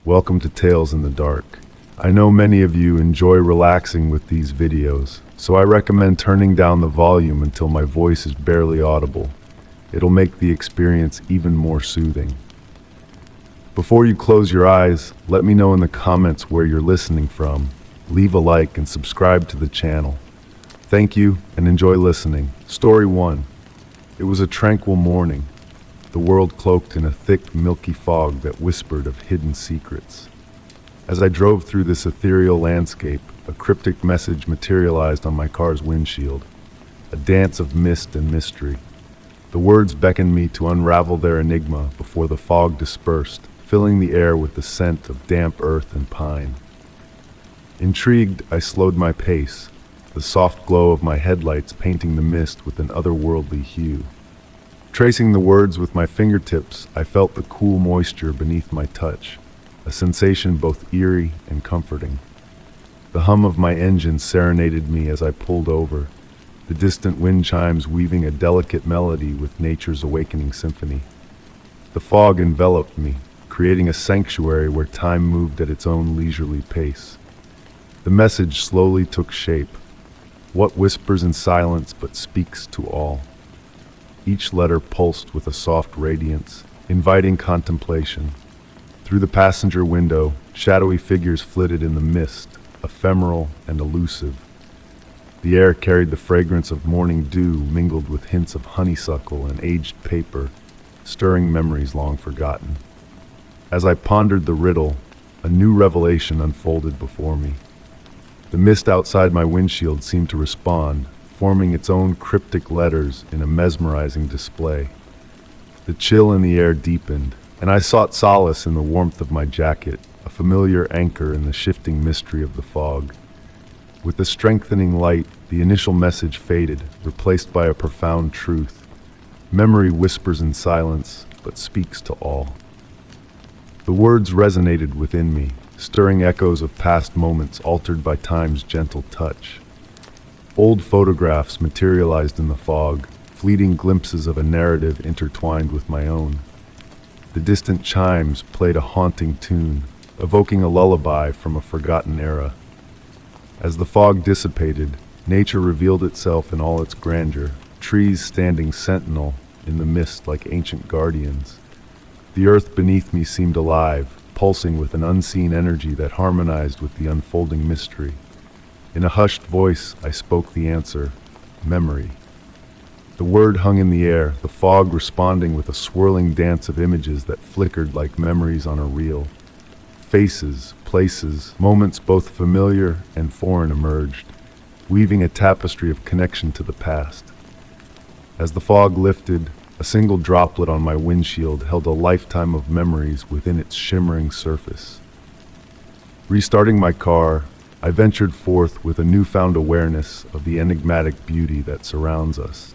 Welcome to Tales in the Dark. I know many of you enjoy relaxing with these videos, so I recommend turning down the volume until my voice is barely audible. It'll make the experience even more soothing. Before you close your eyes, let me know in the comments where you're listening from. Leave a like and subscribe to the channel. Thank you and enjoy listening. Story 1. It was a tranquil morning, the world cloaked in a thick, milky fog that whispered of hidden secrets. As I drove through this ethereal landscape, a cryptic message materialized on my car's windshield, a dance of mist and mystery. The words beckoned me to unravel their enigma before the fog dispersed, filling the air with the scent of damp earth and pine. Intrigued, I slowed my pace, the soft glow of my headlights painting the mist with an otherworldly hue. Tracing the words with my fingertips, I felt the cool moisture beneath my touch, a sensation both eerie and comforting. The hum of my engine serenaded me as I pulled over, the distant wind chimes weaving a delicate melody with nature's awakening symphony. The fog enveloped me, creating a sanctuary where time moved at its own leisurely pace. The message slowly took shape. What whispers in silence but speaks to all? Each letter pulsed with a soft radiance, inviting contemplation. Through the passenger window, shadowy figures flitted in the mist, ephemeral and elusive. The air carried the fragrance of morning dew mingled with hints of honeysuckle and aged paper, stirring memories long forgotten. As I pondered the riddle, a new revelation unfolded before me. The mist outside my windshield seemed to respond, forming its own cryptic letters in a mesmerizing display. The chill in the air deepened, and I sought solace in the warmth of my jacket, a familiar anchor in the shifting mystery of the fog. With the strengthening light, the initial message faded, replaced by a profound truth. Memory whispers in silence, but speaks to all. The words resonated within me, stirring echoes of past moments altered by time's gentle touch. Old photographs materialized in the fog, fleeting glimpses of a narrative intertwined with my own. The distant chimes played a haunting tune, evoking a lullaby from a forgotten era. As the fog dissipated, nature revealed itself in all its grandeur, trees standing sentinel in the mist like ancient guardians. The earth beneath me seemed alive, pulsing with an unseen energy that harmonized with the unfolding mystery. In a hushed voice, I spoke the answer: memory. The word hung in the air, the fog responding with a swirling dance of images that flickered like memories on a reel. Faces, places, moments both familiar and foreign emerged, weaving a tapestry of connection to the past. As the fog lifted, a single droplet on my windshield held a lifetime of memories within its shimmering surface. Restarting my car, I ventured forth with a newfound awareness of the enigmatic beauty that surrounds us.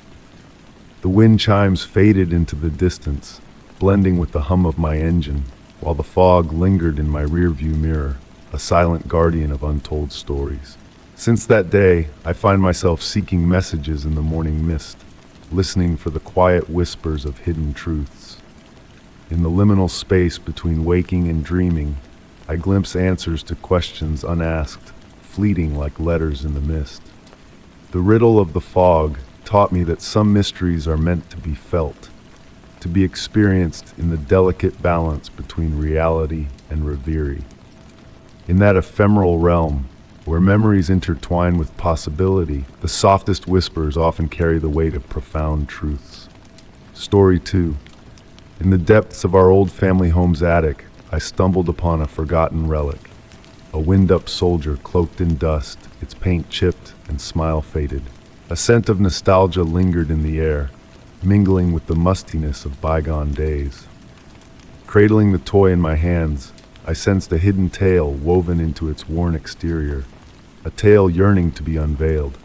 The wind chimes faded into the distance, blending with the hum of my engine, while the fog lingered in my rearview mirror, a silent guardian of untold stories. Since that day, I find myself seeking messages in the morning mist, listening for the quiet whispers of hidden truths. In the liminal space between waking and dreaming, I glimpse answers to questions unasked, fleeting like letters in the mist. The riddle of the fog taught me that some mysteries are meant to be felt, to be experienced in the delicate balance between reality and reverie. In that ephemeral realm, where memories intertwine with possibility, the softest whispers often carry the weight of profound truths. Story 2. In the depths of our old family home's attic, I stumbled upon a forgotten relic. A wind-up soldier cloaked in dust, its paint chipped and smile faded. A scent of nostalgia lingered in the air, mingling with the mustiness of bygone days. Cradling the toy in my hands, I sensed a hidden tale woven into its worn exterior, a tale yearning to be unveiled.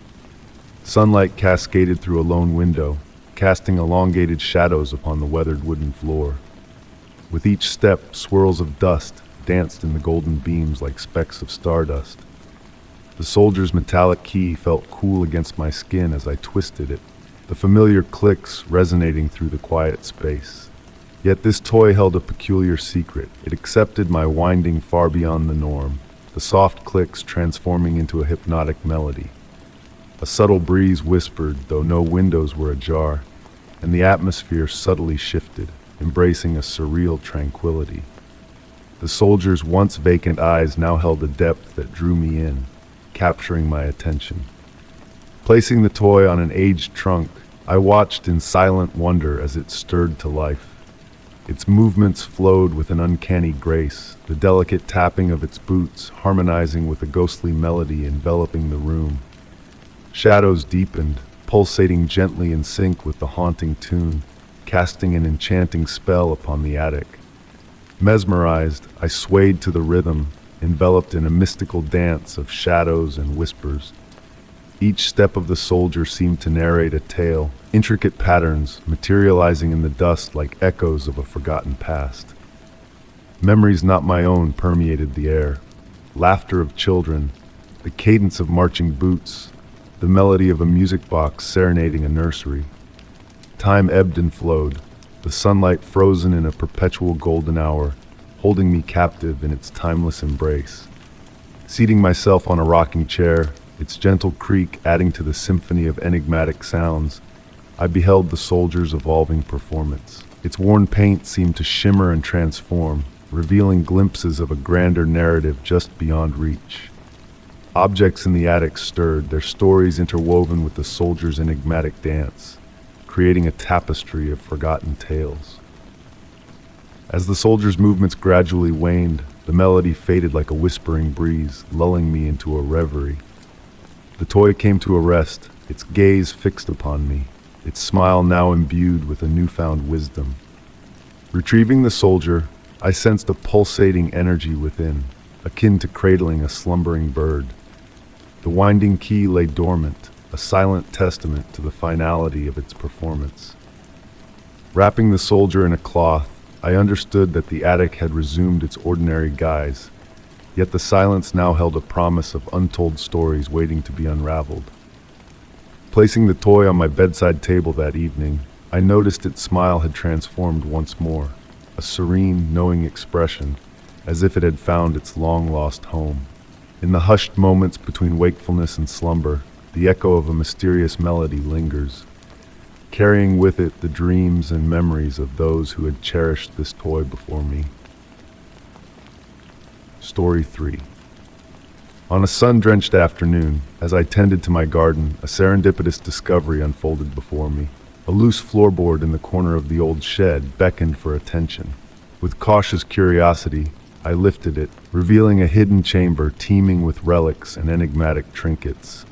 Sunlight cascaded through a lone window, casting elongated shadows upon the weathered wooden floor. With each step, swirls of dust danced in the golden beams like specks of stardust. The soldier's metallic key felt cool against my skin as I twisted it, the familiar clicks resonating through the quiet space. Yet this toy held a peculiar secret. It accepted my winding far beyond the norm, the soft clicks transforming into a hypnotic melody. A subtle breeze whispered, though no windows were ajar, and the atmosphere subtly shifted, embracing a surreal tranquility. The soldier's once vacant eyes now held a depth that drew me in, capturing my attention. Placing the toy on an aged trunk, I watched in silent wonder as it stirred to life. Its movements flowed with an uncanny grace, the delicate tapping of its boots harmonizing with a ghostly melody enveloping the room. Shadows deepened, pulsating gently in sync with the haunting tune, casting an enchanting spell upon the attic. Mesmerized, I swayed to the rhythm, enveloped in a mystical dance of shadows and whispers. Each step of the soldier seemed to narrate a tale, intricate patterns materializing in the dust like echoes of a forgotten past. Memories not my own permeated the air. Laughter of children, the cadence of marching boots, the melody of a music box serenading a nursery. Time ebbed and flowed, the sunlight frozen in a perpetual golden hour, holding me captive in its timeless embrace. Seating myself on a rocking chair, its gentle creak adding to the symphony of enigmatic sounds, I beheld the soldier's evolving performance. Its worn paint seemed to shimmer and transform, revealing glimpses of a grander narrative just beyond reach. Objects in the attic stirred, their stories interwoven with the soldier's enigmatic dance, creating a tapestry of forgotten tales. As the soldier's movements gradually waned, the melody faded like a whispering breeze, lulling me into a reverie. The toy came to a rest, its gaze fixed upon me, its smile now imbued with a newfound wisdom. Retrieving the soldier, I sensed a pulsating energy within, akin to cradling a slumbering bird. The winding key lay dormant, a silent testament to the finality of its performance. Wrapping the soldier in a cloth, I understood that the attic had resumed its ordinary guise, yet the silence now held a promise of untold stories waiting to be unraveled. Placing the toy on my bedside table that evening, I noticed its smile had transformed once more, a serene, knowing expression, as if it had found its long-lost home. In the hushed moments between wakefulness and slumber, the echo of a mysterious melody lingers, carrying with it the dreams and memories of those who had cherished this toy before me. Story 3. On a sun-drenched afternoon, as I tended to my garden, a serendipitous discovery unfolded before me. A loose floorboard in the corner of the old shed beckoned for attention. With cautious curiosity, I lifted it, revealing a hidden chamber teeming with relics and enigmatic trinkets.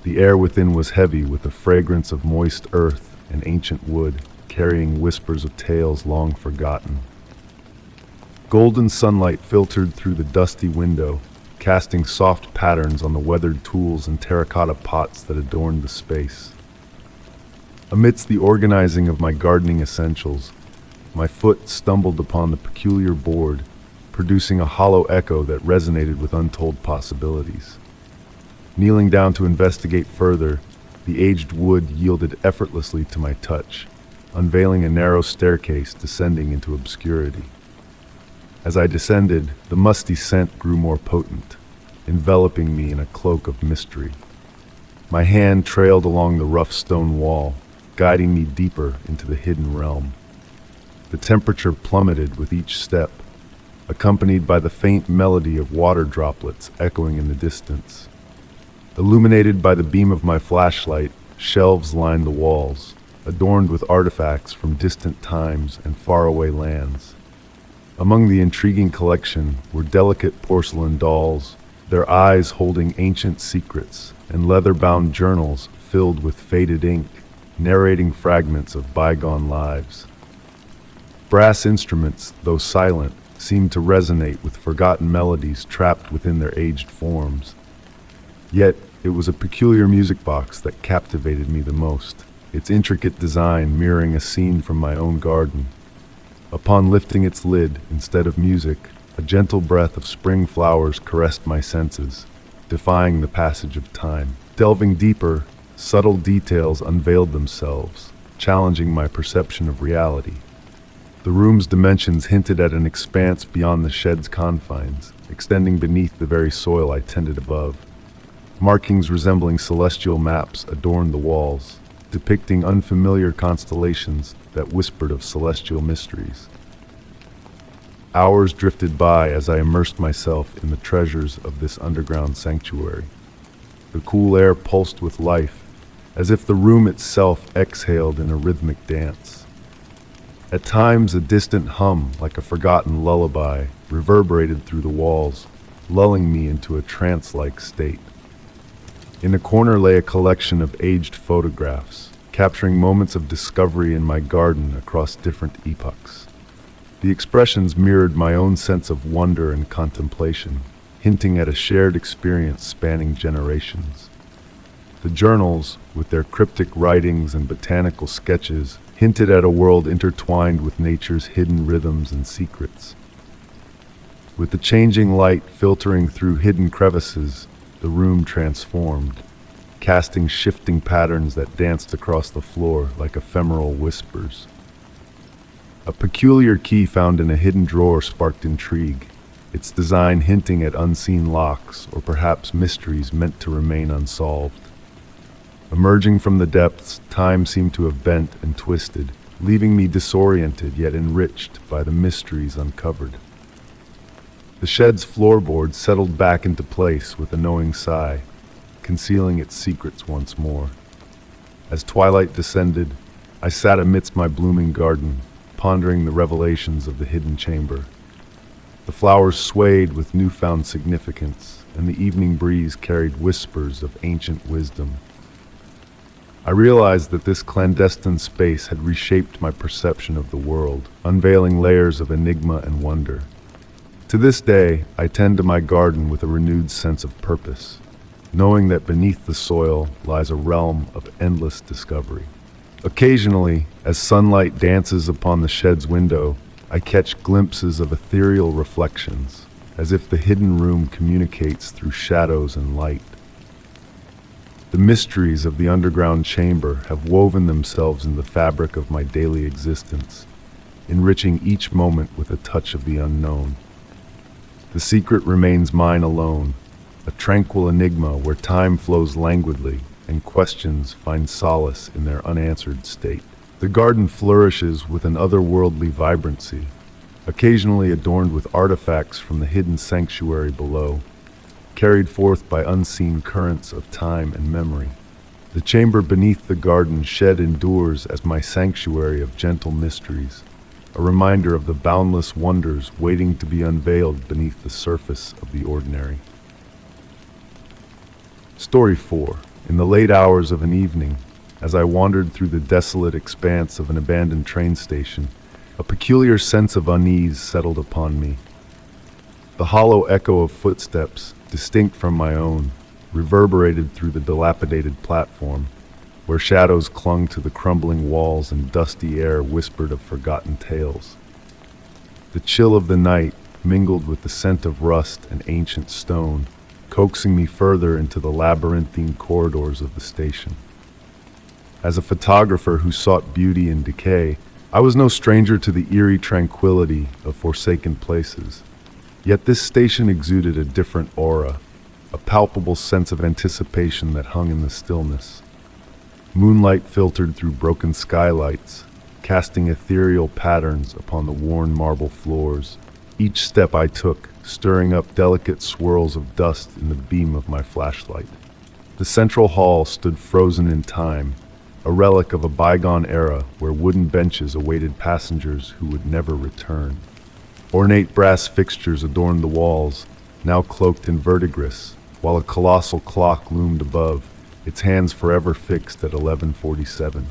The air within was heavy with the fragrance of moist earth and ancient wood, carrying whispers of tales long forgotten. Golden sunlight filtered through the dusty window, casting soft patterns on the weathered tools and terracotta pots that adorned the space. Amidst the organizing of my gardening essentials, my foot stumbled upon the peculiar board, producing a hollow echo that resonated with untold possibilities. Kneeling down to investigate further, the aged wood yielded effortlessly to my touch, unveiling a narrow staircase descending into obscurity. As I descended, the musty scent grew more potent, enveloping me in a cloak of mystery. My hand trailed along the rough stone wall, guiding me deeper into the hidden realm. The temperature plummeted with each step, accompanied by the faint melody of water droplets echoing in the distance. Illuminated by the beam of my flashlight, shelves lined the walls, adorned with artifacts from distant times and faraway lands. Among the intriguing collection were delicate porcelain dolls, their eyes holding ancient secrets, and leather-bound journals filled with faded ink, narrating fragments of bygone lives. Brass instruments, though silent, seemed to resonate with forgotten melodies trapped within their aged forms. Yet, it was a peculiar music box that captivated me the most, its intricate design mirroring a scene from my own garden. Upon lifting its lid, instead of music, a gentle breath of spring flowers caressed my senses, defying the passage of time. Delving deeper, subtle details unveiled themselves, challenging my perception of reality. The room's dimensions hinted at an expanse beyond the shed's confines, extending beneath the very soil I tended above. Markings resembling celestial maps adorned the walls, depicting unfamiliar constellations that whispered of celestial mysteries. Hours drifted by as I immersed myself in the treasures of this underground sanctuary. The cool air pulsed with life, as if the room itself exhaled in a rhythmic dance. At times, a distant hum, like a forgotten lullaby, reverberated through the walls, lulling me into a trance-like state. In a corner lay a collection of aged photographs, capturing moments of discovery in my garden across different epochs. The expressions mirrored my own sense of wonder and contemplation, hinting at a shared experience spanning generations. The journals, with their cryptic writings and botanical sketches, hinted at a world intertwined with nature's hidden rhythms and secrets. With the changing light filtering through hidden crevices, the room transformed, casting shifting patterns that danced across the floor like ephemeral whispers. A peculiar key found in a hidden drawer sparked intrigue, its design hinting at unseen locks or perhaps mysteries meant to remain unsolved. Emerging from the depths, time seemed to have bent and twisted, leaving me disoriented yet enriched by the mysteries uncovered. The shed's floorboards settled back into place with a knowing sigh, concealing its secrets once more. As twilight descended, I sat amidst my blooming garden, pondering the revelations of the hidden chamber. The flowers swayed with newfound significance, and the evening breeze carried whispers of ancient wisdom. I realized that this clandestine space had reshaped my perception of the world, unveiling layers of enigma and wonder. To this day, I tend to my garden with a renewed sense of purpose, knowing that beneath the soil lies a realm of endless discovery. Occasionally, as sunlight dances upon the shed's window, I catch glimpses of ethereal reflections, as if the hidden room communicates through shadows and light. The mysteries of the underground chamber have woven themselves in the fabric of my daily existence, enriching each moment with a touch of the unknown. The secret remains mine alone, a tranquil enigma where time flows languidly and questions find solace in their unanswered state. The garden flourishes with an otherworldly vibrancy, occasionally adorned with artifacts from the hidden sanctuary below, carried forth by unseen currents of time and memory. The chamber beneath the garden shed endures as my sanctuary of gentle mysteries, a reminder of the boundless wonders waiting to be unveiled beneath the surface of the ordinary. Story 4. In the late hours of an evening, as I wandered through the desolate expanse of an abandoned train station, a peculiar sense of unease settled upon me. The hollow echo of footsteps, distinct from my own, reverberated through the dilapidated platform, where shadows clung to the crumbling walls and dusty air whispered of forgotten tales. The chill of the night mingled with the scent of rust and ancient stone, coaxing me further into the labyrinthine corridors of the station. As a photographer who sought beauty in decay, I was no stranger to the eerie tranquility of forsaken places. Yet this station exuded a different aura, a palpable sense of anticipation that hung in the stillness. Moonlight filtered through broken skylights, casting ethereal patterns upon the worn marble floors. Each step I took, stirring up delicate swirls of dust in the beam of my flashlight. The central hall stood frozen in time, a relic of a bygone era where wooden benches awaited passengers who would never return. Ornate brass fixtures adorned the walls, now cloaked in verdigris, while a colossal clock loomed above, its hands forever fixed at 11:47.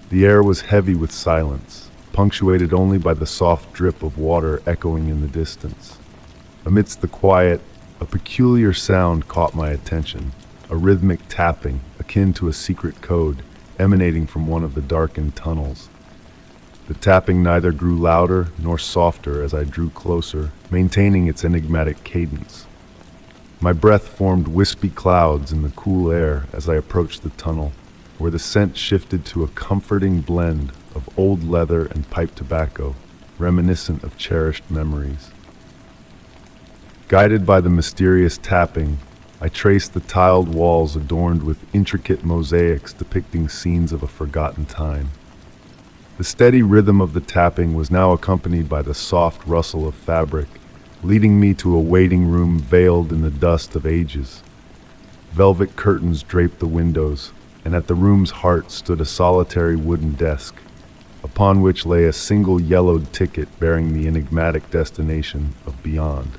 The air was heavy with silence, punctuated only by the soft drip of water echoing in the distance. Amidst the quiet, a peculiar sound caught my attention, a rhythmic tapping akin to a secret code emanating from one of the darkened tunnels. The tapping neither grew louder nor softer as I drew closer, maintaining its enigmatic cadence. My breath formed wispy clouds in the cool air as I approached the tunnel, where the scent shifted to a comforting blend of old leather and pipe tobacco, reminiscent of cherished memories. Guided by the mysterious tapping, I traced the tiled walls adorned with intricate mosaics depicting scenes of a forgotten time. The steady rhythm of the tapping was now accompanied by the soft rustle of fabric, leading me to a waiting room veiled in the dust of ages. Velvet curtains draped the windows, and at the room's heart stood a solitary wooden desk, upon which lay a single yellowed ticket bearing the enigmatic destination of Beyond.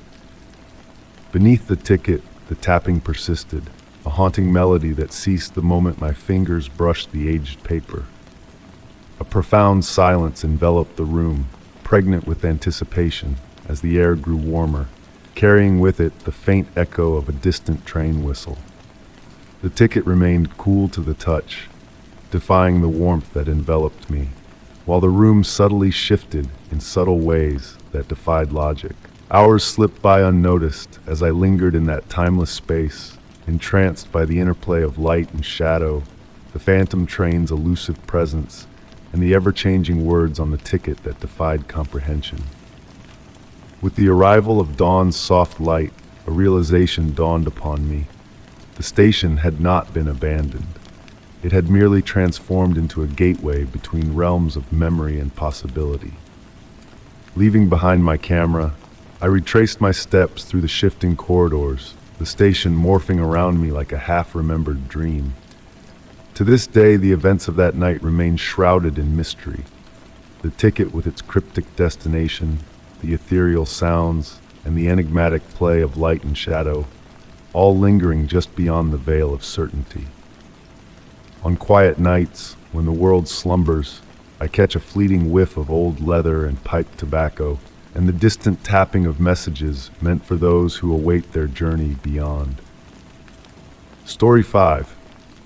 Beneath the ticket, the tapping persisted, a haunting melody that ceased the moment my fingers brushed the aged paper. A profound silence enveloped the room, pregnant with anticipation, as the air grew warmer, carrying with it the faint echo of a distant train whistle. The ticket remained cool to the touch, defying the warmth that enveloped me, while the room subtly shifted in subtle ways that defied logic. Hours slipped by unnoticed as I lingered in that timeless space, entranced by the interplay of light and shadow, the phantom train's elusive presence, and the ever-changing words on the ticket that defied comprehension. With the arrival of dawn's soft light, a realization dawned upon me. The station had not been abandoned. It had merely transformed into a gateway between realms of memory and possibility. Leaving behind my camera, I retraced my steps through the shifting corridors, the station morphing around me like a half-remembered dream. To this day, the events of that night remain shrouded in mystery. The ticket with its cryptic destination, the ethereal sounds, and the enigmatic play of light and shadow, all lingering just beyond the veil of certainty. On quiet nights, when the world slumbers, I catch a fleeting whiff of old leather and pipe tobacco, and the distant tapping of messages meant for those who await their journey beyond. Story 5.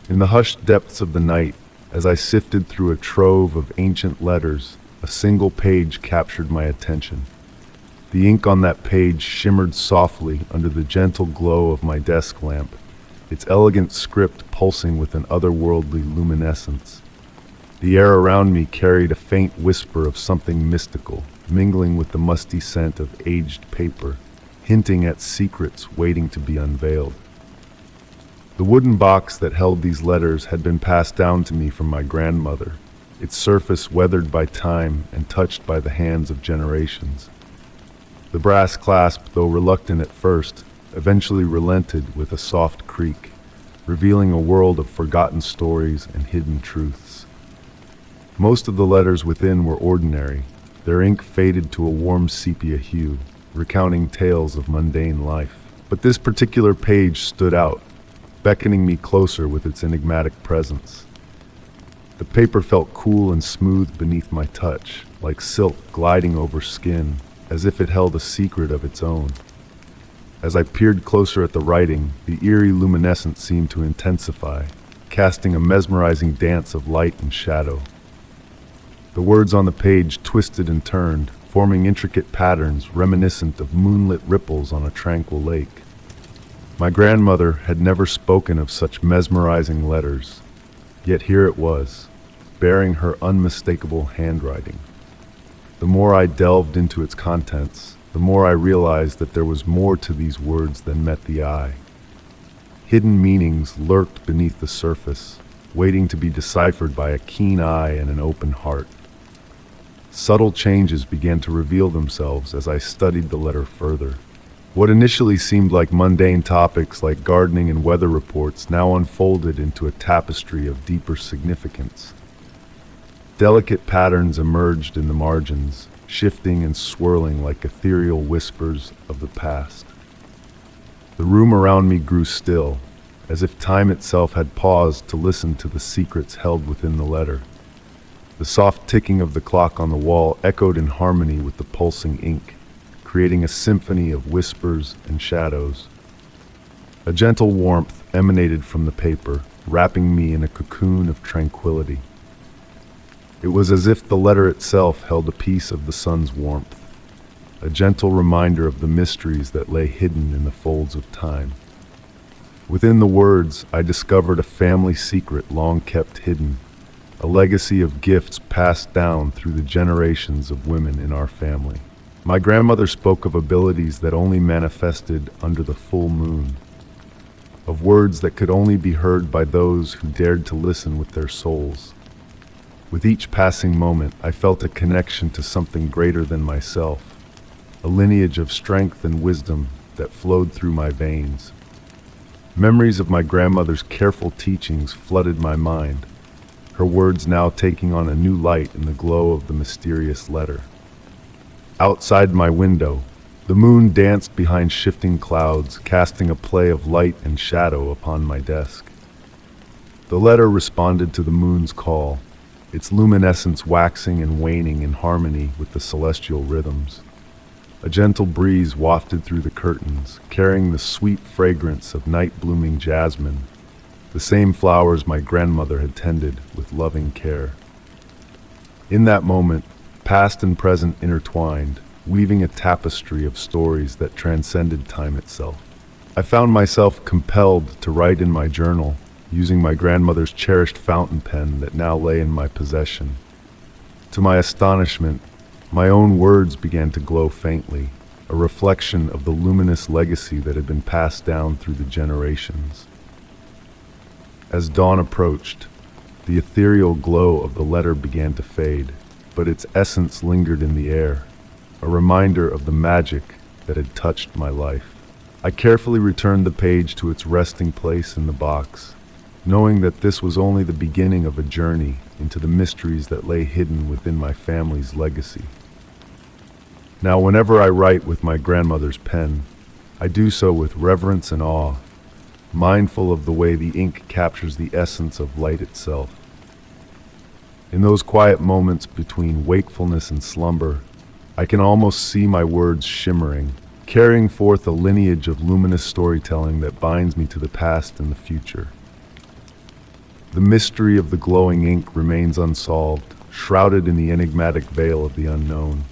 In the hushed depths of the night, as I sifted through a trove of ancient letters, a single page captured my attention. The ink on that page shimmered softly under the gentle glow of my desk lamp, its elegant script pulsing with an otherworldly luminescence. The air around me carried a faint whisper of something mystical, mingling with the musty scent of aged paper, hinting at secrets waiting to be unveiled. The wooden box that held these letters had been passed down to me from my grandmother, its surface weathered by time and touched by the hands of generations. The brass clasp, though reluctant at first, eventually relented with a soft creak, revealing a world of forgotten stories and hidden truths. Most of the letters within were ordinary, their ink faded to a warm sepia hue, recounting tales of mundane life. But this particular page stood out, beckoning me closer with its enigmatic presence. The paper felt cool and smooth beneath my touch, like silk gliding over skin, as if it held a secret of its own. As I peered closer at the writing, the eerie luminescence seemed to intensify, casting a mesmerizing dance of light and shadow. The words on the page twisted and turned, forming intricate patterns reminiscent of moonlit ripples on a tranquil lake. My grandmother had never spoken of such mesmerizing letters, yet here it was, bearing her unmistakable handwriting. The more I delved into its contents, the more I realized that there was more to these words than met the eye. Hidden meanings lurked beneath the surface, waiting to be deciphered by a keen eye and an open heart. Subtle changes began to reveal themselves as I studied the letter further. What initially seemed like mundane topics like gardening and weather reports now unfolded into a tapestry of deeper significance. Delicate patterns emerged in the margins, shifting and swirling like ethereal whispers of the past. The room around me grew still, as if time itself had paused to listen to the secrets held within the letter. The soft ticking of the clock on the wall echoed in harmony with the pulsing ink, creating a symphony of whispers and shadows. A gentle warmth emanated from the paper, wrapping me in a cocoon of tranquility. It was as if the letter itself held a piece of the sun's warmth, a gentle reminder of the mysteries that lay hidden in the folds of time. Within the words, I discovered a family secret long kept hidden, a legacy of gifts passed down through the generations of women in our family. My grandmother spoke of abilities that only manifested under the full moon, of words that could only be heard by those who dared to listen with their souls. With each passing moment, I felt a connection to something greater than myself, a lineage of strength and wisdom that flowed through my veins. Memories of my grandmother's careful teachings flooded my mind, her words now taking on a new light in the glow of the mysterious letter. Outside my window, the moon danced behind shifting clouds, casting a play of light and shadow upon my desk. The letter responded to the moon's call, its luminescence waxing and waning in harmony with the celestial rhythms. A gentle breeze wafted through the curtains, carrying the sweet fragrance of night-blooming jasmine, the same flowers my grandmother had tended with loving care. In that moment, past and present intertwined, weaving a tapestry of stories that transcended time itself. I found myself compelled to write in my journal, using my grandmother's cherished fountain pen that now lay in my possession. To my astonishment, my own words began to glow faintly, a reflection of the luminous legacy that had been passed down through the generations. As dawn approached, the ethereal glow of the letter began to fade, but its essence lingered in the air, a reminder of the magic that had touched my life. I carefully returned the page to its resting place in the box, knowing that this was only the beginning of a journey into the mysteries that lay hidden within my family's legacy. Now, whenever I write with my grandmother's pen, I do so with reverence and awe, mindful of the way the ink captures the essence of light itself. In those quiet moments between wakefulness and slumber, I can almost see my words shimmering, carrying forth a lineage of luminous storytelling that binds me to the past and the future. The mystery of the glowing ink remains unsolved, shrouded in the enigmatic veil of the unknown.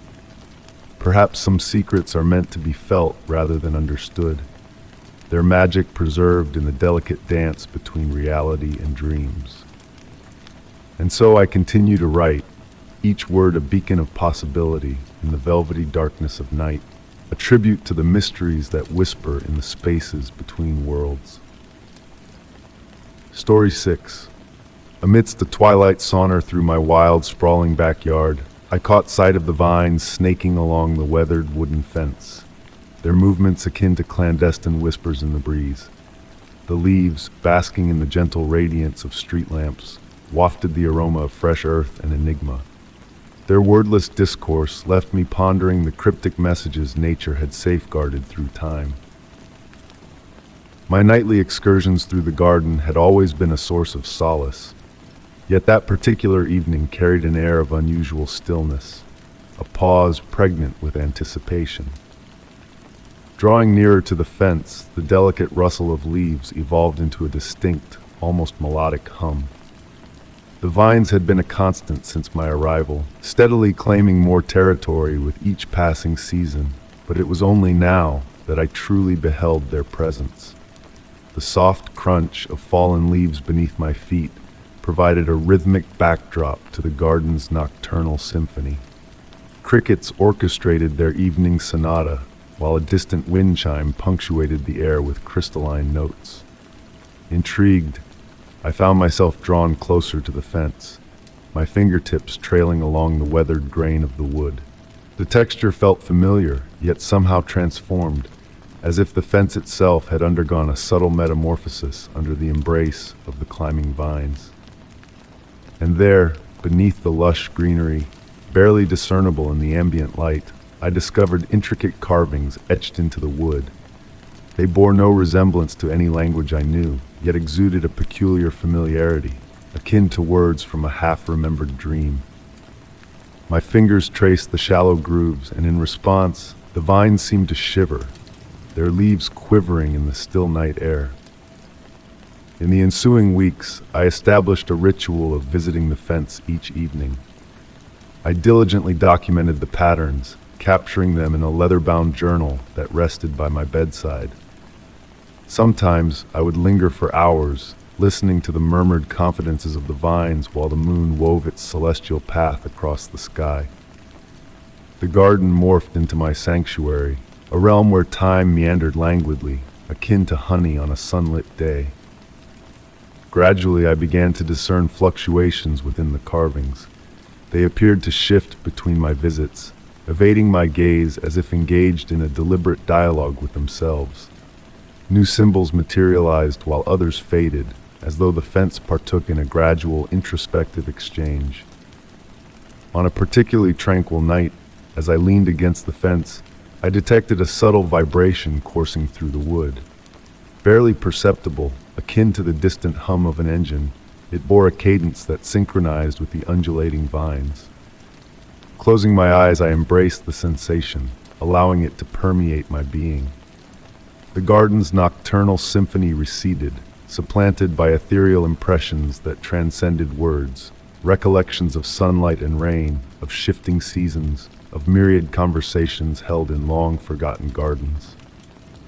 Perhaps some secrets are meant to be felt rather than understood, their magic preserved in the delicate dance between reality and dreams. And so I continue to write, each word a beacon of possibility in the velvety darkness of night, a tribute to the mysteries that whisper in the spaces between worlds. Story 6. Amidst the twilight saunter through my wild, sprawling backyard, I caught sight of the vines snaking along the weathered wooden fence, their movements akin to clandestine whispers in the breeze. The leaves, basking in the gentle radiance of street lamps, wafted the aroma of fresh earth and enigma. Their wordless discourse left me pondering the cryptic messages nature had safeguarded through time. My nightly excursions through the garden had always been a source of solace, yet that particular evening carried an air of unusual stillness, a pause pregnant with anticipation. Drawing nearer to the fence, the delicate rustle of leaves evolved into a distinct, almost melodic hum. The vines had been a constant since my arrival, steadily claiming more territory with each passing season, but it was only now that I truly beheld their presence. The soft crunch of fallen leaves beneath my feet provided a rhythmic backdrop to the garden's nocturnal symphony. Crickets orchestrated their evening sonata, while a distant wind chime punctuated the air with crystalline notes. Intrigued, I found myself drawn closer to the fence, my fingertips trailing along the weathered grain of the wood. The texture felt familiar, yet somehow transformed, as if the fence itself had undergone a subtle metamorphosis under the embrace of the climbing vines. And there, beneath the lush greenery, barely discernible in the ambient light, I discovered intricate carvings etched into the wood. They bore no resemblance to any language I knew, yet exuded a peculiar familiarity, akin to words from a half-remembered dream. My fingers traced the shallow grooves, and in response, the vines seemed to shiver, their leaves quivering in the still night air. In the ensuing weeks, I established a ritual of visiting the fence each evening. I diligently documented the patterns, capturing them in a leather-bound journal that rested by my bedside. Sometimes I would linger for hours, listening to the murmured confidences of the vines while the moon wove its celestial path across the sky. The garden morphed into my sanctuary, a realm where time meandered languidly, akin to honey on a sunlit day. Gradually, I began to discern fluctuations within the carvings. They appeared to shift between my visits, evading my gaze as if engaged in a deliberate dialogue with themselves. New symbols materialized while others faded, as though the fence partook in a gradual, introspective exchange. On a particularly tranquil night, as I leaned against the fence, I detected a subtle vibration coursing through the wood. Barely perceptible, akin to the distant hum of an engine, it bore a cadence that synchronized with the undulating vines. Closing my eyes, I embraced the sensation, allowing it to permeate my being. The garden's nocturnal symphony receded, supplanted by ethereal impressions that transcended words, recollections of sunlight and rain, of shifting seasons, of myriad conversations held in long-forgotten gardens.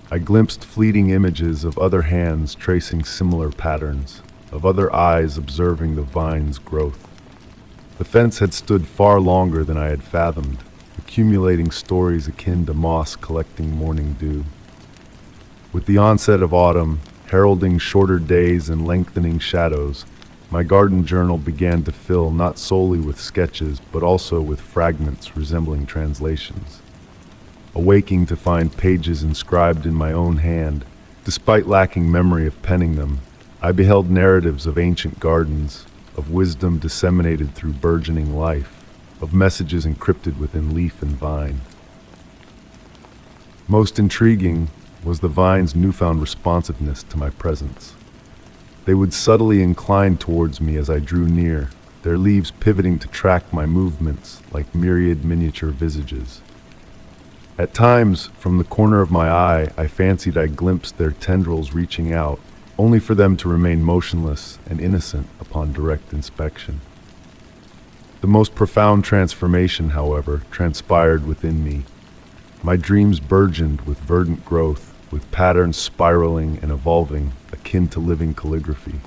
I glimpsed fleeting images of other hands tracing similar patterns, of other eyes observing the vine's growth. The fence had stood far longer than I had fathomed, accumulating stories akin to moss collecting morning dew. With the onset of autumn, heralding shorter days and lengthening shadows, my garden journal began to fill not solely with sketches, but also with fragments resembling translations. Awaking to find pages inscribed in my own hand, despite lacking memory of penning them, I beheld narratives of ancient gardens, of wisdom disseminated through burgeoning life, of messages encrypted within leaf and vine. Most intriguing was the vine's newfound responsiveness to my presence. They would subtly incline towards me as I drew near, their leaves pivoting to track my movements like myriad miniature visages. At times, from the corner of my eye, I fancied I glimpsed their tendrils reaching out, only for them to remain motionless and innocent upon direct inspection. The most profound transformation, however, transpired within me. My dreams burgeoned with verdant growth, with patterns spiraling and evolving, akin to living calligraphy.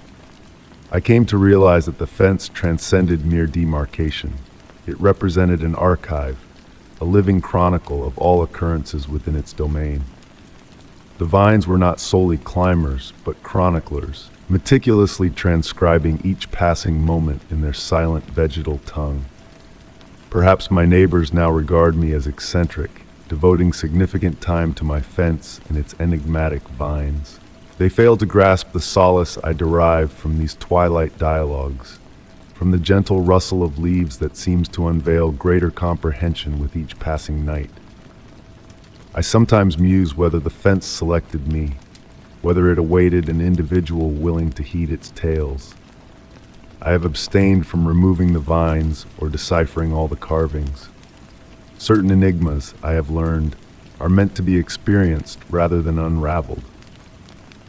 I came to realize that the fence transcended mere demarcation. It represented an archive, a living chronicle of all occurrences within its domain. The vines were not solely climbers, but chroniclers, meticulously transcribing each passing moment in their silent vegetal tongue. Perhaps my neighbors now regard me as eccentric, devoting significant time to my fence and its enigmatic vines. They fail to grasp the solace I derive from these twilight dialogues, from the gentle rustle of leaves that seems to unveil greater comprehension with each passing night. I sometimes muse whether the fence selected me, whether it awaited an individual willing to heed its tales. I have abstained from removing the vines or deciphering all the carvings. Certain enigmas, I have learned, are meant to be experienced rather than unraveled.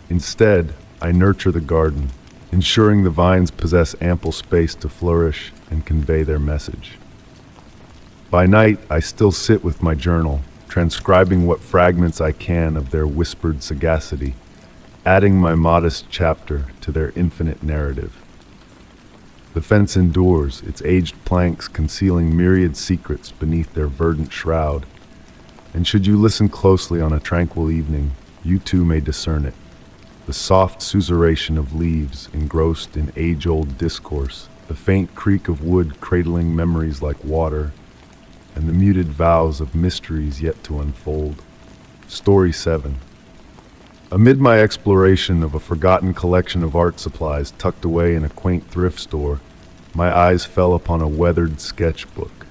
Instead, I nurture the garden, ensuring the vines possess ample space to flourish and convey their message. By night, I still sit with my journal, transcribing what fragments I can of their whispered sagacity, adding my modest chapter to their infinite narrative. The fence endures, its aged planks concealing myriad secrets beneath their verdant shroud, and should you listen closely on a tranquil evening, you too may discern it. The soft susurration of leaves engrossed in age-old discourse, the faint creak of wood cradling memories like water, and the muted vows of mysteries yet to unfold. Story 7. Amid my exploration of a forgotten collection of art supplies tucked away in a quaint thrift store, my eyes fell upon a weathered sketchbook.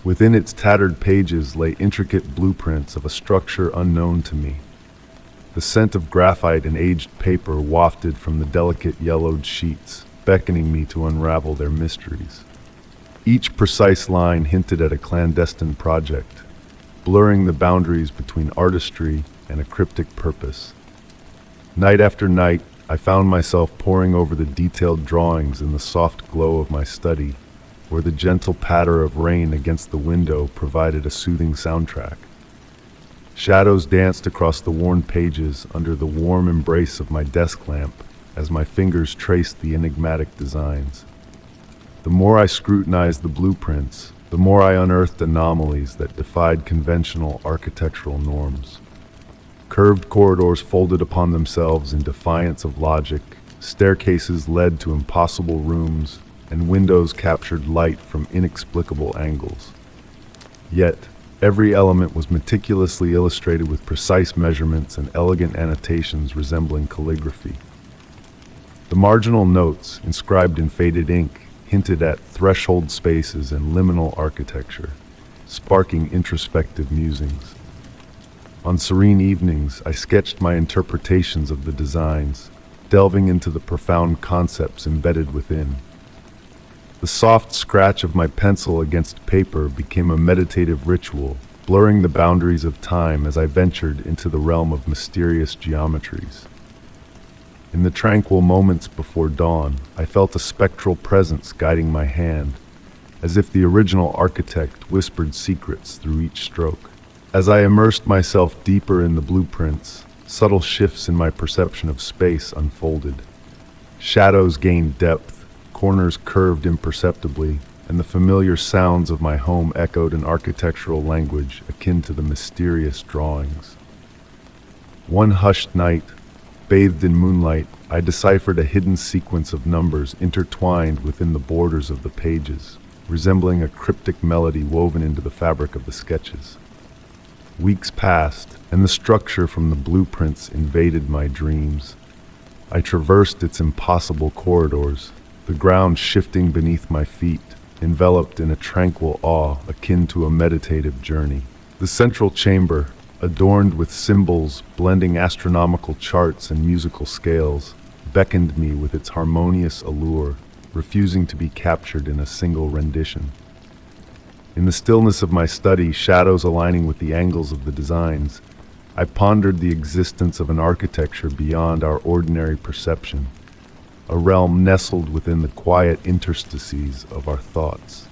Within its tattered pages lay intricate blueprints of a structure unknown to me. The scent of graphite and aged paper wafted from the delicate yellowed sheets, beckoning me to unravel their mysteries. Each precise line hinted at a clandestine project, blurring the boundaries between artistry and a cryptic purpose. Night after night, I found myself poring over the detailed drawings in the soft glow of my study, where the gentle patter of rain against the window provided a soothing soundtrack. Shadows danced across the worn pages under the warm embrace of my desk lamp, as my fingers traced the enigmatic designs. The more I scrutinized the blueprints, the more I unearthed anomalies that defied conventional architectural norms. Curved corridors folded upon themselves in defiance of logic, staircases led to impossible rooms, and windows captured light from inexplicable angles. Yet, every element was meticulously illustrated with precise measurements and elegant annotations resembling calligraphy. The marginal notes, inscribed in faded ink, hinted at threshold spaces and liminal architecture, sparking introspective musings. On serene evenings, I sketched my interpretations of the designs, delving into the profound concepts embedded within. The soft scratch of my pencil against paper became a meditative ritual, blurring the boundaries of time as I ventured into the realm of mysterious geometries. In the tranquil moments before dawn, I felt a spectral presence guiding my hand, as if the original architect whispered secrets through each stroke. As I immersed myself deeper in the blueprints, subtle shifts in my perception of space unfolded. Shadows gained depth, corners curved imperceptibly, and the familiar sounds of my home echoed an architectural language akin to the mysterious drawings. One hushed night, bathed in moonlight, I deciphered a hidden sequence of numbers intertwined within the borders of the pages, resembling a cryptic melody woven into the fabric of the sketches. Weeks passed, and the structure from the blueprints invaded my dreams. I traversed its impossible corridors, the ground shifting beneath my feet, enveloped in a tranquil awe akin to a meditative journey. The central chamber, adorned with symbols blending astronomical charts and musical scales, beckoned me with its harmonious allure, refusing to be captured in a single rendition. In the stillness of my study, shadows aligning with the angles of the designs, I pondered the existence of an architecture beyond our ordinary perception, a realm nestled within the quiet interstices of our thoughts.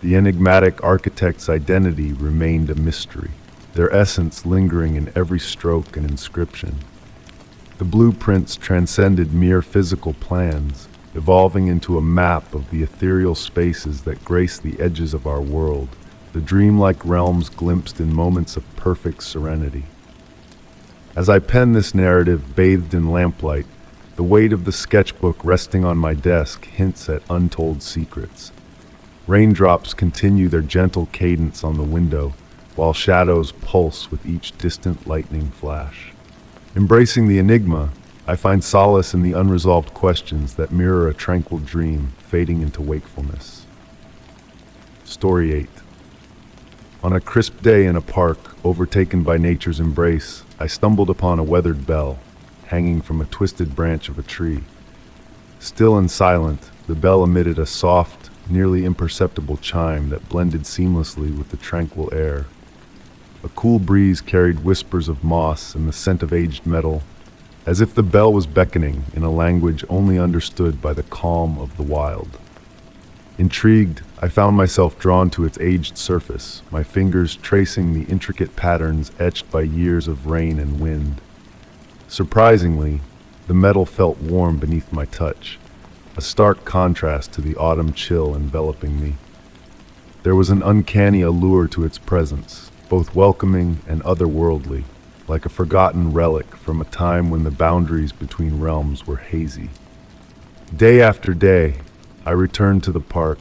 The enigmatic architect's identity remained a mystery, their essence lingering in every stroke and inscription. The blueprints transcended mere physical plans, evolving into a map of the ethereal spaces that grace the edges of our world, the dreamlike realms glimpsed in moments of perfect serenity. As I pen this narrative bathed in lamplight, the weight of the sketchbook resting on my desk hints at untold secrets. Raindrops continue their gentle cadence on the window, while shadows pulse with each distant lightning flash. Embracing the enigma, I find solace in the unresolved questions that mirror a tranquil dream fading into wakefulness. Story 8. On a crisp day in a park, overtaken by nature's embrace, I stumbled upon a weathered bell, hanging from a twisted branch of a tree. Still and silent, the bell emitted a soft, nearly imperceptible chime that blended seamlessly with the tranquil air. A cool breeze carried whispers of moss and the scent of aged metal, as if the bell was beckoning in a language only understood by the calm of the wild. Intrigued, I found myself drawn to its aged surface, my fingers tracing the intricate patterns etched by years of rain and wind. Surprisingly, the metal felt warm beneath my touch, a stark contrast to the autumn chill enveloping me. There was an uncanny allure to its presence, both welcoming and otherworldly, like a forgotten relic from a time when the boundaries between realms were hazy. Day after day, I returned to the park,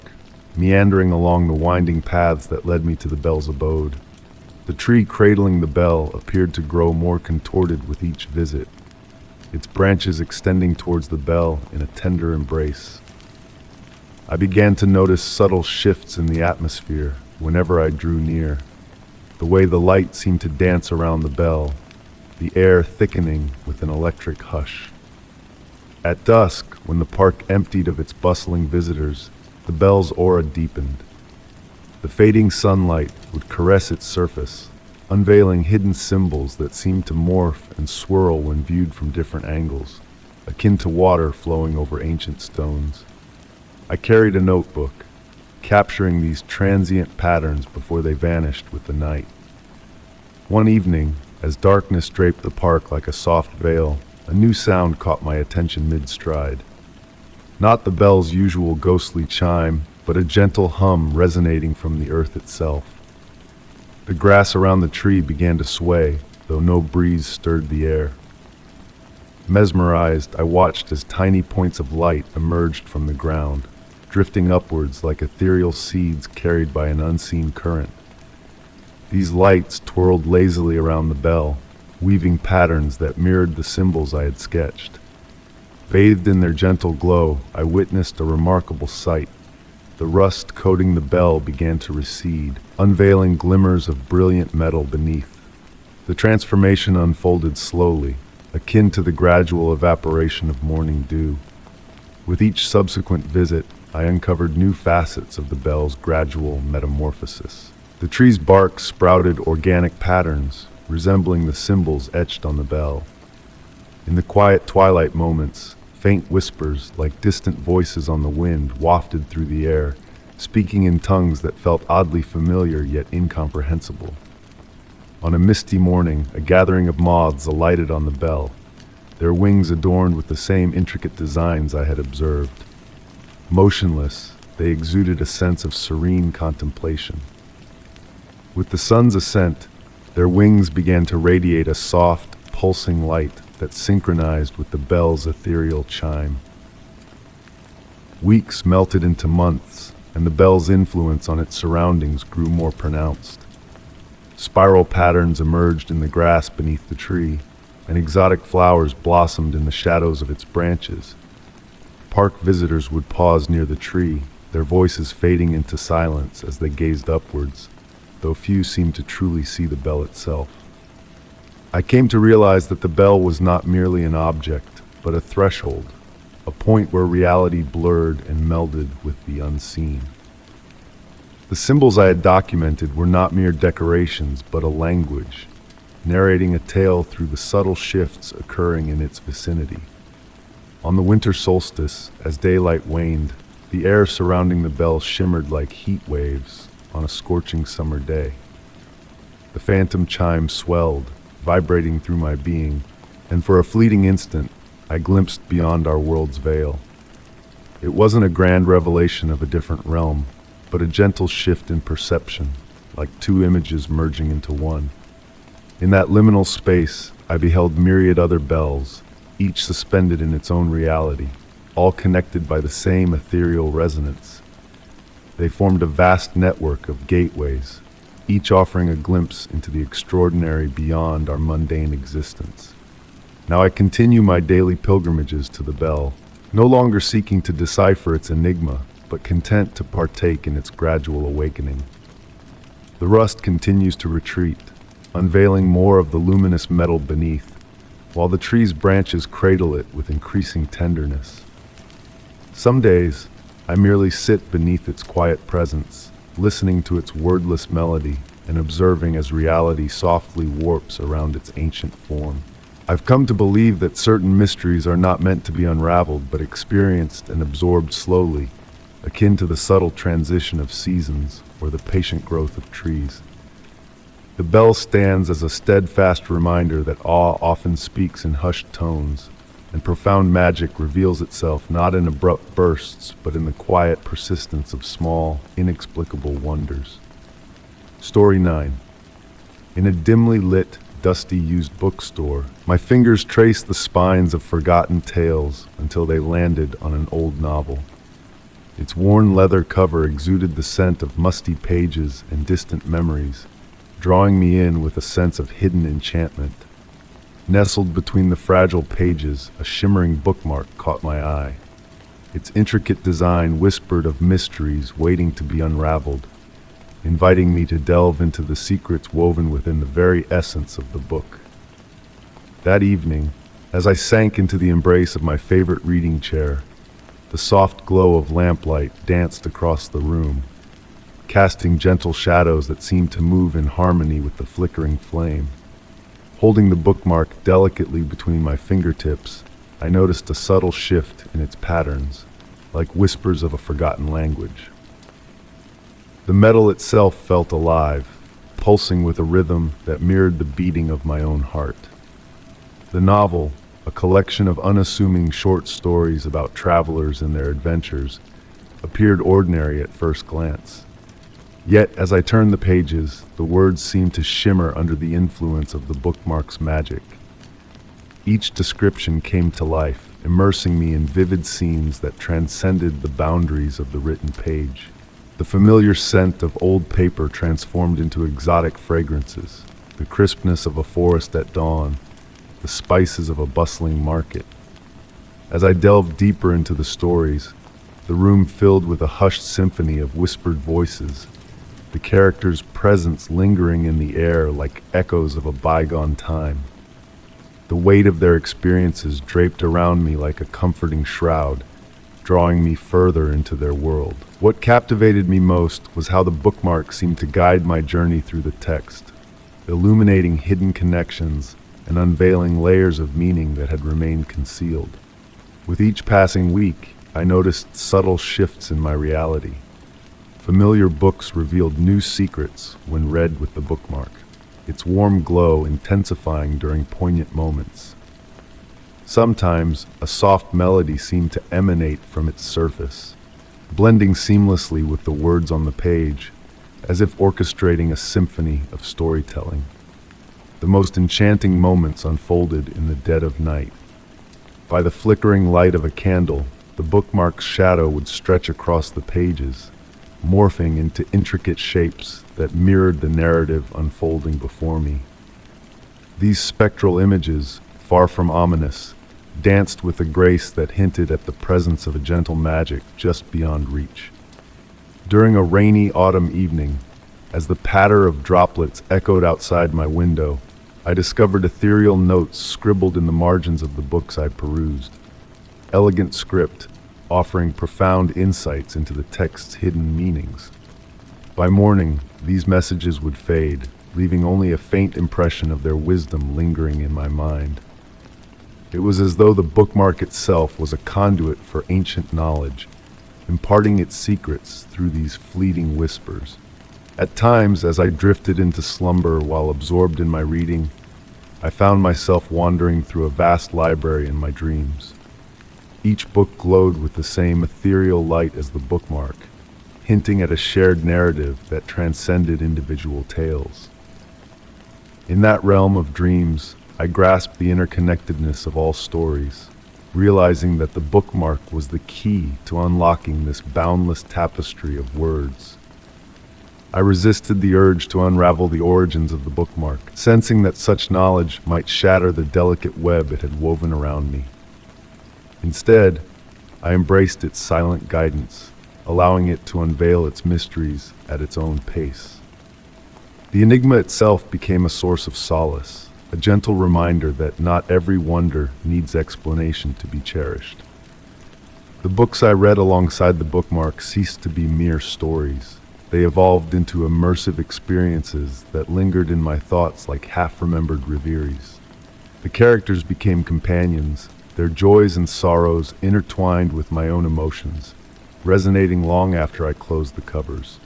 meandering along the winding paths that led me to the bell's abode. The tree cradling the bell appeared to grow more contorted with each visit, its branches extending towards the bell in a tender embrace. I began to notice subtle shifts in the atmosphere whenever I drew near, the way the light seemed to dance around the bell, the air thickening with an electric hush. At dusk, when the park emptied of its bustling visitors, the bell's aura deepened. The fading sunlight would caress its surface, unveiling hidden symbols that seemed to morph and swirl when viewed from different angles, akin to water flowing over ancient stones. I carried a notebook, capturing these transient patterns before they vanished with the night. One evening, as darkness draped the park like a soft veil, a new sound caught my attention mid-stride. Not the bell's usual ghostly chime, but a gentle hum resonating from the earth itself. The grass around the tree began to sway, though no breeze stirred the air. Mesmerized, I watched as tiny points of light emerged from the ground, drifting upwards like ethereal seeds carried by an unseen current. These lights twirled lazily around the bell, weaving patterns that mirrored the symbols I had sketched. Bathed in their gentle glow, I witnessed a remarkable sight. The rust coating the bell began to recede, unveiling glimmers of brilliant metal beneath. The transformation unfolded slowly, akin to the gradual evaporation of morning dew. With each subsequent visit, I uncovered new facets of the bell's gradual metamorphosis. The tree's bark sprouted organic patterns, resembling the symbols etched on the bell. In the quiet twilight moments, faint whispers, like distant voices on the wind, wafted through the air, speaking in tongues that felt oddly familiar yet incomprehensible. On a misty morning, a gathering of moths alighted on the bell, their wings adorned with the same intricate designs I had observed. Motionless, they exuded a sense of serene contemplation. With the sun's ascent, their wings began to radiate a soft, pulsing light that synchronized with the bell's ethereal chime. Weeks melted into months, and the bell's influence on its surroundings grew more pronounced. Spiral patterns emerged in the grass beneath the tree, and exotic flowers blossomed in the shadows of its branches. Park visitors would pause near the tree, their voices fading into silence as they gazed upwards, though few seemed to truly see the bell itself. I came to realize that the bell was not merely an object, but a threshold, a point where reality blurred and melded with the unseen. The symbols I had documented were not mere decorations, but a language, narrating a tale through the subtle shifts occurring in its vicinity. On the winter solstice, as daylight waned, the air surrounding the bell shimmered like heat waves on a scorching summer day. The phantom chime swelled, vibrating through my being, and for a fleeting instant, I glimpsed beyond our world's veil. It wasn't a grand revelation of a different realm, but a gentle shift in perception, like two images merging into one. In that liminal space, I beheld myriad other bells, each suspended in its own reality, all connected by the same ethereal resonance. They formed a vast network of gateways, each offering a glimpse into the extraordinary beyond our mundane existence. Now I continue my daily pilgrimages to the bell, no longer seeking to decipher its enigma, but content to partake in its gradual awakening. The rust continues to retreat, unveiling more of the luminous metal beneath, while the tree's branches cradle it with increasing tenderness. Some days, I merely sit beneath its quiet presence, listening to its wordless melody and observing as reality softly warps around its ancient form. I've come to believe that certain mysteries are not meant to be unraveled, but experienced and absorbed slowly, akin to the subtle transition of seasons or the patient growth of trees. The bell stands as a steadfast reminder that awe often speaks in hushed tones, and profound magic reveals itself not in abrupt bursts, but in the quiet persistence of small, inexplicable wonders. Story 9. In a dimly lit, dusty used bookstore, my fingers traced the spines of forgotten tales until they landed on an old novel. Its worn leather cover exuded the scent of musty pages and distant memories, drawing me in with a sense of hidden enchantment. Nestled between the fragile pages, a shimmering bookmark caught my eye. Its intricate design whispered of mysteries waiting to be unraveled, inviting me to delve into the secrets woven within the very essence of the book. That evening, as I sank into the embrace of my favorite reading chair, the soft glow of lamplight danced across the room, casting gentle shadows that seemed to move in harmony with the flickering flame. Holding the bookmark delicately between my fingertips, I noticed a subtle shift in its patterns, like whispers of a forgotten language. The metal itself felt alive, pulsing with a rhythm that mirrored the beating of my own heart. The novel, a collection of unassuming short stories about travelers and their adventures, appeared ordinary at first glance. Yet, as I turned the pages, the words seemed to shimmer under the influence of the bookmark's magic. Each description came to life, immersing me in vivid scenes that transcended the boundaries of the written page. The familiar scent of old paper transformed into exotic fragrances, the crispness of a forest at dawn, the spices of a bustling market. As I delved deeper into the stories, the room filled with a hushed symphony of whispered voices, the characters' presence lingering in the air like echoes of a bygone time. The weight of their experiences draped around me like a comforting shroud, drawing me further into their world. What captivated me most was how the bookmark seemed to guide my journey through the text, illuminating hidden connections and unveiling layers of meaning that had remained concealed. With each passing week, I noticed subtle shifts in my reality. Familiar books revealed new secrets when read with the bookmark, its warm glow intensifying during poignant moments. Sometimes, a soft melody seemed to emanate from its surface, blending seamlessly with the words on the page, as if orchestrating a symphony of storytelling. The most enchanting moments unfolded in the dead of night. By the flickering light of a candle, the bookmark's shadow would stretch across the pages, morphing into intricate shapes that mirrored the narrative unfolding before me. These spectral images, far from ominous, danced with a grace that hinted at the presence of a gentle magic just beyond reach. During a rainy autumn evening, as the patter of droplets echoed outside my window, I discovered ethereal notes scribbled in the margins of the books I perused. Elegant script, offering profound insights into the text's hidden meanings. By morning, these messages would fade, leaving only a faint impression of their wisdom lingering in my mind. It was as though the bookmark itself was a conduit for ancient knowledge, imparting its secrets through these fleeting whispers. At times, as I drifted into slumber while absorbed in my reading, I found myself wandering through a vast library in my dreams. Each book glowed with the same ethereal light as the bookmark, hinting at a shared narrative that transcended individual tales. In that realm of dreams, I grasped the interconnectedness of all stories, realizing that the bookmark was the key to unlocking this boundless tapestry of words. I resisted the urge to unravel the origins of the bookmark, sensing that such knowledge might shatter the delicate web it had woven around me. Instead, I embraced its silent guidance, allowing it to unveil its mysteries at its own pace. The enigma itself became a source of solace, a gentle reminder that not every wonder needs explanation to be cherished. The books I read alongside the bookmark ceased to be mere stories. They evolved into immersive experiences that lingered in my thoughts like half-remembered reveries. The characters became companions, their joys and sorrows intertwined with my own emotions, resonating long after I closed the covers.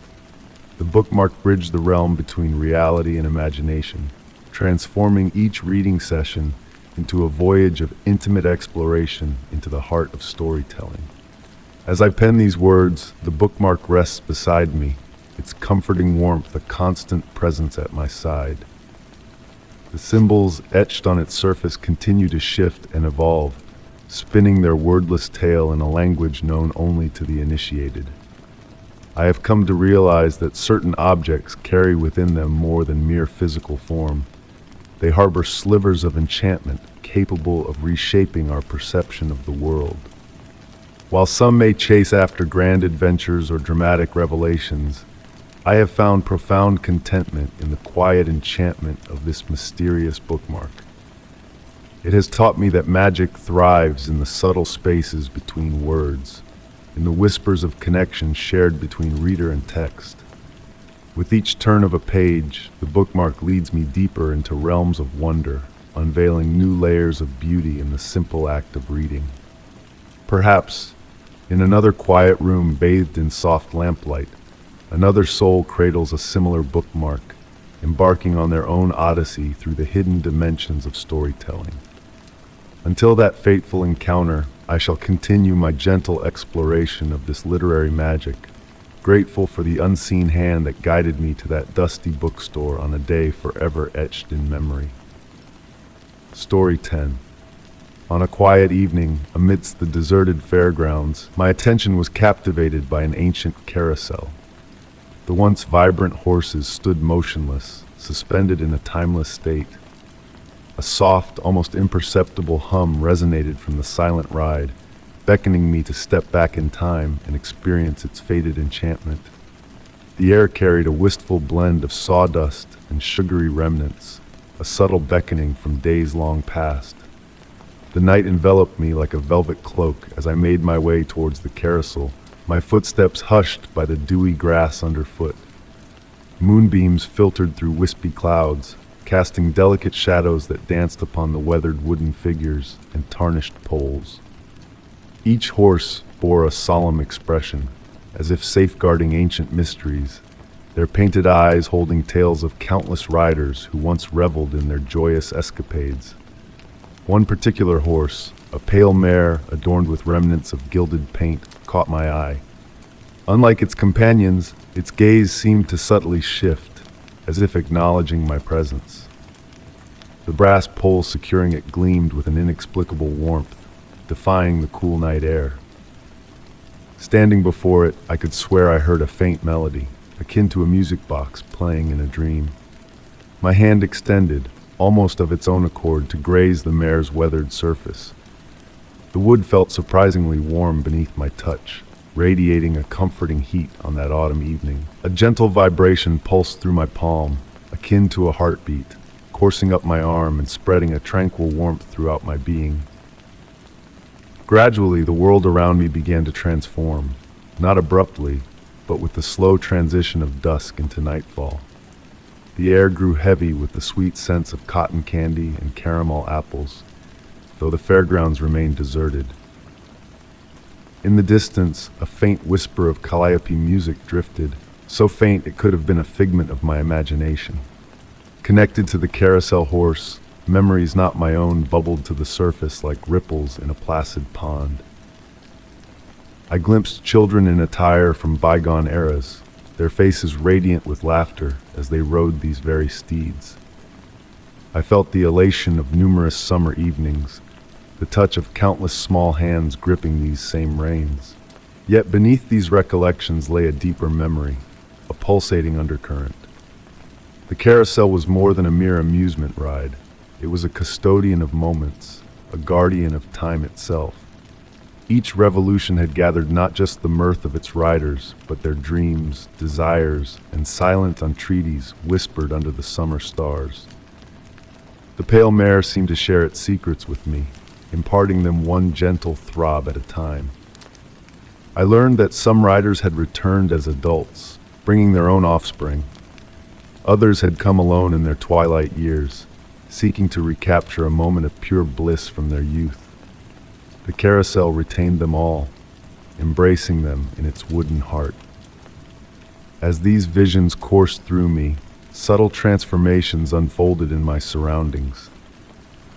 The bookmark bridged the realm between reality and imagination, transforming each reading session into a voyage of intimate exploration into the heart of storytelling. As I pen these words, the bookmark rests beside me, its comforting warmth a constant presence at my side. The symbols etched on its surface continue to shift and evolve, spinning their wordless tale in a language known only to the initiated. I have come to realize that certain objects carry within them more than mere physical form. They harbor slivers of enchantment capable of reshaping our perception of the world. While some may chase after grand adventures or dramatic revelations, I have found profound contentment in the quiet enchantment of this mysterious bookmark. It has taught me that magic thrives in the subtle spaces between words, in the whispers of connection shared between reader and text. With each turn of a page, the bookmark leads me deeper into realms of wonder, unveiling new layers of beauty in the simple act of reading. Perhaps, in another quiet room bathed in soft lamplight, another soul cradles a similar bookmark, embarking on their own odyssey through the hidden dimensions of storytelling. Until that fateful encounter, I shall continue my gentle exploration of this literary magic, grateful for the unseen hand that guided me to that dusty bookstore on a day forever etched in memory. Story 10. On a quiet evening, amidst the deserted fairgrounds, my attention was captivated by an ancient carousel. The once vibrant horses stood motionless, suspended in a timeless state. A soft, almost imperceptible hum resonated from the silent ride, beckoning me to step back in time and experience its faded enchantment. The air carried a wistful blend of sawdust and sugary remnants, a subtle beckoning from days long past. The night enveloped me like a velvet cloak as I made my way towards the carousel, my footsteps hushed by the dewy grass underfoot. Moonbeams filtered through wispy clouds, casting delicate shadows that danced upon the weathered wooden figures and tarnished poles. Each horse bore a solemn expression, as if safeguarding ancient mysteries, their painted eyes holding tales of countless riders who once reveled in their joyous escapades. One particular horse, a pale mare adorned with remnants of gilded paint, caught my eye. Unlike its companions, its gaze seemed to subtly shift, as if acknowledging my presence. The brass pole securing it gleamed with an inexplicable warmth, defying the cool night air. Standing before it, I could swear I heard a faint melody, akin to a music box playing in a dream. My hand extended, almost of its own accord, to graze the mare's weathered surface. The wood felt surprisingly warm beneath my touch, radiating a comforting heat on that autumn evening. A gentle vibration pulsed through my palm, akin to a heartbeat, coursing up my arm and spreading a tranquil warmth throughout my being. Gradually, the world around me began to transform, not abruptly, but with the slow transition of dusk into nightfall. The air grew heavy with the sweet scents of cotton candy and caramel apples, though the fairgrounds remained deserted. In the distance, a faint whisper of calliope music drifted, so faint it could have been a figment of my imagination. Connected to the carousel horse, memories not my own bubbled to the surface like ripples in a placid pond. I glimpsed children in attire from bygone eras, their faces radiant with laughter as they rode these very steeds. I felt the elation of numerous summer evenings, the touch of countless small hands gripping these same reins. Yet beneath these recollections lay a deeper memory, a pulsating undercurrent. The carousel was more than a mere amusement ride. It was a custodian of moments, a guardian of time itself. Each revolution had gathered not just the mirth of its riders, but their dreams, desires, and silent entreaties whispered under the summer stars. The pale mare seemed to share its secrets with me, imparting them one gentle throb at a time. I learned that some riders had returned as adults, bringing their own offspring. Others had come alone in their twilight years, seeking to recapture a moment of pure bliss from their youth. The carousel retained them all, embracing them in its wooden heart. As these visions coursed through me, subtle transformations unfolded in my surroundings.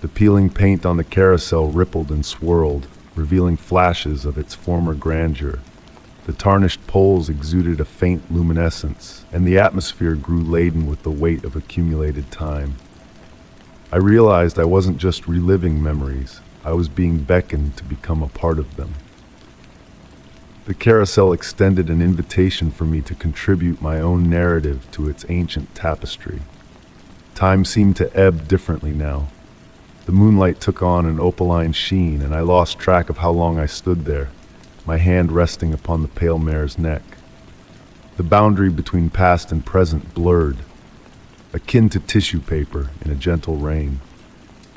The peeling paint on the carousel rippled and swirled, revealing flashes of its former grandeur. The tarnished poles exuded a faint luminescence, and the atmosphere grew laden with the weight of accumulated time. I realized I wasn't just reliving memories, I was being beckoned to become a part of them. The carousel extended an invitation for me to contribute my own narrative to its ancient tapestry. Time seemed to ebb differently now. The moonlight took on an opaline sheen, and I lost track of how long I stood there, my hand resting upon the pale mare's neck. The boundary between past and present blurred, akin to tissue paper in a gentle rain.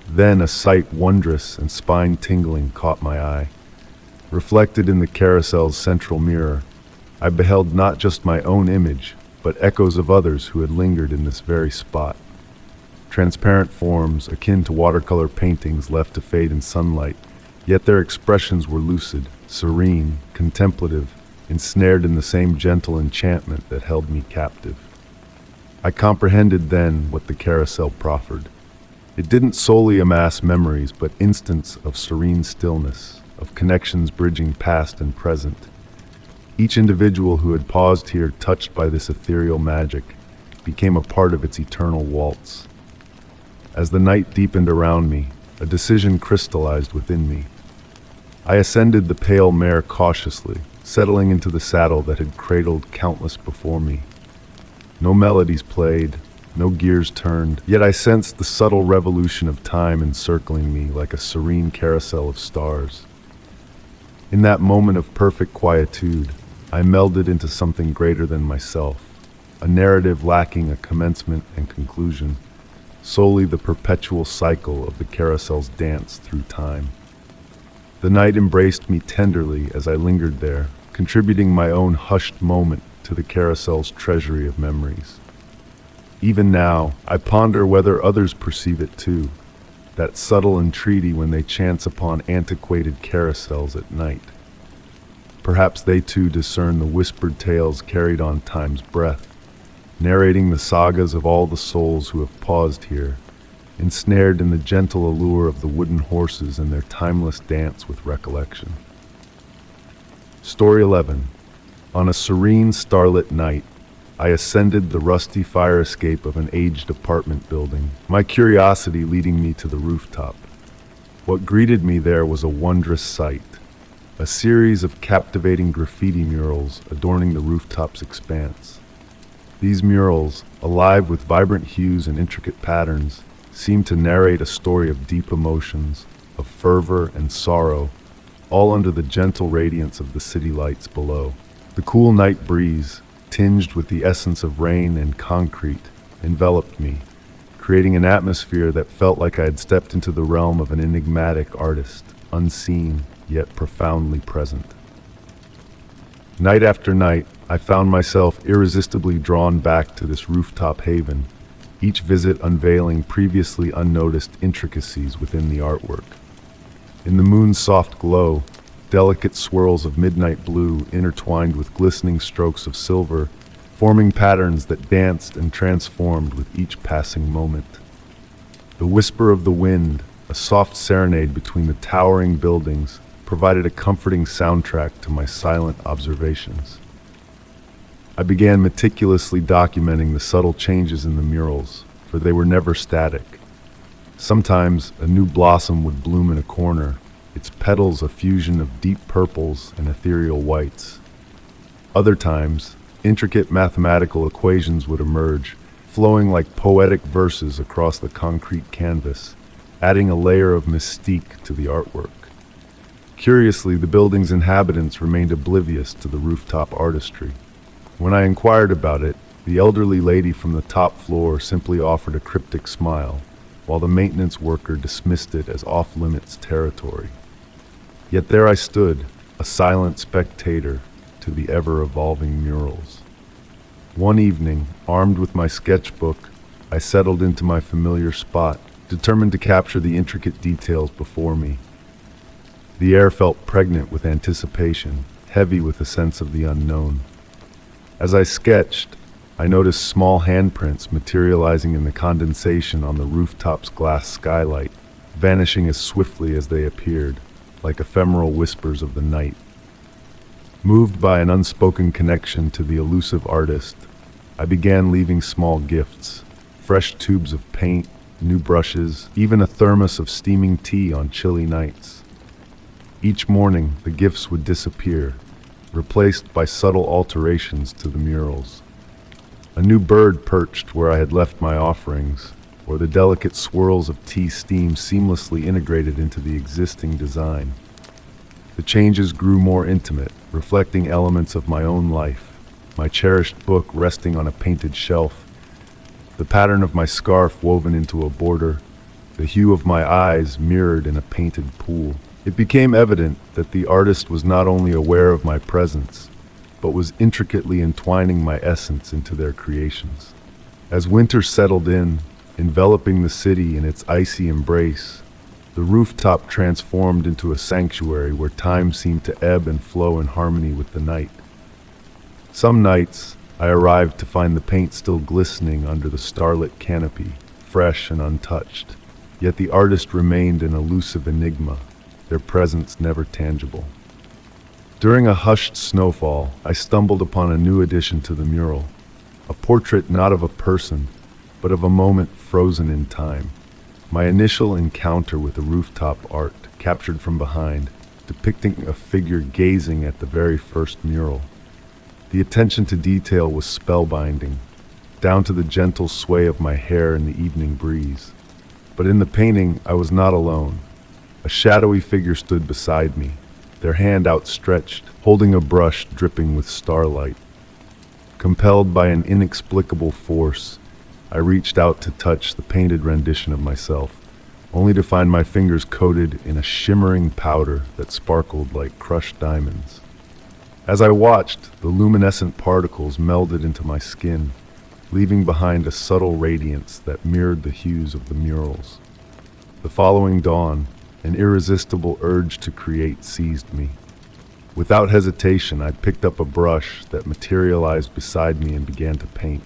Then a sight wondrous and spine-tingling caught my eye. Reflected in the carousel's central mirror, I beheld not just my own image, but echoes of others who had lingered in this very spot. Transparent forms, akin to watercolor paintings left to fade in sunlight, yet their expressions were lucid, serene, contemplative, ensnared in the same gentle enchantment that held me captive. I comprehended then what the carousel proffered. It didn't solely amass memories, but instants of serene stillness, of connections bridging past and present. Each individual who had paused here, touched by this ethereal magic, became a part of its eternal waltz. As the night deepened around me, a decision crystallized within me. I ascended the pale mare cautiously, settling into the saddle that had cradled countless before me. No melodies played, no gears turned, yet I sensed the subtle revolution of time encircling me like a serene carousel of stars. In that moment of perfect quietude, I melded into something greater than myself, a narrative lacking a commencement and conclusion, solely the perpetual cycle of the carousel's dance through time. The night embraced me tenderly as I lingered there, contributing my own hushed moment to the carousel's treasury of memories. Even now, I ponder whether others perceive it too, that subtle entreaty when they chance upon antiquated carousels at night. Perhaps they too discern the whispered tales carried on time's breath, narrating the sagas of all the souls who have paused here, ensnared in the gentle allure of the wooden horses and their timeless dance with recollection. Story 11. On a serene, starlit night, I ascended the rusty fire escape of an aged apartment building, my curiosity leading me to the rooftop. What greeted me there was a wondrous sight. A series of captivating graffiti murals adorning the rooftop's expanse. These murals, alive with vibrant hues and intricate patterns, seemed to narrate a story of deep emotions, of fervor and sorrow, all under the gentle radiance of the city lights below. The cool night breeze, tinged with the essence of rain and concrete, enveloped me, creating an atmosphere that felt like I had stepped into the realm of an enigmatic artist, unseen yet profoundly present. Night after night, I found myself irresistibly drawn back to this rooftop haven, each visit unveiling previously unnoticed intricacies within the artwork. In the moon's soft glow, delicate swirls of midnight blue intertwined with glistening strokes of silver, forming patterns that danced and transformed with each passing moment. The whisper of the wind, a soft serenade between the towering buildings, provided a comforting soundtrack to my silent observations. I began meticulously documenting the subtle changes in the murals, for they were never static. Sometimes a new blossom would bloom in a corner, its petals a fusion of deep purples and ethereal whites. Other times, intricate mathematical equations would emerge, flowing like poetic verses across the concrete canvas, adding a layer of mystique to the artwork. Curiously, the building's inhabitants remained oblivious to the rooftop artistry. When I inquired about it, the elderly lady from the top floor simply offered a cryptic smile, while the maintenance worker dismissed it as off-limits territory. Yet there I stood, a silent spectator to the ever-evolving murals. One evening, armed with my sketchbook, I settled into my familiar spot, determined to capture the intricate details before me. The air felt pregnant with anticipation, heavy with a sense of the unknown. As I sketched, I noticed small handprints materializing in the condensation on the rooftop's glass skylight, vanishing as swiftly as they appeared, like ephemeral whispers of the night. Moved by an unspoken connection to the elusive artist, I began leaving small gifts, fresh tubes of paint, new brushes, even a thermos of steaming tea on chilly nights. Each morning, the gifts would disappear, replaced by subtle alterations to the murals. A new bird perched where I had left my offerings, or the delicate swirls of tea steam seamlessly integrated into the existing design. The changes grew more intimate, reflecting elements of my own life, my cherished book resting on a painted shelf, the pattern of my scarf woven into a border, the hue of my eyes mirrored in a painted pool. It became evident that the artist was not only aware of my presence, but was intricately entwining my essence into their creations. As winter settled in, enveloping the city in its icy embrace, the rooftop transformed into a sanctuary where time seemed to ebb and flow in harmony with the night. Some nights, I arrived to find the paint still glistening under the starlit canopy, fresh and untouched. Yet the artist remained an elusive enigma, their presence never tangible. During a hushed snowfall, I stumbled upon a new addition to the mural, a portrait not of a person, but of a moment frozen in time. My initial encounter with the rooftop art, captured from behind, depicting a figure gazing at the very first mural. The attention to detail was spellbinding, down to the gentle sway of my hair in the evening breeze. But in the painting, I was not alone. A shadowy figure stood beside me, their hand outstretched, holding a brush dripping with starlight. Compelled by an inexplicable force, I reached out to touch the painted rendition of myself, only to find my fingers coated in a shimmering powder that sparkled like crushed diamonds. As I watched, the luminescent particles melded into my skin, leaving behind a subtle radiance that mirrored the hues of the murals. The following dawn, an irresistible urge to create seized me. Without hesitation, I picked up a brush that materialized beside me and began to paint.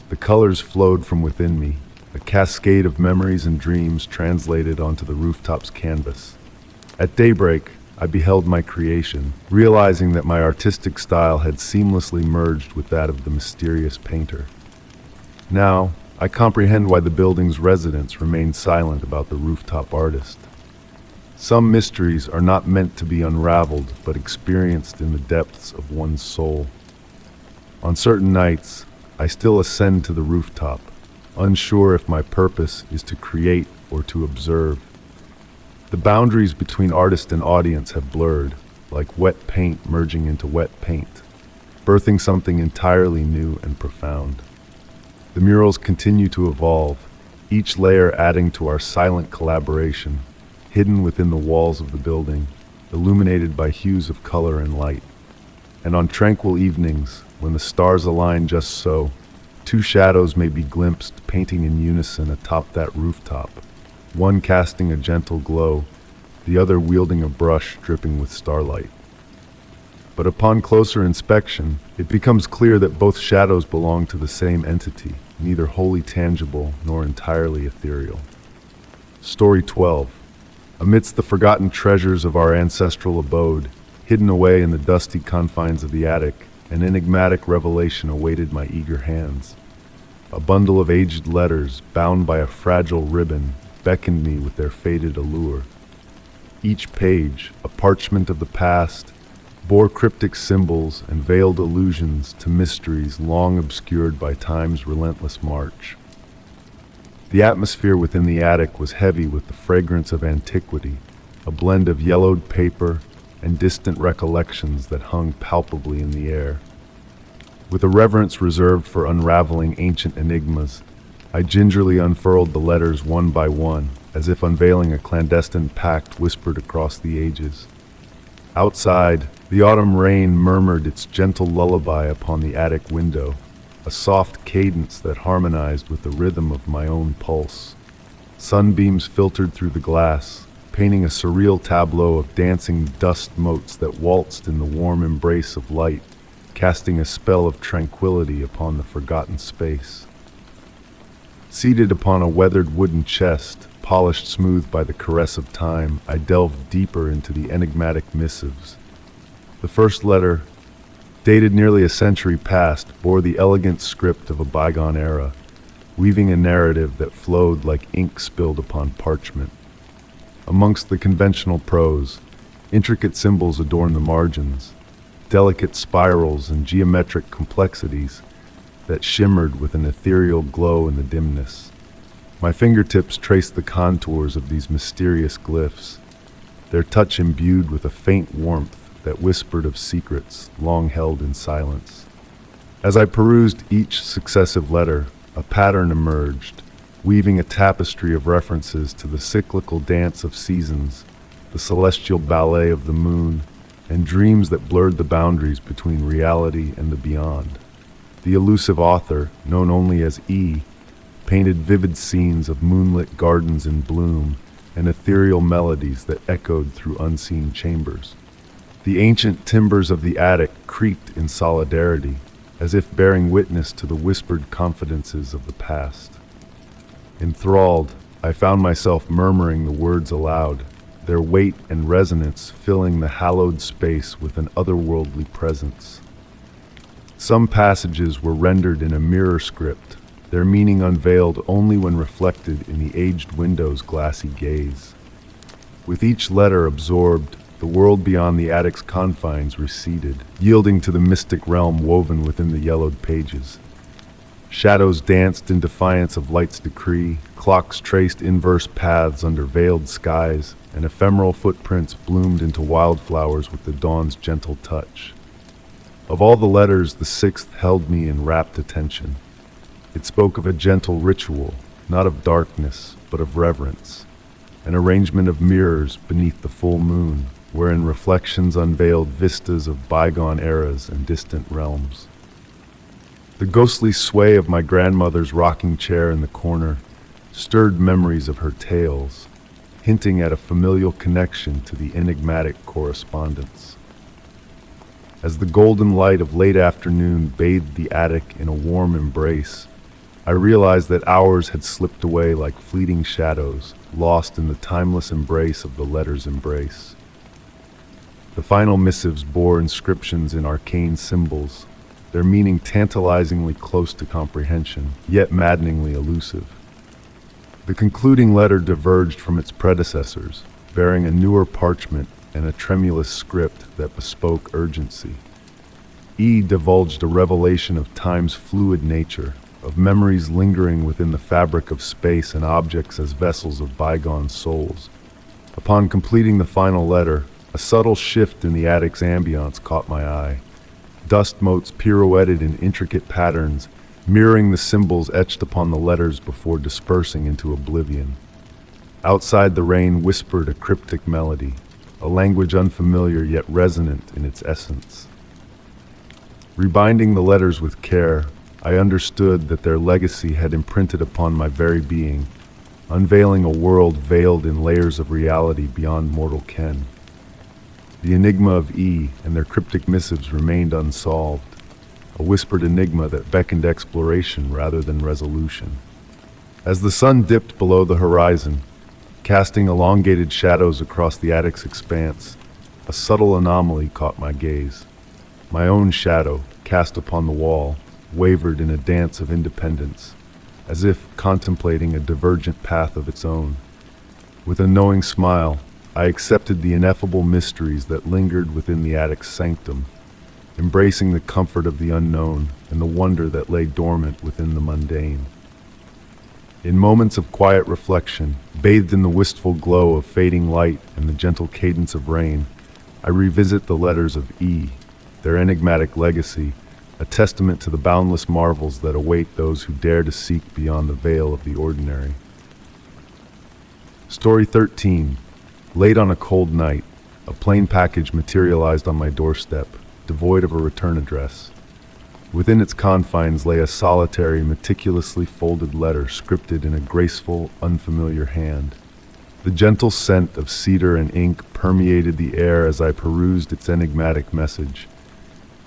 The colors flowed from within me, a cascade of memories and dreams translated onto the rooftop's canvas. At daybreak, I beheld my creation, realizing that my artistic style had seamlessly merged with that of the mysterious painter. Now, I comprehend why the building's residents remained silent about the rooftop artist. Some mysteries are not meant to be unraveled, but experienced in the depths of one's soul. On certain nights, I still ascend to the rooftop, unsure if my purpose is to create or to observe. The boundaries between artist and audience have blurred, like wet paint merging into wet paint, birthing something entirely new and profound. The murals continue to evolve, each layer adding to our silent collaboration, hidden within the walls of the building, illuminated by hues of color and light. And on tranquil evenings, when the stars align just so, two shadows may be glimpsed painting in unison atop that rooftop, one casting a gentle glow, the other wielding a brush dripping with starlight. But upon closer inspection, it becomes clear that both shadows belong to the same entity, neither wholly tangible nor entirely ethereal. Story 12. Amidst the forgotten treasures of our ancestral abode, hidden away in the dusty confines of the attic, an enigmatic revelation awaited my eager hands. A bundle of aged letters, bound by a fragile ribbon, beckoned me with their faded allure. Each page, a parchment of the past, bore cryptic symbols and veiled allusions to mysteries long obscured by time's relentless march. The atmosphere within the attic was heavy with the fragrance of antiquity, a blend of yellowed paper and distant recollections that hung palpably in the air. With a reverence reserved for unraveling ancient enigmas, I gingerly unfurled the letters one by one, as if unveiling a clandestine pact whispered across the ages. Outside, the autumn rain murmured its gentle lullaby upon the attic window, a soft cadence that harmonized with the rhythm of my own pulse. Sunbeams filtered through the glass, painting a surreal tableau of dancing dust motes that waltzed in the warm embrace of light, casting a spell of tranquility upon the forgotten space. Seated upon a weathered wooden chest, polished smooth by the caress of time, I delved deeper into the enigmatic missives. The first letter, dated nearly a century past, bore the elegant script of a bygone era, weaving a narrative that flowed like ink spilled upon parchment. Amongst the conventional prose, intricate symbols adorn the margins, delicate spirals and geometric complexities that shimmered with an ethereal glow in the dimness. My fingertips traced the contours of these mysterious glyphs, their touch imbued with a faint warmth that whispered of secrets long held in silence. As I perused each successive letter, a pattern emerged, weaving a tapestry of references to the cyclical dance of seasons, the celestial ballet of the moon, and dreams that blurred the boundaries between reality and the beyond. The elusive author, known only as E, painted vivid scenes of moonlit gardens in bloom and ethereal melodies that echoed through unseen chambers. The ancient timbers of the attic creaked in solidarity, as if bearing witness to the whispered confidences of the past. Enthralled, I found myself murmuring the words aloud, their weight and resonance filling the hallowed space with an otherworldly presence. Some passages were rendered in a mirror script, their meaning unveiled only when reflected in the aged window's glassy gaze. With each letter absorbed, the world beyond the attic's confines receded, yielding to the mystic realm woven within the yellowed pages. Shadows danced in defiance of light's decree, clocks traced inverse paths under veiled skies, and ephemeral footprints bloomed into wildflowers with the dawn's gentle touch. Of all the letters, the sixth held me in rapt attention. It spoke of a gentle ritual, not of darkness, but of reverence, an arrangement of mirrors beneath the full moon, wherein reflections unveiled vistas of bygone eras and distant realms. The ghostly sway of my grandmother's rocking chair in the corner stirred memories of her tales, hinting at a familial connection to the enigmatic correspondence. As the golden light of late afternoon bathed the attic in a warm embrace, I realized that hours had slipped away like fleeting shadows, lost in the timeless embrace of the letter's embrace. The final missives bore inscriptions in arcane symbols, their meaning tantalizingly close to comprehension, yet maddeningly elusive. The concluding letter diverged from its predecessors, bearing a newer parchment and a tremulous script that bespoke urgency. E divulged a revelation of time's fluid nature, of memories lingering within the fabric of space and objects as vessels of bygone souls. Upon completing the final letter, a subtle shift in the attic's ambience caught my eye. Dust motes pirouetted in intricate patterns, mirroring the symbols etched upon the letters before dispersing into oblivion. Outside, the rain whispered a cryptic melody, a language unfamiliar yet resonant in its essence. Rebinding the letters with care, I understood that their legacy had imprinted upon my very being, unveiling a world veiled in layers of reality beyond mortal ken. The enigma of E and their cryptic missives remained unsolved, a whispered enigma that beckoned exploration rather than resolution. As the sun dipped below the horizon, casting elongated shadows across the attic's expanse, a subtle anomaly caught my gaze. My own shadow, cast upon the wall, wavered in a dance of independence, as if contemplating a divergent path of its own. With a knowing smile, I accepted the ineffable mysteries that lingered within the attic's sanctum, embracing the comfort of the unknown and the wonder that lay dormant within the mundane. In moments of quiet reflection, bathed in the wistful glow of fading light and the gentle cadence of rain, I revisit the letters of E, their enigmatic legacy, a testament to the boundless marvels that await those who dare to seek beyond the veil of the ordinary. Story 13. Late on a cold night, a plain package materialized on my doorstep, devoid of a return address. Within its confines lay a solitary, meticulously folded letter scripted in a graceful, unfamiliar hand. The gentle scent of cedar and ink permeated the air as I perused its enigmatic message.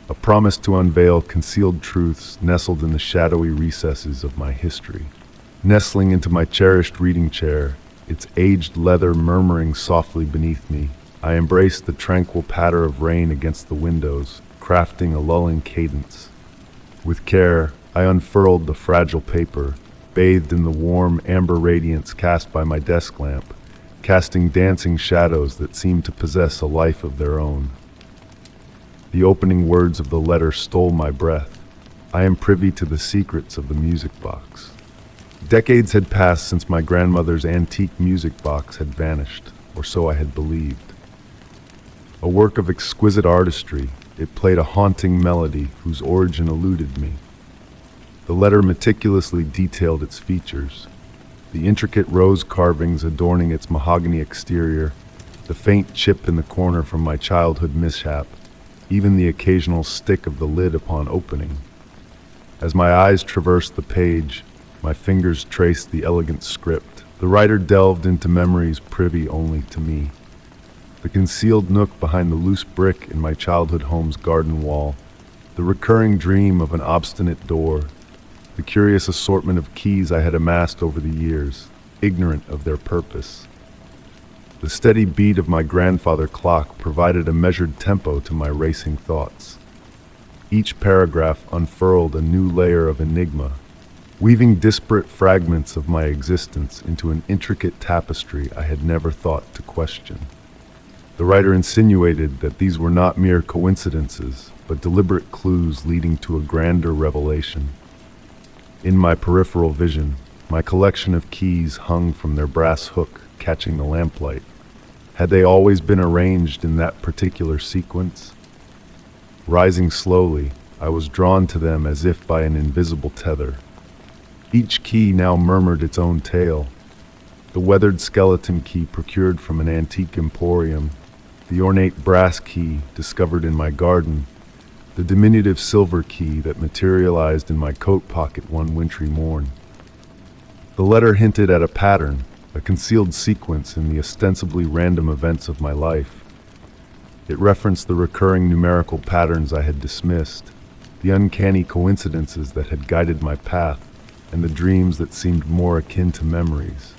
A promise to unveil concealed truths nestled in the shadowy recesses of my history. Nestling into my cherished reading chair, its aged leather murmuring softly beneath me, I embraced the tranquil patter of rain against the windows, crafting a lulling cadence. With care, I unfurled the fragile paper, bathed in the warm amber radiance cast by my desk lamp, casting dancing shadows that seemed to possess a life of their own. The opening words of the letter stole my breath. I am privy to the secrets of the music box. Decades had passed since my grandmother's antique music box had vanished, or so I had believed. A work of exquisite artistry, it played a haunting melody whose origin eluded me. The letter meticulously detailed its features, the intricate rose carvings adorning its mahogany exterior, the faint chip in the corner from my childhood mishap, even the occasional stick of the lid upon opening. As my eyes traversed the page, my fingers traced the elegant script. The writer delved into memories privy only to me. The concealed nook behind the loose brick in my childhood home's garden wall, the recurring dream of an obstinate door, the curious assortment of keys I had amassed over the years. ignorant of their purpose. The steady beat of my grandfather clock provided a measured tempo to my racing thoughts. Each paragraph unfurled a new layer of enigma, weaving disparate fragments of my existence into an intricate tapestry I had never thought to question. The writer insinuated that these were not mere coincidences, but deliberate clues leading to a grander revelation. In my peripheral vision, my collection of keys hung from their brass hook, catching the lamplight. Had they always been arranged in that particular sequence? Rising slowly, I was drawn to them as if by an invisible tether. Each key now murmured its own tale. The weathered skeleton key procured from an antique emporium, the ornate brass key discovered in my garden, the diminutive silver key that materialized in my coat pocket one wintry morn. The letter hinted at a pattern, a concealed sequence in the ostensibly random events of my life. It referenced the recurring numerical patterns I had dismissed, the uncanny coincidences that had guided my path, and the dreams that seemed more akin to memories.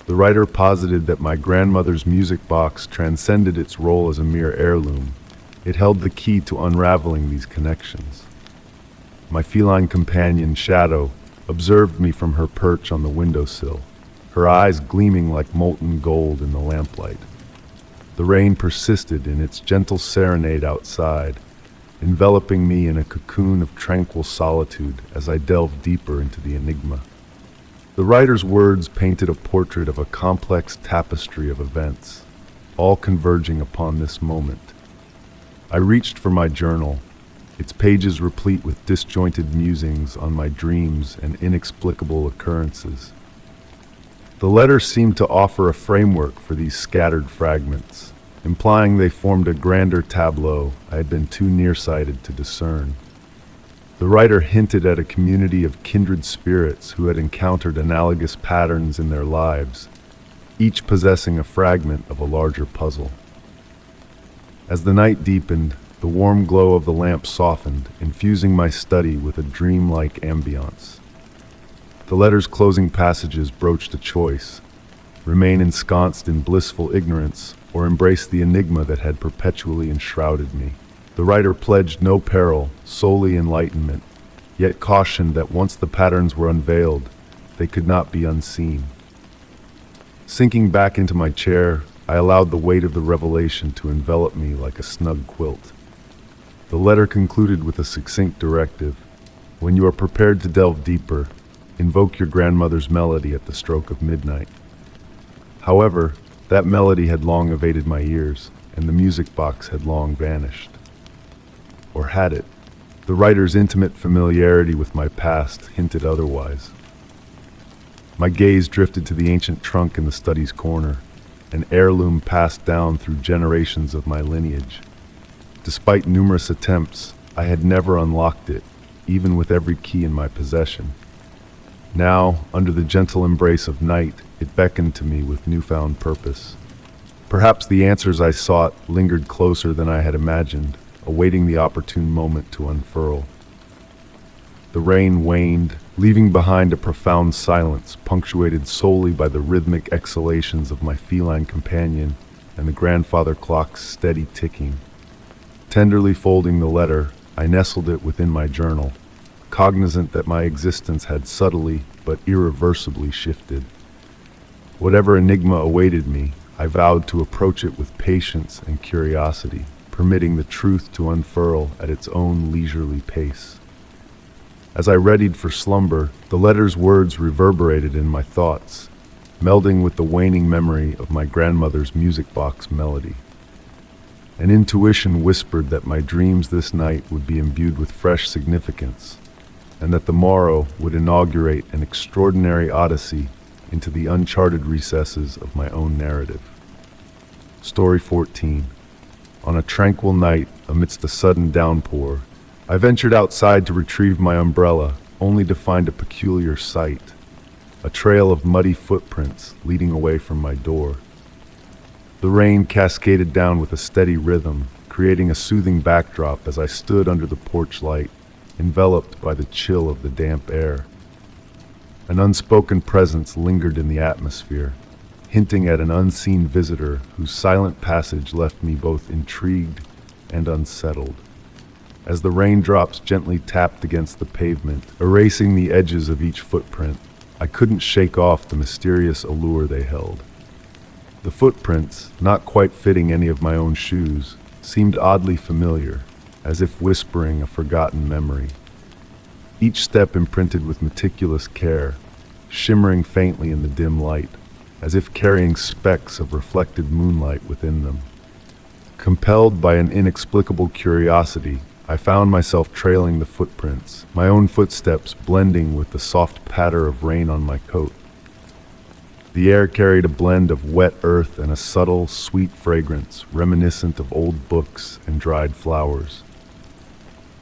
The writer posited that my grandmother's music box transcended its role as a mere heirloom. It held the key to unraveling these connections. My feline companion, Shadow, observed me from her perch on the windowsill, her eyes gleaming like molten gold in the lamplight. The rain persisted in its gentle serenade outside, enveloping me in a cocoon of tranquil solitude as I delved deeper into the enigma. The writer's words painted a portrait of a complex tapestry of events, all converging upon this moment. I reached for my journal, its pages replete with disjointed musings on my dreams and inexplicable occurrences. The letter seemed to offer a framework for these scattered fragments, implying they formed a grander tableau I had been too nearsighted to discern. The writer hinted at a community of kindred spirits who had encountered analogous patterns in their lives, each possessing a fragment of a larger puzzle. As the night deepened, the warm glow of the lamp softened, infusing my study with a dreamlike ambiance. The letter's closing passages broached a choice: remain ensconced in blissful ignorance, or embrace the enigma that had perpetually enshrouded me. The writer pledged no peril, solely enlightenment, yet cautioned that once the patterns were unveiled, they could not be unseen. Sinking back into my chair, I allowed the weight of the revelation to envelop me like a snug quilt. The letter concluded with a succinct directive: when you are prepared to delve deeper, invoke your grandmother's melody at the stroke of midnight. However, that melody had long evaded my ears, and the music box had long vanished. Or had it? The writer's intimate familiarity with my past hinted otherwise. My gaze drifted to the ancient trunk in the study's corner, an heirloom passed down through generations of my lineage. Despite numerous attempts, I had never unlocked it, even with every key in my possession. Now, under the gentle embrace of night, it beckoned to me with newfound purpose. Perhaps the answers I sought lingered closer than I had imagined, awaiting the opportune moment to unfurl. The rain waned, leaving behind a profound silence punctuated solely by the rhythmic exhalations of my feline companion and the grandfather clock's steady ticking. Tenderly folding the letter, I nestled it within my journal, cognizant that my existence had subtly but irreversibly shifted. Whatever enigma awaited me, I vowed to approach it with patience and curiosity, permitting the truth to unfurl at its own leisurely pace. As I readied for slumber, the letter's words reverberated in my thoughts, melding with the waning memory of my grandmother's music box melody. An intuition whispered that my dreams this night would be imbued with fresh significance, and that the morrow would inaugurate an extraordinary odyssey into the uncharted recesses of my own narrative. Story 14. On a tranquil night, amidst a sudden downpour, I ventured outside to retrieve my umbrella, only to find a peculiar sight: a trail of muddy footprints leading away from my door. The rain cascaded down with a steady rhythm, creating a soothing backdrop as I stood under the porch light, enveloped by the chill of the damp air. An unspoken presence lingered in the atmosphere, hinting at an unseen visitor whose silent passage left me both intrigued and unsettled. As the raindrops gently tapped against the pavement, erasing the edges of each footprint, I couldn't shake off the mysterious allure they held. The footprints, not quite fitting any of my own shoes, seemed oddly familiar, as if whispering a forgotten memory. Each step imprinted with meticulous care, shimmering faintly in the dim light, as if carrying specks of reflected moonlight within them. Compelled by an inexplicable curiosity, I found myself trailing the footprints, my own footsteps blending with the soft patter of rain on my coat. The air carried a blend of wet earth and a subtle, sweet fragrance reminiscent of old books and dried flowers.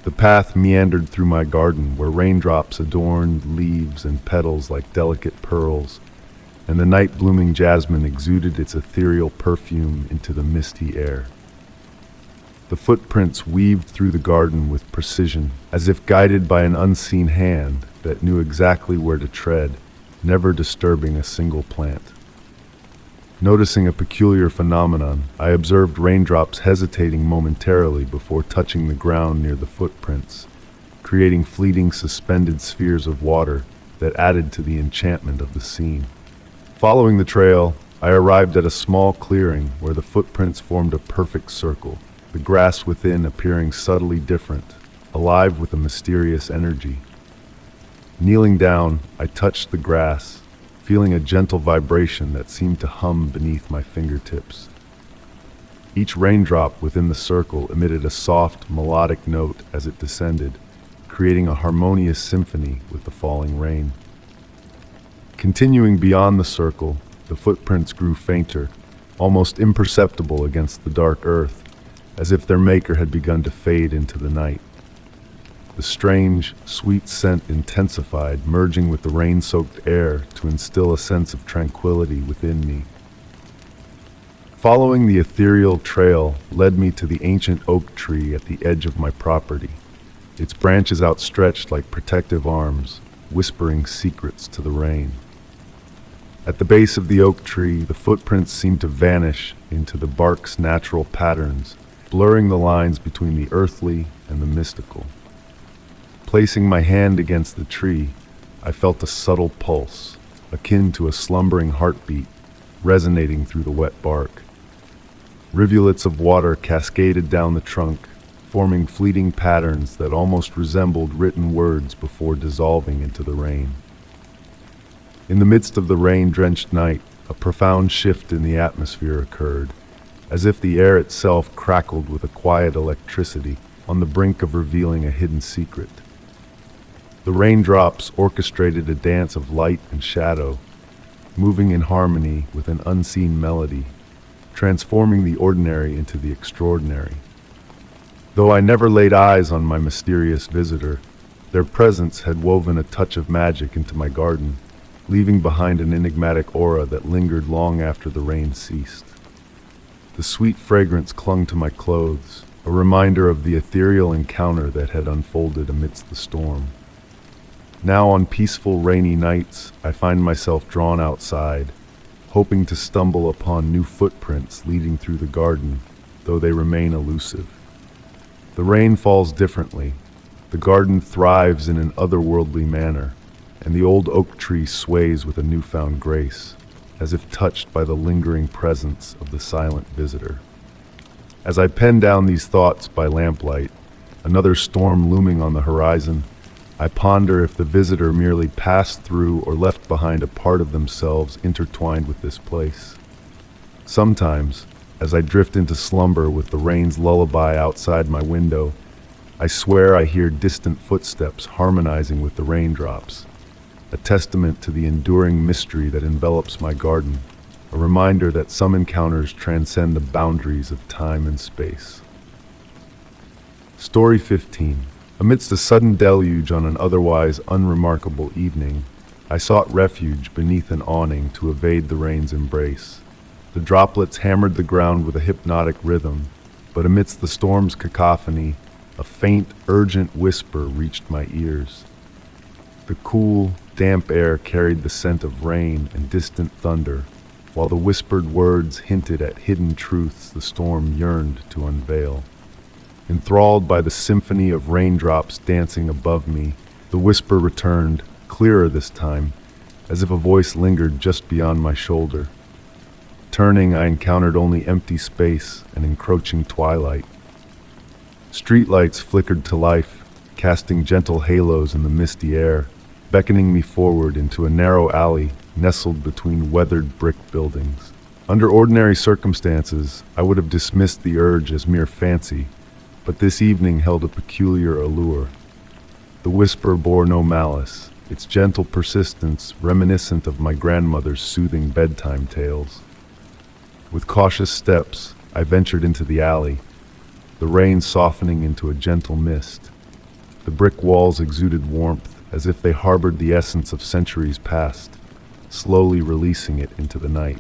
The path meandered through my garden where raindrops adorned leaves and petals like delicate pearls, and the night-blooming jasmine exuded its ethereal perfume into the misty air. The footprints weaved through the garden with precision, as if guided by an unseen hand that knew exactly where to tread, never disturbing a single plant. Noticing a peculiar phenomenon, I observed raindrops hesitating momentarily before touching the ground near the footprints, creating fleeting suspended spheres of water that added to the enchantment of the scene. Following the trail, I arrived at a small clearing where the footprints formed a perfect circle, the grass within appearing subtly different, alive with a mysterious energy. Kneeling down, I touched the grass, feeling a gentle vibration that seemed to hum beneath my fingertips. Each raindrop within the circle emitted a soft, melodic note as it descended, creating a harmonious symphony with the falling rain. Continuing beyond the circle, the footprints grew fainter, almost imperceptible against the dark earth, as if their maker had begun to fade into the night. The strange, sweet scent intensified, merging with the rain-soaked air to instill a sense of tranquility within me. Following the ethereal trail led me to the ancient oak tree at the edge of my property, its branches outstretched like protective arms, whispering secrets to the rain. At the base of the oak tree, the footprints seemed to vanish into the bark's natural patterns, blurring the lines between the earthly and the mystical. Placing my hand against the tree, I felt a subtle pulse, akin to a slumbering heartbeat, resonating through the wet bark. Rivulets of water cascaded down the trunk, forming fleeting patterns that almost resembled written words before dissolving into the rain. In the midst of the rain-drenched night, a profound shift in the atmosphere occurred, as if the air itself crackled with a quiet electricity, on the brink of revealing a hidden secret. The raindrops orchestrated a dance of light and shadow, moving in harmony with an unseen melody, transforming the ordinary into the extraordinary. Though I never laid eyes on my mysterious visitor, their presence had woven a touch of magic into my garden, leaving behind an enigmatic aura that lingered long after the rain ceased. The sweet fragrance clung to my clothes, a reminder of the ethereal encounter that had unfolded amidst the storm. Now on peaceful rainy nights, I find myself drawn outside, hoping to stumble upon new footprints leading through the garden, though they remain elusive. The rain falls differently, the garden thrives in an otherworldly manner, and the old oak tree sways with a newfound grace, as if touched by the lingering presence of the silent visitor. As I pen down these thoughts by lamplight, another storm looming on the horizon, I ponder if the visitor merely passed through or left behind a part of themselves intertwined with this place. Sometimes, as I drift into slumber with the rain's lullaby outside my window, I swear I hear distant footsteps harmonizing with the raindrops, a testament to the enduring mystery that envelops my garden, a reminder that some encounters transcend the boundaries of time and space. Story 15. Amidst a sudden deluge on an otherwise unremarkable evening, I sought refuge beneath an awning to evade the rain's embrace. The droplets hammered the ground with a hypnotic rhythm, but amidst the storm's cacophony, a faint, urgent whisper reached my ears. The cool, damp air carried the scent of rain and distant thunder, while the whispered words hinted at hidden truths the storm yearned to unveil. Enthralled by the symphony of raindrops dancing above me, the whisper returned, clearer this time, as if a voice lingered just beyond my shoulder. Turning, I encountered only empty space and encroaching twilight. Streetlights flickered to life, casting gentle halos in the misty air, beckoning me forward into a narrow alley nestled between weathered brick buildings. Under ordinary circumstances, I would have dismissed the urge as mere fancy, but this evening held a peculiar allure. The whisper bore no malice, its gentle persistence reminiscent of my grandmother's soothing bedtime tales. With cautious steps, I ventured into the alley, the rain softening into a gentle mist. The brick walls exuded warmth, as if they harbored the essence of centuries past, slowly releasing it into the night.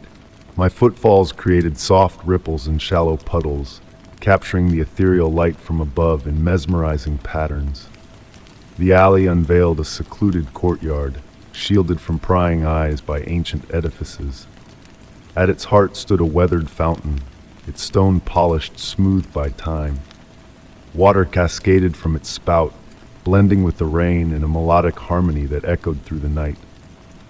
My footfalls created soft ripples and shallow puddles, capturing the ethereal light from above in mesmerizing patterns. The alley unveiled a secluded courtyard, shielded from prying eyes by ancient edifices. At its heart stood a weathered fountain, its stone polished smooth by time. Water cascaded from its spout, blending with the rain in a melodic harmony that echoed through the night.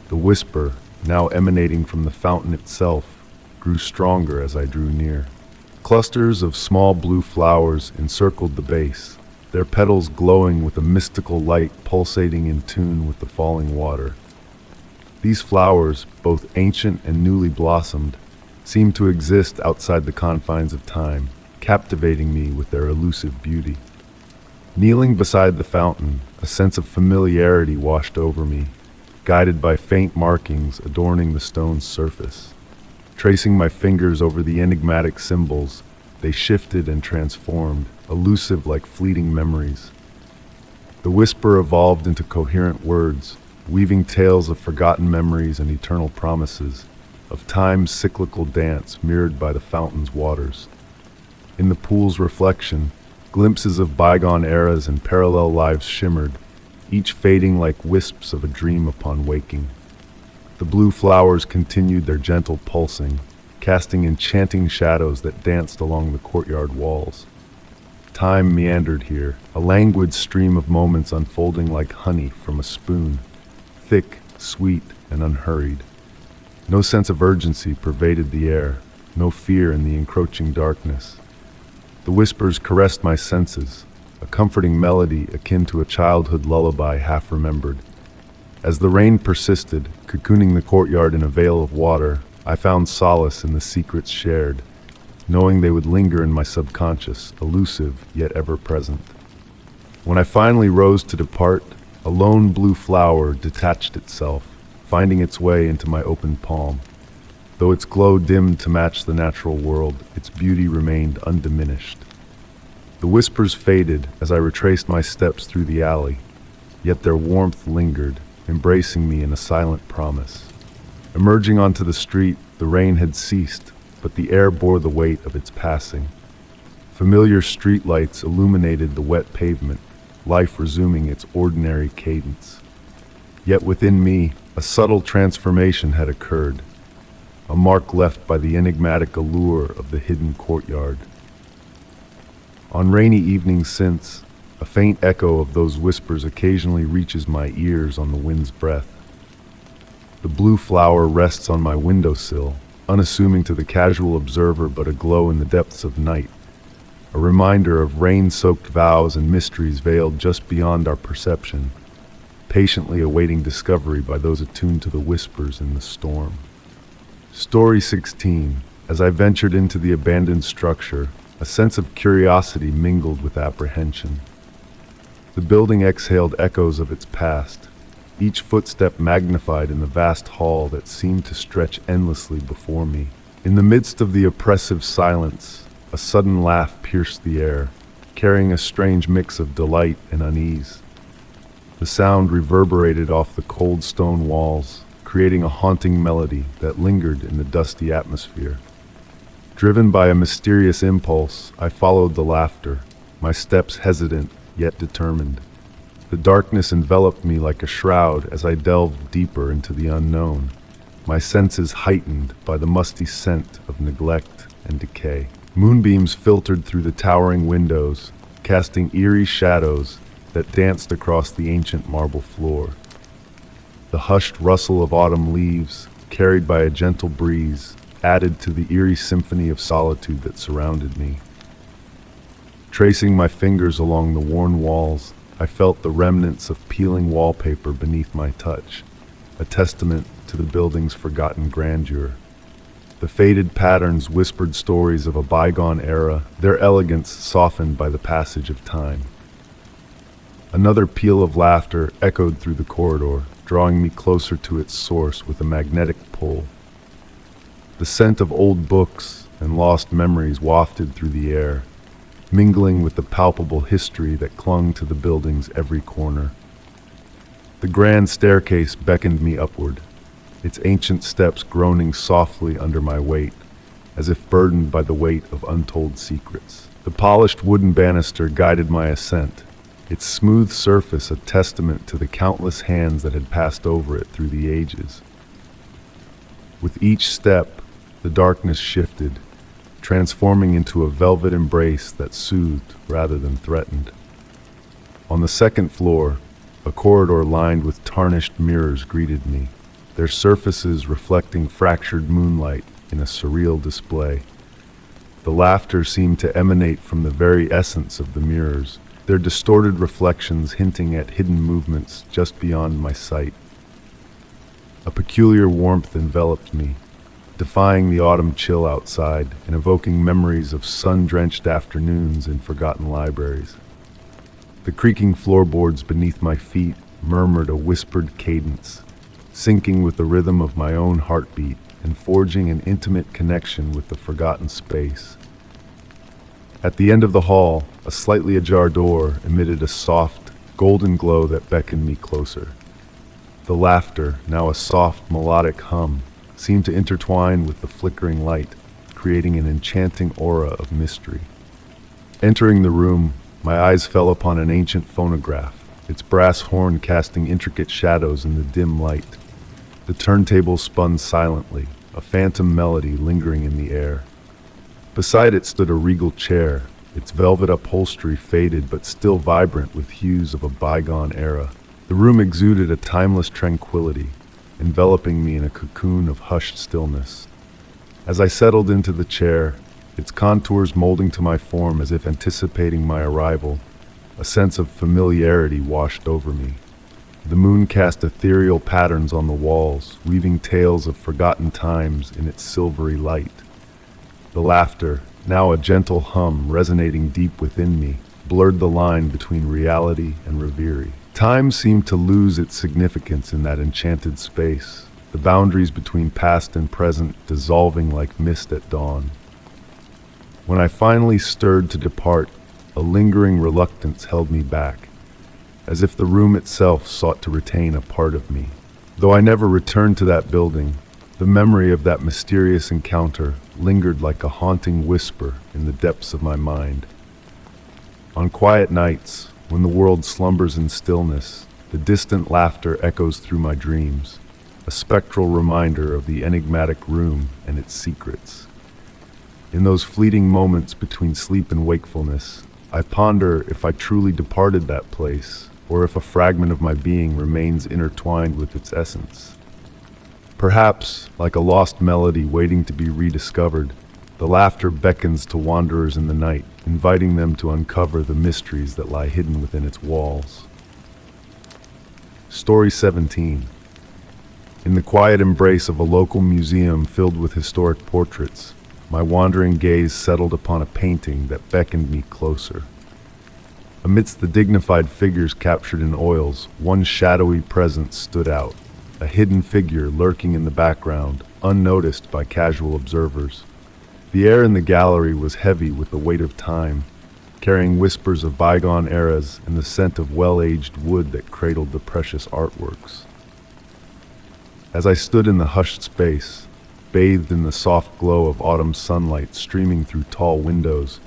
The whisper, now emanating from the fountain itself, grew stronger as I drew near. Clusters of small blue flowers encircled the base, their petals glowing with a mystical light pulsating in tune with the falling water. These flowers, both ancient and newly blossomed, seemed to exist outside the confines of time, captivating me with their elusive beauty. Kneeling beside the fountain, a sense of familiarity washed over me, guided by faint markings adorning the stone's surface. Tracing my fingers over the enigmatic symbols, they shifted and transformed, elusive like fleeting memories. The whisper evolved into coherent words, weaving tales of forgotten memories and eternal promises, of time's cyclical dance mirrored by the fountain's waters. In the pool's reflection, glimpses of bygone eras and parallel lives shimmered, each fading like wisps of a dream upon waking. The blue flowers continued their gentle pulsing, casting enchanting shadows that danced along the courtyard walls. Time meandered here, a languid stream of moments unfolding like honey from a spoon, thick, sweet, and unhurried. No sense of urgency pervaded the air, no fear in the encroaching darkness. The whispers caressed my senses, a comforting melody akin to a childhood lullaby half remembered. As the rain persisted, cocooning the courtyard in a veil of water, I found solace in the secrets shared, knowing they would linger in my subconscious, elusive yet ever present. When I finally rose to depart, a lone blue flower detached itself, finding its way into my open palm. Though its glow dimmed to match the natural world, its beauty remained undiminished. The whispers faded as I retraced my steps through the alley, yet their warmth lingered, embracing me in a silent promise. Emerging onto the street, the rain had ceased, but the air bore the weight of its passing. Familiar streetlights illuminated the wet pavement, life resuming its ordinary cadence. Yet within me, a subtle transformation had occurred, a mark left by the enigmatic allure of the hidden courtyard. On rainy evenings since, a faint echo of those whispers occasionally reaches my ears on the wind's breath. The blue flower rests on my windowsill, unassuming to the casual observer but aglow in the depths of night, a reminder of rain-soaked vows and mysteries veiled just beyond our perception, patiently awaiting discovery by those attuned to the whispers in the storm. Story 16. As I ventured into the abandoned structure, a sense of curiosity mingled with apprehension. The building exhaled echoes of its past, each footstep magnified in the vast hall that seemed to stretch endlessly before me. In the midst of the oppressive silence, a sudden laugh pierced the air, carrying a strange mix of delight and unease. The sound reverberated off the cold stone walls, creating a haunting melody that lingered in the dusty atmosphere. Driven by a mysterious impulse, I followed the laughter, my steps hesitant yet determined. The darkness enveloped me like a shroud as I delved deeper into the unknown, my senses heightened by the musty scent of neglect and decay. Moonbeams filtered through the towering windows, casting eerie shadows that danced across the ancient marble floor. The hushed rustle of autumn leaves, carried by a gentle breeze, added to the eerie symphony of solitude that surrounded me. Tracing my fingers along the worn walls, I felt the remnants of peeling wallpaper beneath my touch, a testament to the building's forgotten grandeur. The faded patterns whispered stories of a bygone era, their elegance softened by the passage of time. Another peal of laughter echoed through the corridor, drawing me closer to its source with a magnetic pull. The scent of old books and lost memories wafted through the air, mingling with the palpable history that clung to the building's every corner. The grand staircase beckoned me upward, its ancient steps groaning softly under my weight, as if burdened by the weight of untold secrets. The polished wooden banister guided my ascent, its smooth surface a testament to the countless hands that had passed over it through the ages. With each step, the darkness shifted, transforming into a velvet embrace that soothed rather than threatened. On the second floor, a corridor lined with tarnished mirrors greeted me, their surfaces reflecting fractured moonlight in a surreal display. The laughter seemed to emanate from the very essence of the mirrors, their distorted reflections hinting at hidden movements just beyond my sight. A peculiar warmth enveloped me, defying the autumn chill outside and evoking memories of sun-drenched afternoons in forgotten libraries. The creaking floorboards beneath my feet murmured a whispered cadence, syncing with the rhythm of my own heartbeat and forging an intimate connection with the forgotten space. At the end of the hall, a slightly ajar door emitted a soft, golden glow that beckoned me closer. The laughter, now a soft, melodic hum, seemed to intertwine with the flickering light, creating an enchanting aura of mystery. Entering the room, my eyes fell upon an ancient phonograph, its brass horn casting intricate shadows in the dim light. The turntable spun silently, a phantom melody lingering in the air. Beside it stood a regal chair, its velvet upholstery faded but still vibrant with hues of a bygone era. The room exuded a timeless tranquility, enveloping me in a cocoon of hushed stillness. As I settled into the chair, its contours molding to my form as if anticipating my arrival, a sense of familiarity washed over me. The moon cast ethereal patterns on the walls, weaving tales of forgotten times in its silvery light. The laughter, now a gentle hum resonating deep within me, blurred the line between reality and reverie. Time seemed to lose its significance in that enchanted space, the boundaries between past and present dissolving like mist at dawn. When I finally stirred to depart, a lingering reluctance held me back, as if the room itself sought to retain a part of me. Though I never returned to that building, the memory of that mysterious encounter lingered like a haunting whisper in the depths of my mind. On quiet nights, when the world slumbers in stillness, the distant laughter echoes through my dreams, a spectral reminder of the enigmatic room and its secrets. In those fleeting moments between sleep and wakefulness, I ponder if I truly departed that place, or if a fragment of my being remains intertwined with its essence. Perhaps, like a lost melody waiting to be rediscovered, the laughter beckons to wanderers in the night, inviting them to uncover the mysteries that lie hidden within its walls. Story 17. In the quiet embrace of a local museum filled with historic portraits, my wandering gaze settled upon a painting that beckoned me closer. Amidst the dignified figures captured in oils, one shadowy presence stood out, a hidden figure lurking in the background, unnoticed by casual observers. The air in the gallery was heavy with the weight of time, carrying whispers of bygone eras and the scent of well-aged wood that cradled the precious artworks. As I stood in the hushed space, bathed in the soft glow of autumn sunlight streaming through tall windows,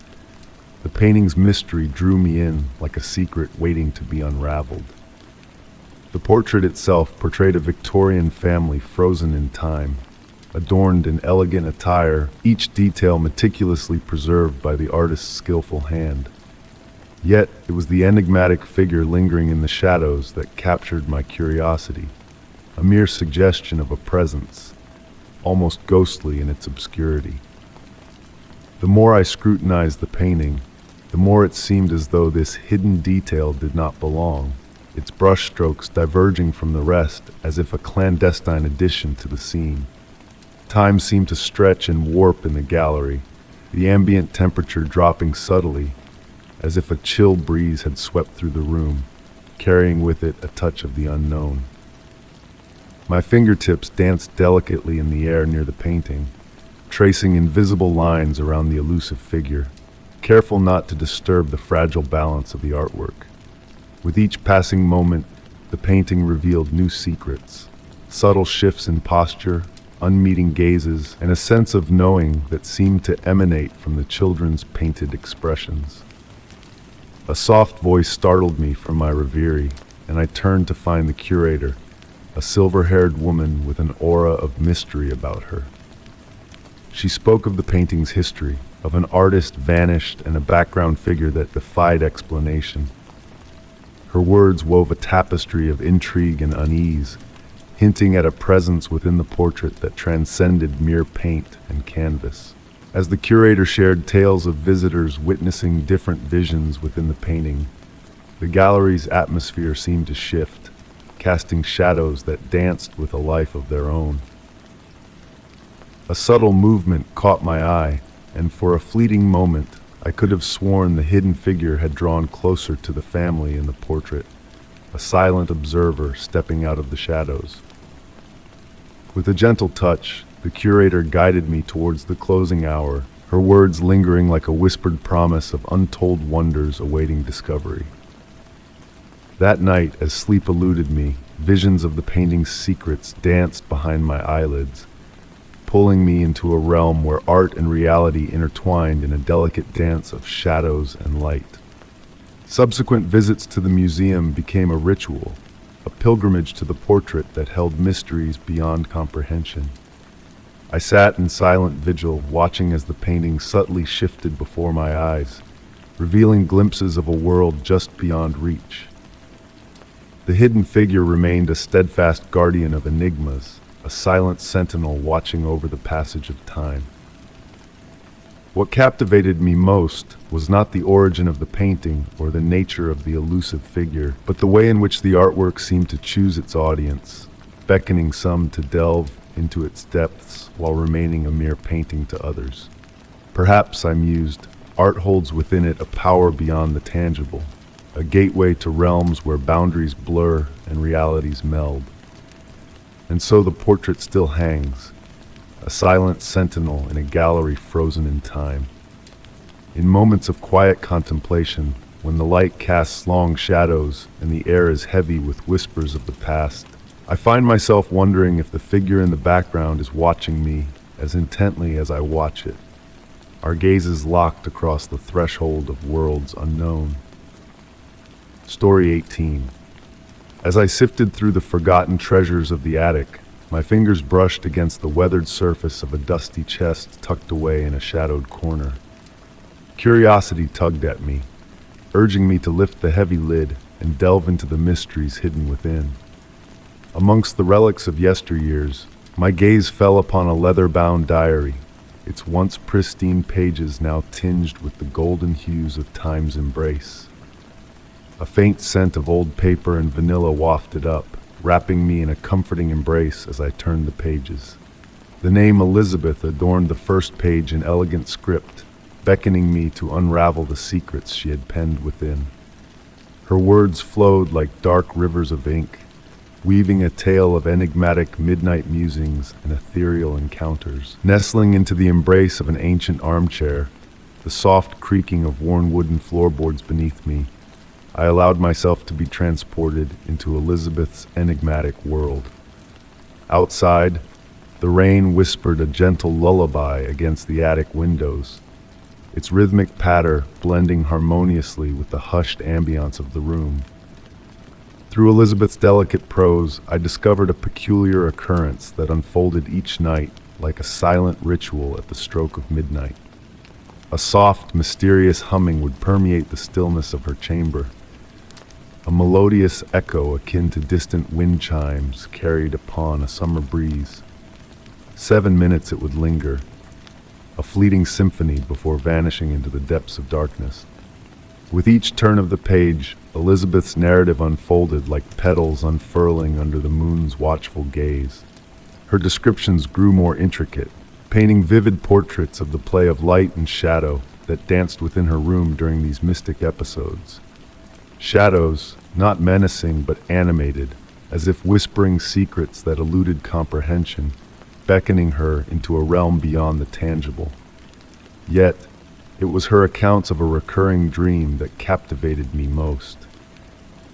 The painting's mystery drew me in like a secret waiting to be unraveled. The portrait itself portrayed a Victorian family frozen in time, adorned in elegant attire, each detail meticulously preserved by the artist's skillful hand. Yet, it was the enigmatic figure lingering in the shadows that captured my curiosity, a mere suggestion of a presence, almost ghostly in its obscurity. The more I scrutinized the painting, the more it seemed as though this hidden detail did not belong, its brushstrokes diverging from the rest as if a clandestine addition to the scene. Time seemed to stretch and warp in the gallery, the ambient temperature dropping subtly, as if a chill breeze had swept through the room, carrying with it a touch of the unknown. My fingertips danced delicately in the air near the painting, tracing invisible lines around the elusive figure, careful not to disturb the fragile balance of the artwork. With each passing moment, the painting revealed new secrets, subtle shifts in posture, unmeeting gazes, and a sense of knowing that seemed to emanate from the children's painted expressions. A soft voice startled me from my reverie, and I turned to find the curator, a silver-haired woman with an aura of mystery about her. She spoke of the painting's history, of an artist vanished and a background figure that defied explanation. Her words wove a tapestry of intrigue and unease, hinting at a presence within the portrait that transcended mere paint and canvas. As the curator shared tales of visitors witnessing different visions within the painting, the gallery's atmosphere seemed to shift, casting shadows that danced with a life of their own. A subtle movement caught my eye, and for a fleeting moment, I could have sworn the hidden figure had drawn closer to the family in the portrait, a silent observer stepping out of the shadows. With a gentle touch, the curator guided me towards the closing hour, her words lingering like a whispered promise of untold wonders awaiting discovery. That night, as sleep eluded me, visions of the painting's secrets danced behind my eyelids, pulling me into a realm where art and reality intertwined in a delicate dance of shadows and light. Subsequent visits to the museum became a ritual, a pilgrimage to the portrait that held mysteries beyond comprehension. I sat in silent vigil, watching as the painting subtly shifted before my eyes, revealing glimpses of a world just beyond reach. The hidden figure remained a steadfast guardian of enigmas, a silent sentinel watching over the passage of time. What captivated me most was not the origin of the painting or the nature of the elusive figure, but the way in which the artwork seemed to choose its audience, beckoning some to delve into its depths while remaining a mere painting to others. Perhaps, I mused, art holds within it a power beyond the tangible, a gateway to realms where boundaries blur and realities meld. And so the portrait still hangs, a silent sentinel in a gallery frozen in time. In moments of quiet contemplation, when the light casts long shadows and the air is heavy with whispers of the past, I find myself wondering if the figure in the background is watching me as intently as I watch it, our gazes locked across the threshold of worlds unknown. Story 18. As I sifted through the forgotten treasures of the attic, my fingers brushed against the weathered surface of a dusty chest tucked away in a shadowed corner. Curiosity tugged at me, urging me to lift the heavy lid and delve into the mysteries hidden within. Amongst the relics of yesteryears, my gaze fell upon a leather-bound diary, its once pristine pages now tinged with the golden hues of time's embrace. A faint scent of old paper and vanilla wafted up, wrapping me in a comforting embrace as I turned the pages. The name Elizabeth adorned the first page in elegant script, beckoning me to unravel the secrets she had penned within. Her words flowed like dark rivers of ink, weaving a tale of enigmatic midnight musings and ethereal encounters. Nestling into the embrace of an ancient armchair, the soft creaking of worn wooden floorboards beneath me, I allowed myself to be transported into Elizabeth's enigmatic world. Outside, the rain whispered a gentle lullaby against the attic windows, its rhythmic patter blending harmoniously with the hushed ambience of the room. Through Elizabeth's delicate prose, I discovered a peculiar occurrence that unfolded each night like a silent ritual at the stroke of midnight. A soft, mysterious humming would permeate the stillness of her chamber, a melodious echo akin to distant wind chimes carried upon a summer breeze. 7 minutes it would linger, a fleeting symphony before vanishing into the depths of darkness. With each turn of the page, Elizabeth's narrative unfolded like petals unfurling under the moon's watchful gaze. Her descriptions grew more intricate, painting vivid portraits of the play of light and shadow that danced within her room during these mystic episodes. Shadows, not menacing but animated, as if whispering secrets that eluded comprehension, beckoning her into a realm beyond the tangible. Yet, it was her accounts of a recurring dream that captivated me most.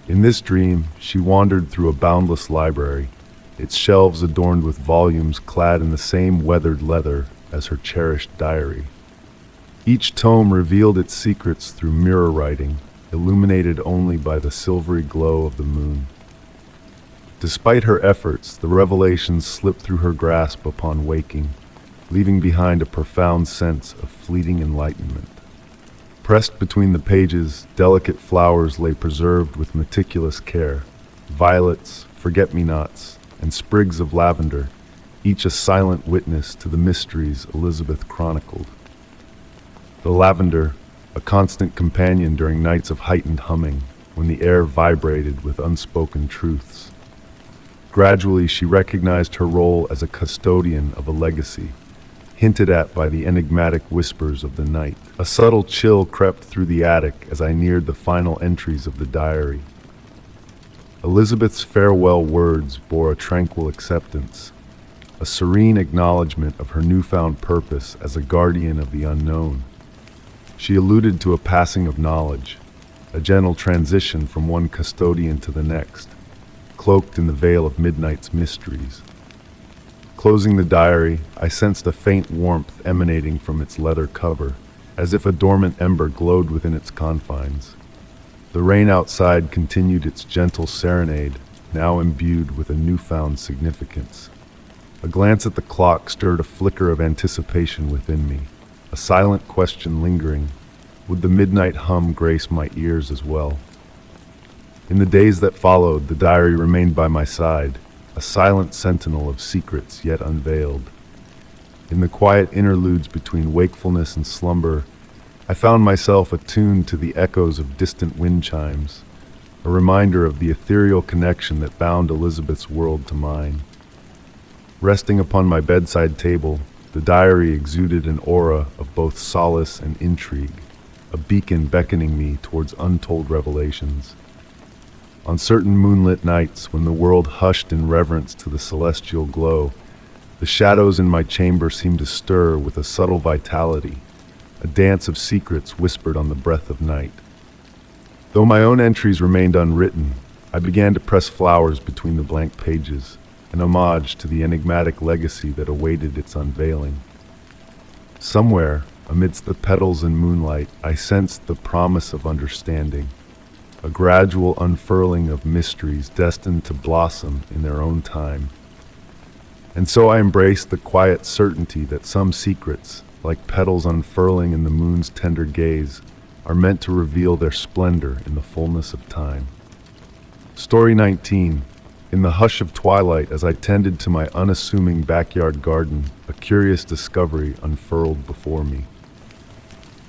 In this dream, she wandered through a boundless library, its shelves adorned with volumes clad in the same weathered leather as her cherished diary. Each tome revealed its secrets through mirror writing, illuminated only by the silvery glow of the moon. Despite her efforts, the revelations slipped through her grasp upon waking, leaving behind a profound sense of fleeting enlightenment. Pressed between the pages, delicate flowers lay preserved with meticulous care, violets, forget-me-nots, and sprigs of lavender, each a silent witness to the mysteries Elizabeth chronicled. The lavender, a constant companion during nights of heightened humming, when the air vibrated with unspoken truths. Gradually, she recognized her role as a custodian of a legacy, hinted at by the enigmatic whispers of the night. A subtle chill crept through the attic as I neared the final entries of the diary. Elizabeth's farewell words bore a tranquil acceptance, a serene acknowledgement of her newfound purpose as a guardian of the unknown. She alluded to a passing of knowledge, a gentle transition from one custodian to the next, cloaked in the veil of midnight's mysteries. Closing the diary, I sensed a faint warmth emanating from its leather cover, as if a dormant ember glowed within its confines. The rain outside continued its gentle serenade, now imbued with a newfound significance. A glance at the clock stirred a flicker of anticipation within me, a silent question lingering: would the midnight hum grace my ears as well? In the days that followed, the diary remained by my side, a silent sentinel of secrets yet unveiled. In the quiet interludes between wakefulness and slumber, I found myself attuned to the echoes of distant wind chimes, a reminder of the ethereal connection that bound Elizabeth's world to mine. Resting upon my bedside table, the diary exuded an aura of both solace and intrigue, a beacon beckoning me towards untold revelations. On certain moonlit nights, when the world hushed in reverence to the celestial glow, the shadows in my chamber seemed to stir with a subtle vitality, a dance of secrets whispered on the breath of night. Though my own entries remained unwritten, I began to press flowers between the blank pages, an homage to the enigmatic legacy that awaited its unveiling. Somewhere, amidst the petals and moonlight, I sensed the promise of understanding, a gradual unfurling of mysteries destined to blossom in their own time. And so I embraced the quiet certainty that some secrets, like petals unfurling in the moon's tender gaze, are meant to reveal their splendor in the fullness of time. Story 19. In the hush of twilight, as I tended to my unassuming backyard garden, a curious discovery unfurled before me.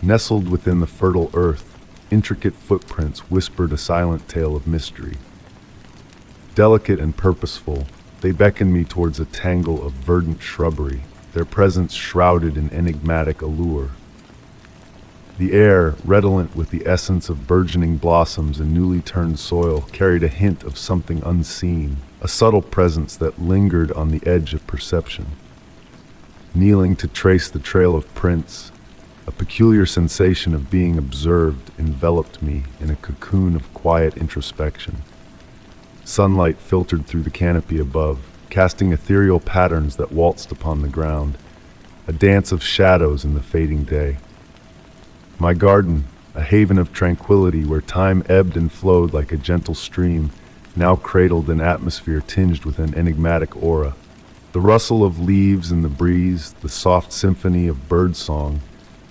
Nestled within the fertile earth, intricate footprints whispered a silent tale of mystery. Delicate and purposeful, they beckoned me towards a tangle of verdant shrubbery, their presence shrouded in enigmatic allure. The air, redolent with the essence of burgeoning blossoms and newly turned soil, carried a hint of something unseen, a subtle presence that lingered on the edge of perception. Kneeling to trace the trail of prints, a peculiar sensation of being observed enveloped me in a cocoon of quiet introspection. Sunlight filtered through the canopy above, casting ethereal patterns that waltzed upon the ground, a dance of shadows in the fading day. My garden, a haven of tranquility where time ebbed and flowed like a gentle stream, now cradled an atmosphere tinged with an enigmatic aura. The rustle of leaves in the breeze, the soft symphony of birdsong,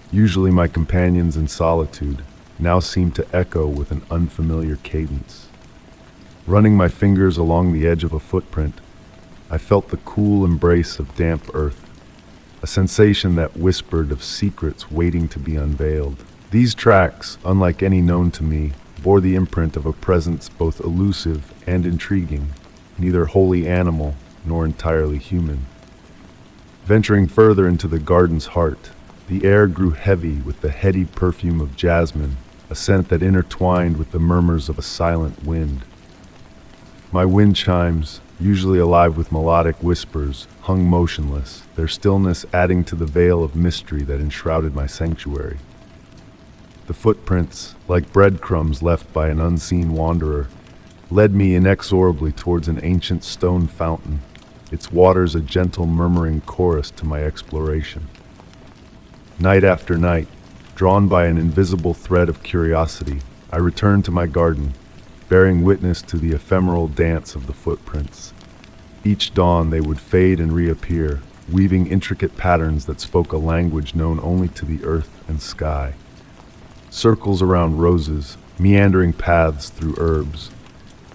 usually my companions in solitude, now seemed to echo with an unfamiliar cadence. Running my fingers along the edge of a footprint, I felt the cool embrace of damp earth, a sensation that whispered of secrets waiting to be unveiled. These tracks, unlike any known to me, bore the imprint of a presence both elusive and intriguing, neither wholly animal nor entirely human. Venturing further into the garden's heart, the air grew heavy with the heady perfume of jasmine, a scent that intertwined with the murmurs of a silent wind. My wind chimes, usually alive with melodic whispers, hung motionless, their stillness adding to the veil of mystery that enshrouded my sanctuary. The footprints, like breadcrumbs left by an unseen wanderer, led me inexorably towards an ancient stone fountain, its waters a gentle murmuring chorus to my exploration. Night after night, drawn by an invisible thread of curiosity, I returned to my garden, bearing witness to the ephemeral dance of the footprints. Each dawn they would fade and reappear, weaving intricate patterns that spoke a language known only to the earth and sky. Circles around roses, meandering paths through herbs,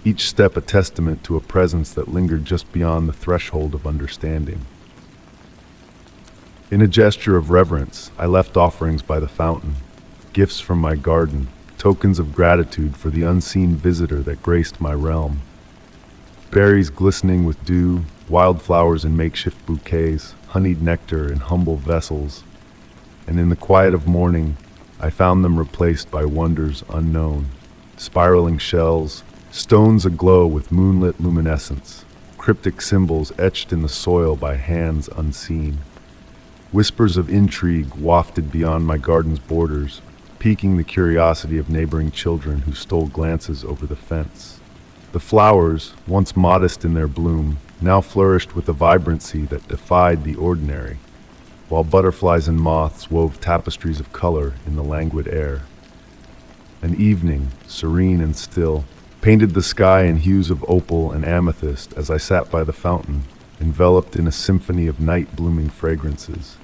each step a testament to a presence that lingered just beyond the threshold of understanding. In a gesture of reverence, I left offerings by the fountain, gifts from my garden, tokens of gratitude for the unseen visitor that graced my realm. Berries glistening with dew, wildflowers in makeshift bouquets, honeyed nectar in humble vessels, and in the quiet of morning, I found them replaced by wonders unknown, spiraling shells, stones aglow with moonlit luminescence, cryptic symbols etched in the soil by hands unseen. Whispers of intrigue wafted beyond my garden's borders, piquing the curiosity of neighboring children who stole glances over the fence. The flowers, once modest in their bloom, now flourished with a vibrancy that defied the ordinary, while butterflies and moths wove tapestries of color in the languid air. An evening, serene and still, painted the sky in hues of opal and amethyst as I sat by the fountain, enveloped in a symphony of night-blooming fragrances.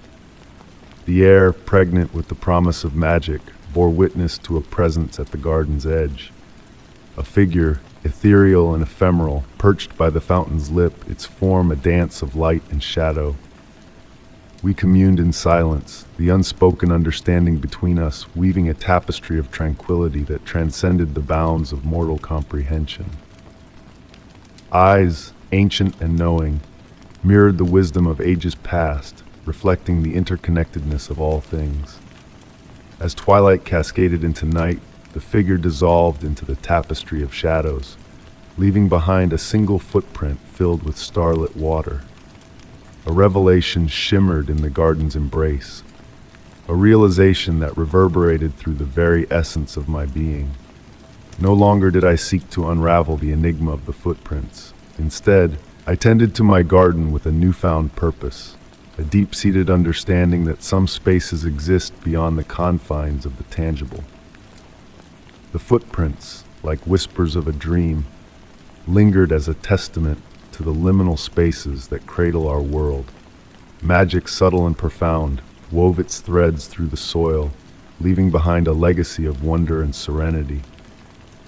The air, pregnant with the promise of magic, bore witness to a presence at the garden's edge. A figure, ethereal and ephemeral, perched by the fountain's lip, its form a dance of light and shadow. We communed in silence, the unspoken understanding between us weaving a tapestry of tranquility that transcended the bounds of mortal comprehension. Eyes, ancient and knowing, mirrored the wisdom of ages past, reflecting the interconnectedness of all things. As twilight cascaded into night, the figure dissolved into the tapestry of shadows, leaving behind a single footprint filled with starlit water. A revelation shimmered in the garden's embrace, a realization that reverberated through the very essence of my being. No longer did I seek to unravel the enigma of the footprints. Instead, I tended to my garden with a newfound purpose, a deep-seated understanding that some spaces exist beyond the confines of the tangible. The footprints, like whispers of a dream, lingered as a testament to the liminal spaces that cradle our world. Magic subtle and profound wove its threads through the soil, leaving behind a legacy of wonder and serenity.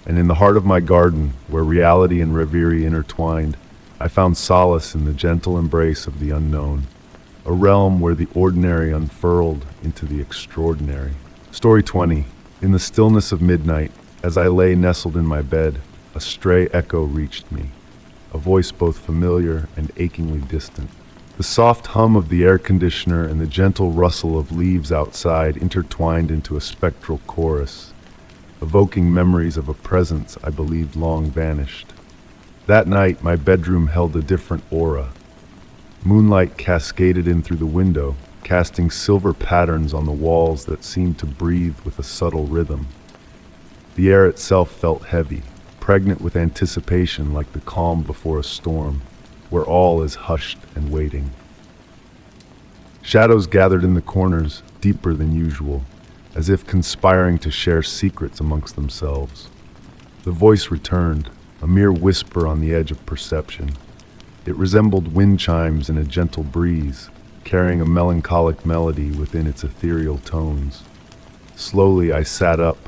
And in the heart of my garden, where reality and reverie intertwined, I found solace in the gentle embrace of the unknown, a realm where the ordinary unfurled into the extraordinary. Story 20. In the stillness of midnight, as I lay nestled in my bed, a stray echo reached me, a voice both familiar and achingly distant. The soft hum of the air conditioner and the gentle rustle of leaves outside intertwined into a spectral chorus, evoking memories of a presence I believed long vanished. That night, my bedroom held a different aura. Moonlight cascaded in through the window, casting silver patterns on the walls that seemed to breathe with a subtle rhythm. The air itself felt heavy, pregnant with anticipation like the calm before a storm, where all is hushed and waiting. Shadows gathered in the corners, deeper than usual, as if conspiring to share secrets amongst themselves. The voice returned, a mere whisper on the edge of perception. It resembled wind chimes in a gentle breeze, carrying a melancholic melody within its ethereal tones. Slowly I sat up,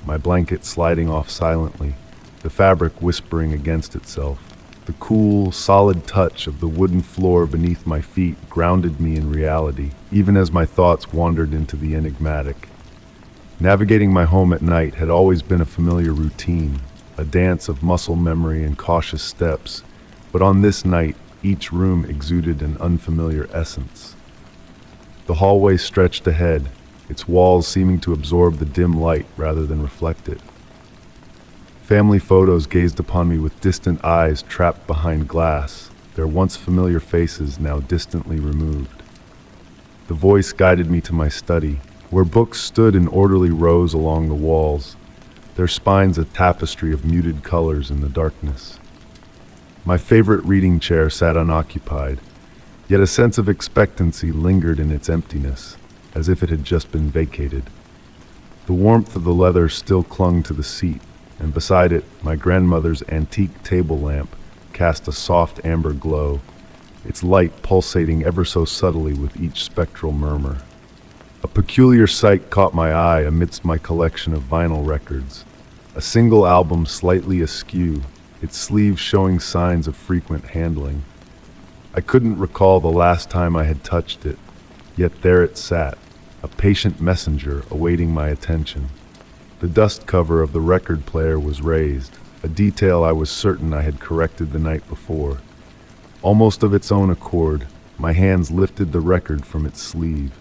my blanket sliding off silently, the fabric whispering against itself. The cool, solid touch of the wooden floor beneath my feet grounded me in reality, even as my thoughts wandered into the enigmatic. Navigating my home at night had always been a familiar routine, a dance of muscle memory and cautious steps, but on this night, each room exuded an unfamiliar essence. The hallway stretched ahead, its walls seeming to absorb the dim light rather than reflect it. Family photos gazed upon me with distant eyes trapped behind glass, their once familiar faces now distantly removed. The voice guided me to my study, where books stood in orderly rows along the walls, their spines a tapestry of muted colors in the darkness. My favorite reading chair sat unoccupied, yet a sense of expectancy lingered in its emptiness, as if it had just been vacated. The warmth of the leather still clung to the seat, and beside it, my grandmother's antique table lamp cast a soft amber glow, its light pulsating ever so subtly with each spectral murmur. A peculiar sight caught my eye amidst my collection of vinyl records, a single album slightly askew, its sleeves showing signs of frequent handling. I couldn't recall the last time I had touched it, yet there it sat, a patient messenger awaiting my attention. The dust cover of the record player was raised, a detail I was certain I had corrected the night before. Almost of its own accord, my hands lifted the record from its sleeve.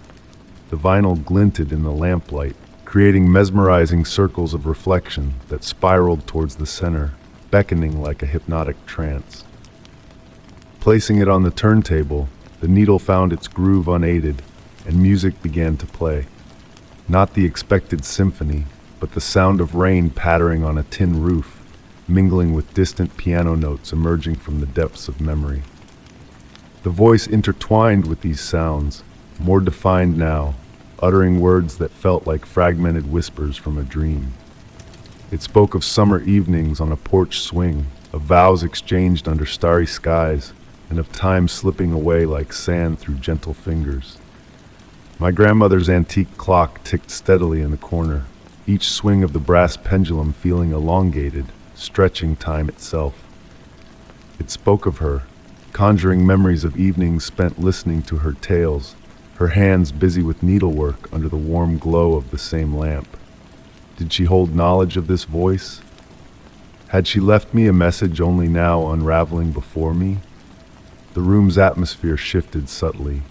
The vinyl glinted in the lamplight, creating mesmerizing circles of reflection that spiraled towards the center, beckoning like a hypnotic trance. Placing it on the turntable, the needle found its groove unaided, and music began to play. Not the expected symphony, but the sound of rain pattering on a tin roof, mingling with distant piano notes emerging from the depths of memory. The voice intertwined with these sounds, more defined now, uttering words that felt like fragmented whispers from a dream. It spoke of summer evenings on a porch swing, of vows exchanged under starry skies, and of time slipping away like sand through gentle fingers. My grandmother's antique clock ticked steadily in the corner, each swing of the brass pendulum feeling elongated, stretching time itself. It spoke of her, conjuring memories of evenings spent listening to her tales, her hands busy with needlework under the warm glow of the same lamp. Did she hold knowledge of this voice? Had she left me a message only now unraveling before me? The room's atmosphere shifted subtly,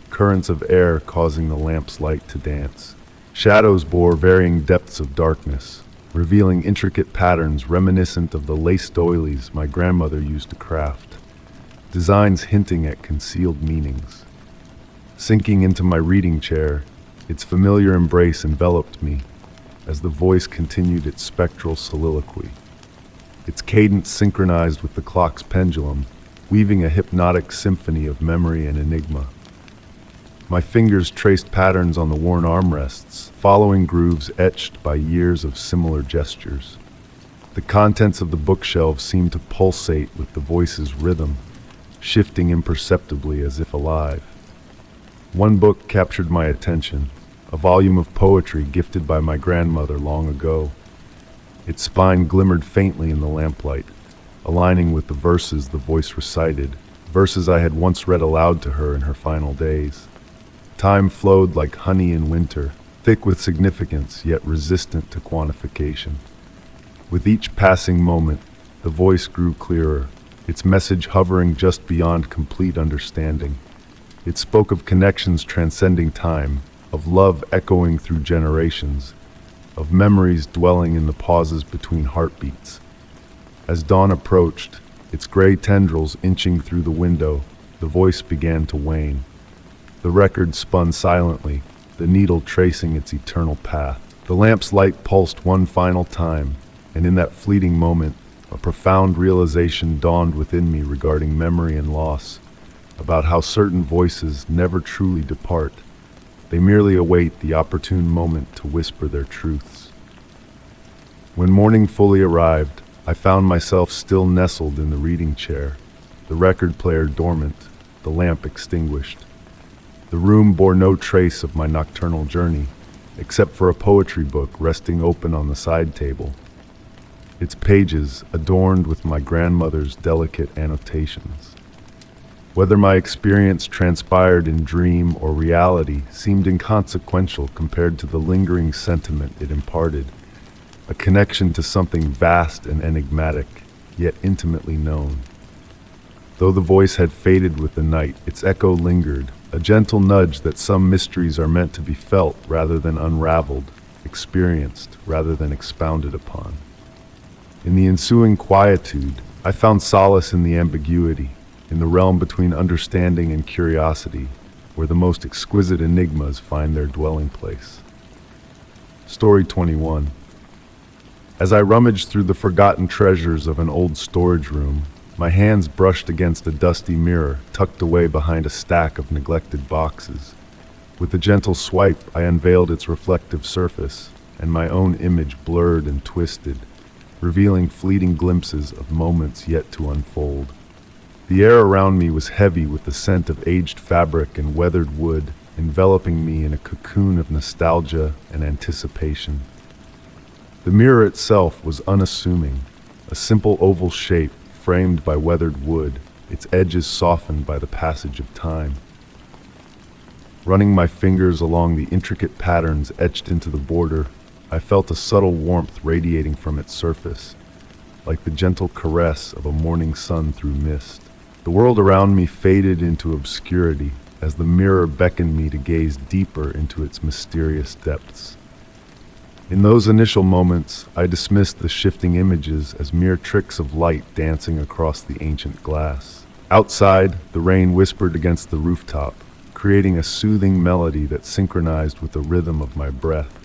currents of air causing the lamp's light to dance. Shadows bore varying depths of darkness, revealing intricate patterns reminiscent of the lace doilies my grandmother used to craft, designs hinting at concealed meanings. Sinking into my reading chair, its familiar embrace enveloped me as the voice continued its spectral soliloquy. Its cadence synchronized with the clock's pendulum, weaving a hypnotic symphony of memory and enigma. My fingers traced patterns on the worn armrests, following grooves etched by years of similar gestures. The contents of the bookshelves seemed to pulsate with the voice's rhythm, shifting imperceptibly as if alive. One book captured my attention, a volume of poetry gifted by my grandmother long ago. Its spine glimmered faintly in the lamplight, aligning with the verses the voice recited, verses I had once read aloud to her in her final days. Time flowed like honey in winter, thick with significance yet resistant to quantification. With each passing moment, the voice grew clearer, its message hovering just beyond complete understanding. It spoke of connections transcending time, of love echoing through generations, of memories dwelling in the pauses between heartbeats. As dawn approached, its gray tendrils inching through the window, the voice began to wane. The record spun silently, the needle tracing its eternal path. The lamp's light pulsed one final time, and in that fleeting moment, a profound realization dawned within me regarding memory and loss, about how certain voices never truly depart. They merely await the opportune moment to whisper their truths. When morning fully arrived, I found myself still nestled in the reading chair, the record player dormant, the lamp extinguished. The room bore no trace of my nocturnal journey, except for a poetry book resting open on the side table, its pages adorned with my grandmother's delicate annotations. Whether my experience transpired in dream or reality seemed inconsequential compared to the lingering sentiment it imparted, a connection to something vast and enigmatic, yet intimately known. Though the voice had faded with the night, its echo lingered, a gentle nudge that some mysteries are meant to be felt rather than unraveled, experienced rather than expounded upon. In the ensuing quietude, I found solace in the ambiguity, in the realm between understanding and curiosity, where the most exquisite enigmas find their dwelling place. Story 21. As I rummaged through the forgotten treasures of an old storage room, my hands brushed against a dusty mirror tucked away behind a stack of neglected boxes. With a gentle swipe, I unveiled its reflective surface, and my own image blurred and twisted, revealing fleeting glimpses of moments yet to unfold. The air around me was heavy with the scent of aged fabric and weathered wood, enveloping me in a cocoon of nostalgia and anticipation. The mirror itself was unassuming, a simple oval shape framed by weathered wood, its edges softened by the passage of time. Running my fingers along the intricate patterns etched into the border, I felt a subtle warmth radiating from its surface, like the gentle caress of a morning sun through mist. The world around me faded into obscurity as the mirror beckoned me to gaze deeper into its mysterious depths. In those initial moments, I dismissed the shifting images as mere tricks of light dancing across the ancient glass. Outside, the rain whispered against the rooftop, creating a soothing melody that synchronized with the rhythm of my breath.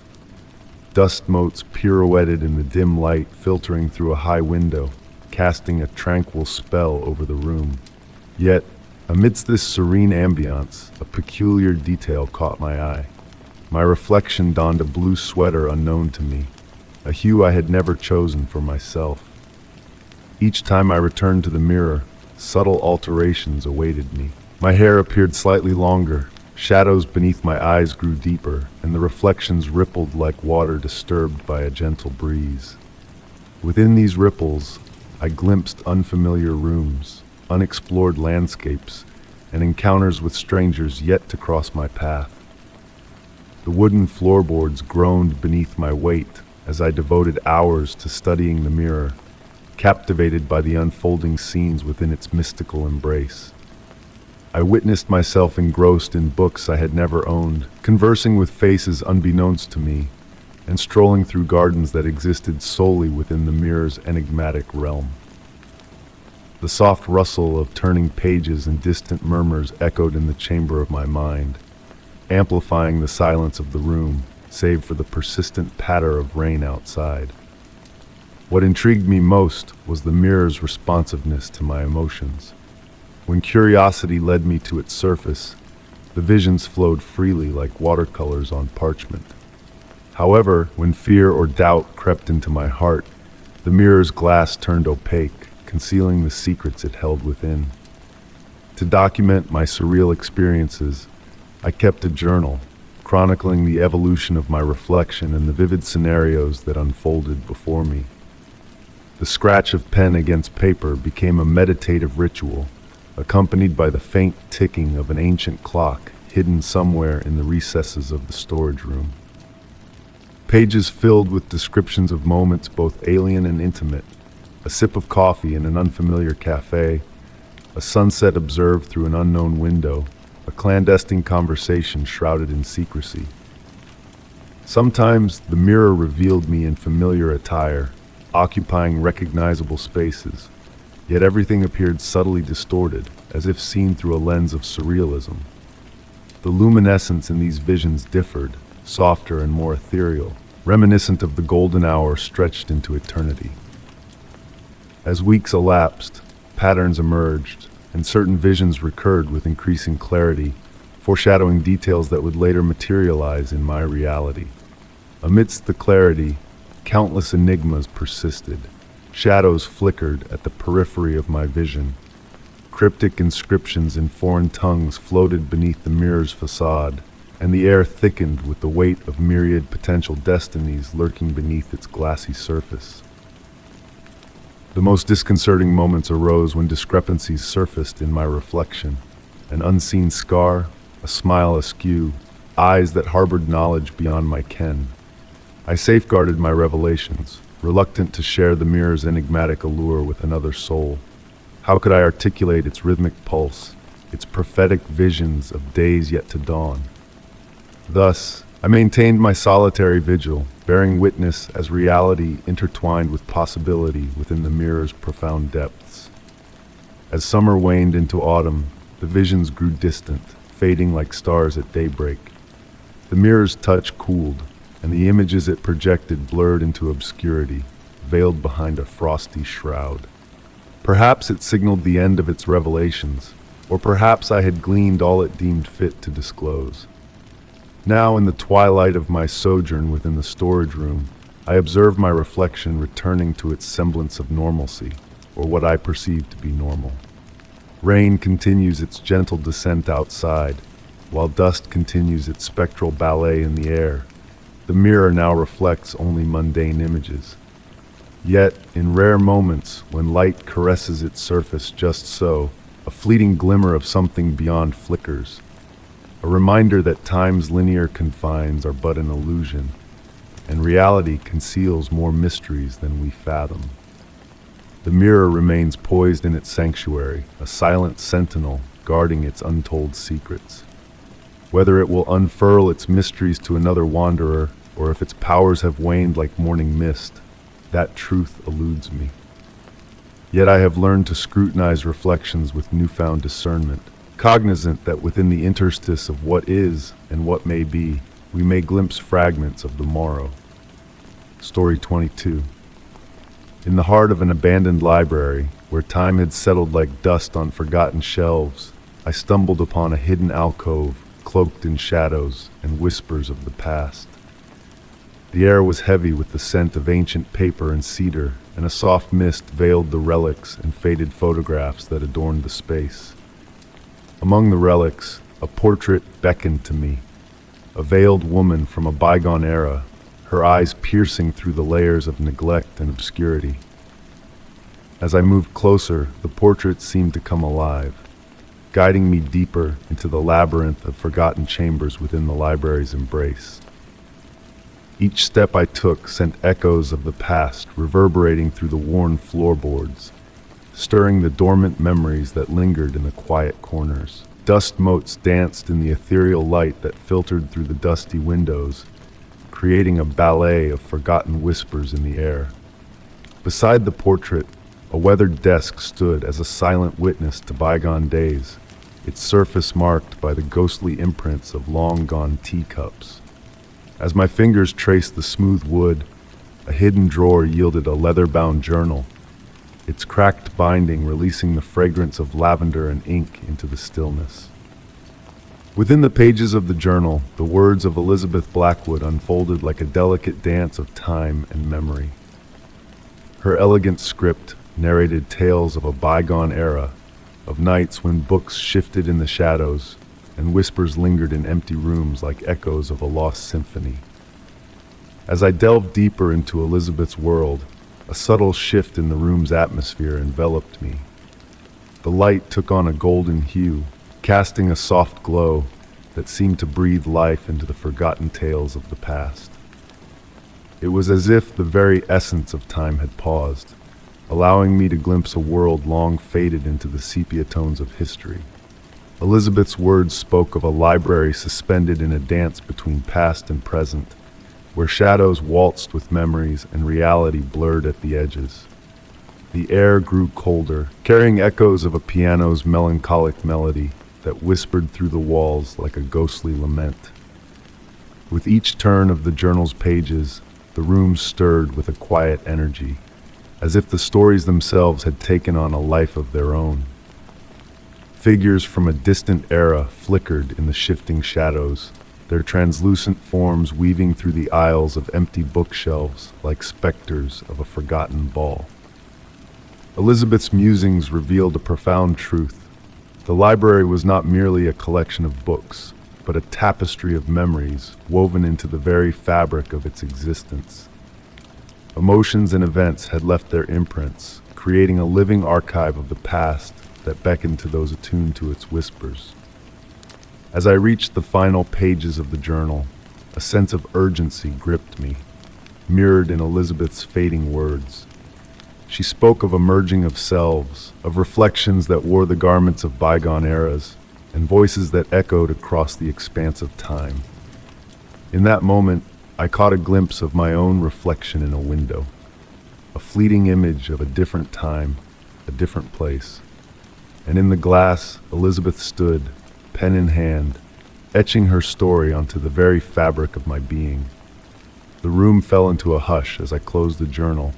Dust motes pirouetted in the dim light filtering through a high window, casting a tranquil spell over the room. Yet, amidst this serene ambiance, a peculiar detail caught my eye. My reflection donned a blue sweater unknown to me, a hue I had never chosen for myself. Each time I returned to the mirror, subtle alterations awaited me. My hair appeared slightly longer, shadows beneath my eyes grew deeper, and the reflections rippled like water disturbed by a gentle breeze. Within these ripples, I glimpsed unfamiliar rooms, unexplored landscapes, and encounters with strangers yet to cross my path. The wooden floorboards groaned beneath my weight as I devoted hours to studying the mirror, captivated by the unfolding scenes within its mystical embrace. I witnessed myself engrossed in books I had never owned, conversing with faces unbeknownst to me, and strolling through gardens that existed solely within the mirror's enigmatic realm. The soft rustle of turning pages and distant murmurs echoed in the chamber of my mind, amplifying the silence of the room, save for the persistent patter of rain outside. What intrigued me most was the mirror's responsiveness to my emotions. When curiosity led me to its surface, the visions flowed freely like watercolors on parchment. However, when fear or doubt crept into my heart, the mirror's glass turned opaque, concealing the secrets it held within. To document my surreal experiences, I kept a journal, chronicling the evolution of my reflection and the vivid scenarios that unfolded before me. The scratch of pen against paper became a meditative ritual, accompanied by the faint ticking of an ancient clock hidden somewhere in the recesses of the storage room. Pages filled with descriptions of moments both alien and intimate, a sip of coffee in an unfamiliar cafe, a sunset observed through an unknown window, a clandestine conversation shrouded in secrecy. Sometimes the mirror revealed me in familiar attire, occupying recognizable spaces, yet everything appeared subtly distorted, as if seen through a lens of surrealism. The luminescence in these visions differed, softer and more ethereal, reminiscent of the golden hour stretched into eternity. As weeks elapsed, patterns emerged, and certain visions recurred with increasing clarity, foreshadowing details that would later materialize in my reality. Amidst the clarity, countless enigmas persisted. Shadows flickered at the periphery of my vision. Cryptic inscriptions in foreign tongues floated beneath the mirror's facade, and the air thickened with the weight of myriad potential destinies lurking beneath its glassy surface. The most disconcerting moments arose when discrepancies surfaced in my reflection. An unseen scar, a smile askew, eyes that harbored knowledge beyond my ken. I safeguarded my revelations, reluctant to share the mirror's enigmatic allure with another soul. How could I articulate its rhythmic pulse, its prophetic visions of days yet to dawn? Thus, I maintained my solitary vigil, bearing witness as reality intertwined with possibility within the mirror's profound depths. As summer waned into autumn, the visions grew distant, fading like stars at daybreak. The mirror's touch cooled, and the images it projected blurred into obscurity, veiled behind a frosty shroud. Perhaps it signaled the end of its revelations, or perhaps I had gleaned all it deemed fit to disclose. Now, in the twilight of my sojourn within the storage room, I observed my reflection returning to its semblance of normalcy, or what I perceived to be normal. Rain continues its gentle descent outside, while dust continues its spectral ballet in the air. The mirror now reflects only mundane images. Yet, in rare moments, when light caresses its surface just so, a fleeting glimmer of something beyond flickers. A reminder that time's linear confines are but an illusion, and reality conceals more mysteries than we fathom. The mirror remains poised in its sanctuary, a silent sentinel guarding its untold secrets. Whether it will unfurl its mysteries to another wanderer, or if its powers have waned like morning mist, that truth eludes me. Yet I have learned to scrutinize reflections with newfound discernment, cognizant that within the interstice of what is and what may be, we may glimpse fragments of the morrow. Story 22. In the heart of an abandoned library, where time had settled like dust on forgotten shelves, I stumbled upon a hidden alcove, cloaked in shadows and whispers of the past. The air was heavy with the scent of ancient paper and cedar, and a soft mist veiled the relics and faded photographs that adorned the space. Among the relics, a portrait beckoned to me, a veiled woman from a bygone era, her eyes piercing through the layers of neglect and obscurity. As I moved closer, the portrait seemed to come alive, guiding me deeper into the labyrinth of forgotten chambers within the library's embrace. Each step I took sent echoes of the past reverberating through the worn floorboards, stirring the dormant memories that lingered in the quiet corners. Dust motes danced in the ethereal light that filtered through the dusty windows, creating a ballet of forgotten whispers in the air. Beside the portrait, a weathered desk stood as a silent witness to bygone days, its surface marked by the ghostly imprints of long-gone teacups. As my fingers traced the smooth wood, a hidden drawer yielded a leather-bound journal, its cracked binding releasing the fragrance of lavender and ink into the stillness. Within the pages of the journal, the words of Elizabeth Blackwood unfolded like a delicate dance of time and memory. Her elegant script narrated tales of a bygone era, of nights when books shifted in the shadows, and whispers lingered in empty rooms like echoes of a lost symphony. As I delved deeper into Elizabeth's world, a subtle shift in the room's atmosphere enveloped me. The light took on a golden hue, casting a soft glow that seemed to breathe life into the forgotten tales of the past. It was as if the very essence of time had paused, allowing me to glimpse a world long faded into the sepia tones of history. Elizabeth's words spoke of a library suspended in a dance between past and present, where shadows waltzed with memories and reality blurred at the edges. The air grew colder, carrying echoes of a piano's melancholic melody that whispered through the walls like a ghostly lament. With each turn of the journal's pages, the room stirred with a quiet energy, as if the stories themselves had taken on a life of their own. Figures from a distant era flickered in the shifting shadows, their translucent forms weaving through the aisles of empty bookshelves like specters of a forgotten ball. Elizabeth's musings revealed a profound truth. The library was not merely a collection of books, but a tapestry of memories woven into the very fabric of its existence. Emotions and events had left their imprints, creating a living archive of the past that beckoned to those attuned to its whispers. As I reached the final pages of the journal, a sense of urgency gripped me, mirrored in Elizabeth's fading words. She spoke of a merging of selves, of reflections that wore the garments of bygone eras, and voices that echoed across the expanse of time. In that moment, I caught a glimpse of my own reflection in a window, a fleeting image of a different time, a different place. And in the glass, Elizabeth stood, pen in hand, etching her story onto the very fabric of my being. The room fell into a hush as I closed the journal,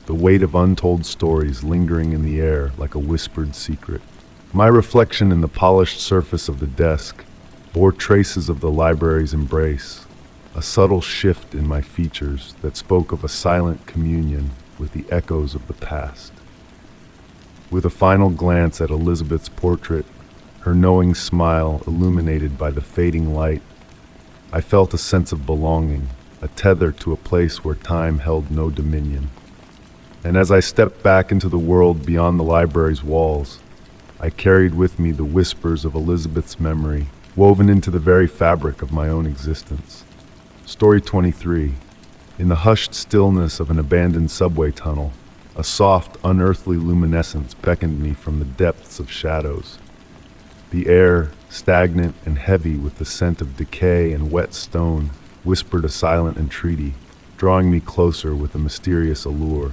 the weight of untold stories lingering in the air like a whispered secret. My reflection in the polished surface of the desk bore traces of the library's embrace, a subtle shift in my features that spoke of a silent communion with the echoes of the past. With a final glance at Elizabeth's portrait, her knowing smile illuminated by the fading light, I felt a sense of belonging, a tether to a place where time held no dominion. And as I stepped back into the world beyond the library's walls, I carried with me the whispers of Elizabeth's memory, woven into the very fabric of my own existence. Story 23. In the hushed stillness of an abandoned subway tunnel, a soft, unearthly luminescence beckoned me from the depths of shadows. The air, stagnant and heavy with the scent of decay and wet stone, whispered a silent entreaty, drawing me closer with a mysterious allure.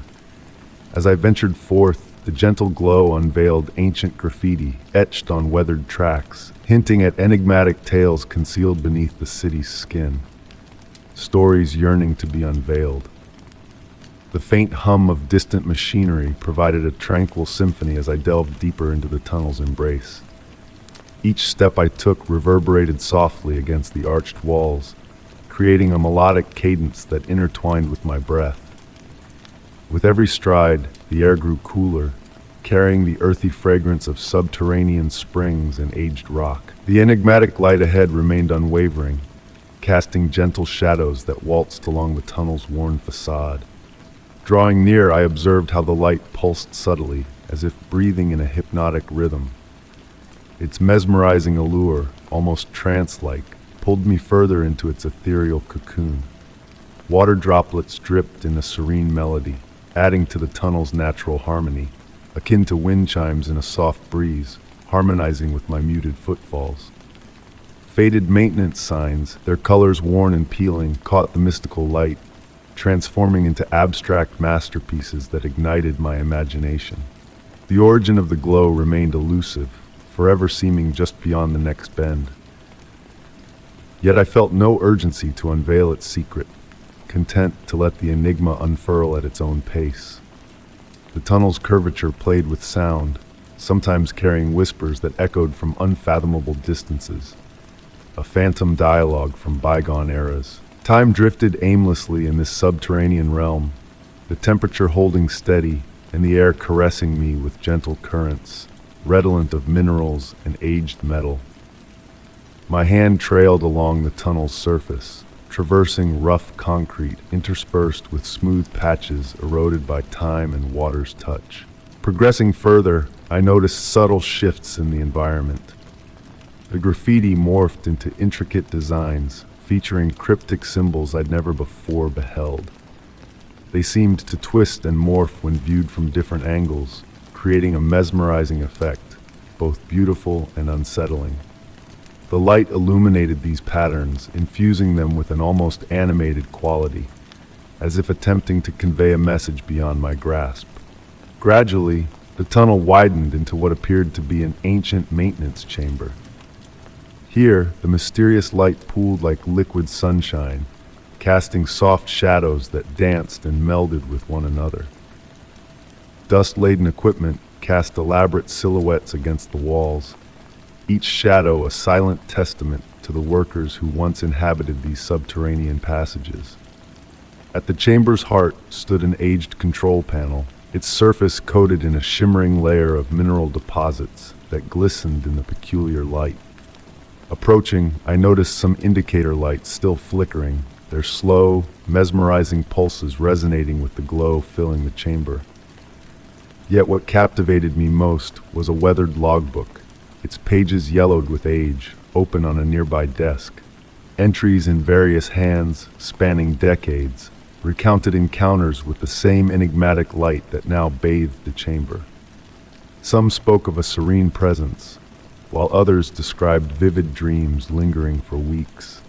As I ventured forth, the gentle glow unveiled ancient graffiti etched on weathered tracks, hinting at enigmatic tales concealed beneath the city's skin. Stories yearning to be unveiled. The faint hum of distant machinery provided a tranquil symphony as I delved deeper into the tunnel's embrace. Each step I took reverberated softly against the arched walls, creating a melodic cadence that intertwined with my breath. With every stride, the air grew cooler, carrying the earthy fragrance of subterranean springs and aged rock. The enigmatic light ahead remained unwavering, casting gentle shadows that waltzed along the tunnel's worn facade. Drawing near, I observed how the light pulsed subtly, as if breathing in a hypnotic rhythm. Its mesmerizing allure, almost trance-like, pulled me further into its ethereal cocoon. Water droplets dripped in a serene melody, adding to the tunnel's natural harmony, akin to wind chimes in a soft breeze, harmonizing with my muted footfalls. Faded maintenance signs, their colors worn and peeling, caught the mystical light, transforming into abstract masterpieces that ignited my imagination. The origin of the glow remained elusive, forever seeming just beyond the next bend. Yet I felt no urgency to unveil its secret, content to let the enigma unfurl at its own pace. The tunnel's curvature played with sound, sometimes carrying whispers that echoed from unfathomable distances, a phantom dialogue from bygone eras. Time drifted aimlessly in this subterranean realm, the temperature holding steady and the air caressing me with gentle currents, redolent of minerals and aged metal. My hand trailed along the tunnel's surface, traversing rough concrete interspersed with smooth patches eroded by time and water's touch. Progressing further, I noticed subtle shifts in the environment. The graffiti morphed into intricate designs, featuring cryptic symbols I'd never before beheld. They seemed to twist and morph when viewed from different angles, creating a mesmerizing effect, both beautiful and unsettling. The light illuminated these patterns, infusing them with an almost animated quality, as if attempting to convey a message beyond my grasp. Gradually, the tunnel widened into what appeared to be an ancient maintenance chamber. Here, the mysterious light pooled like liquid sunshine, casting soft shadows that danced and melded with one another. Dust-laden equipment cast elaborate silhouettes against the walls, each shadow a silent testament to the workers who once inhabited these subterranean passages. At the chamber's heart stood an aged control panel, its surface coated in a shimmering layer of mineral deposits that glistened in the peculiar light. Approaching, I noticed some indicator lights still flickering, their slow, mesmerizing pulses resonating with the glow filling the chamber. Yet what captivated me most was a weathered logbook, its pages yellowed with age, open on a nearby desk. Entries in various hands, spanning decades, recounted encounters with the same enigmatic light that now bathed the chamber. Some spoke of a serene presence, while others described vivid dreams lingering for weeks.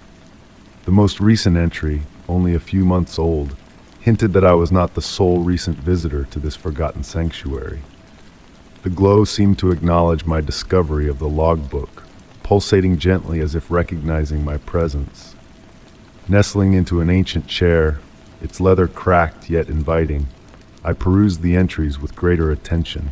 The most recent entry, only a few months old, hinted that I was not the sole recent visitor to this forgotten sanctuary. The glow seemed to acknowledge my discovery of the logbook, pulsating gently as if recognizing my presence. Nestling into an ancient chair, its leather cracked yet inviting, I perused the entries with greater attention.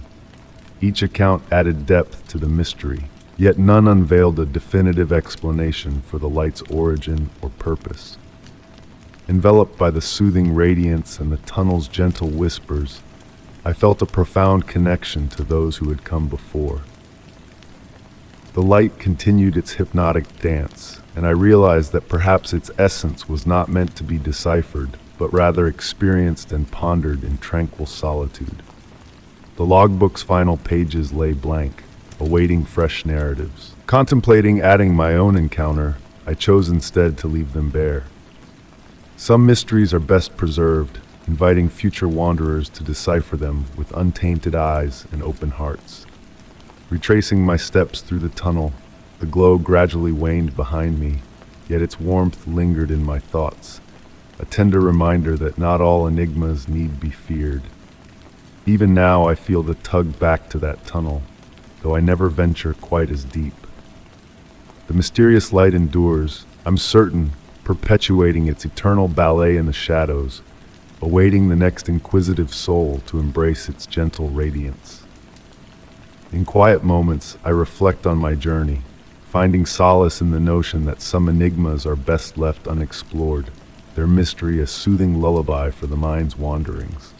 Each account added depth to the mystery, yet none unveiled a definitive explanation for the light's origin or purpose. Enveloped by the soothing radiance and the tunnel's gentle whispers, I felt a profound connection to those who had come before. The light continued its hypnotic dance, and I realized that perhaps its essence was not meant to be deciphered, but rather experienced and pondered in tranquil solitude. The logbook's final pages lay blank, awaiting fresh narratives. Contemplating adding my own encounter, I chose instead to leave them bare. Some mysteries are best preserved, inviting future wanderers to decipher them with untainted eyes and open hearts. Retracing my steps through the tunnel, the glow gradually waned behind me, yet its warmth lingered in my thoughts, a tender reminder that not all enigmas need be feared. Even now I feel the tug back to that tunnel, though I never venture quite as deep. The mysterious light endures, I'm certain, perpetuating its eternal ballet in the shadows, awaiting the next inquisitive soul to embrace its gentle radiance. In quiet moments, I reflect on my journey, finding solace in the notion that some enigmas are best left unexplored, their mystery a soothing lullaby for the mind's wanderings.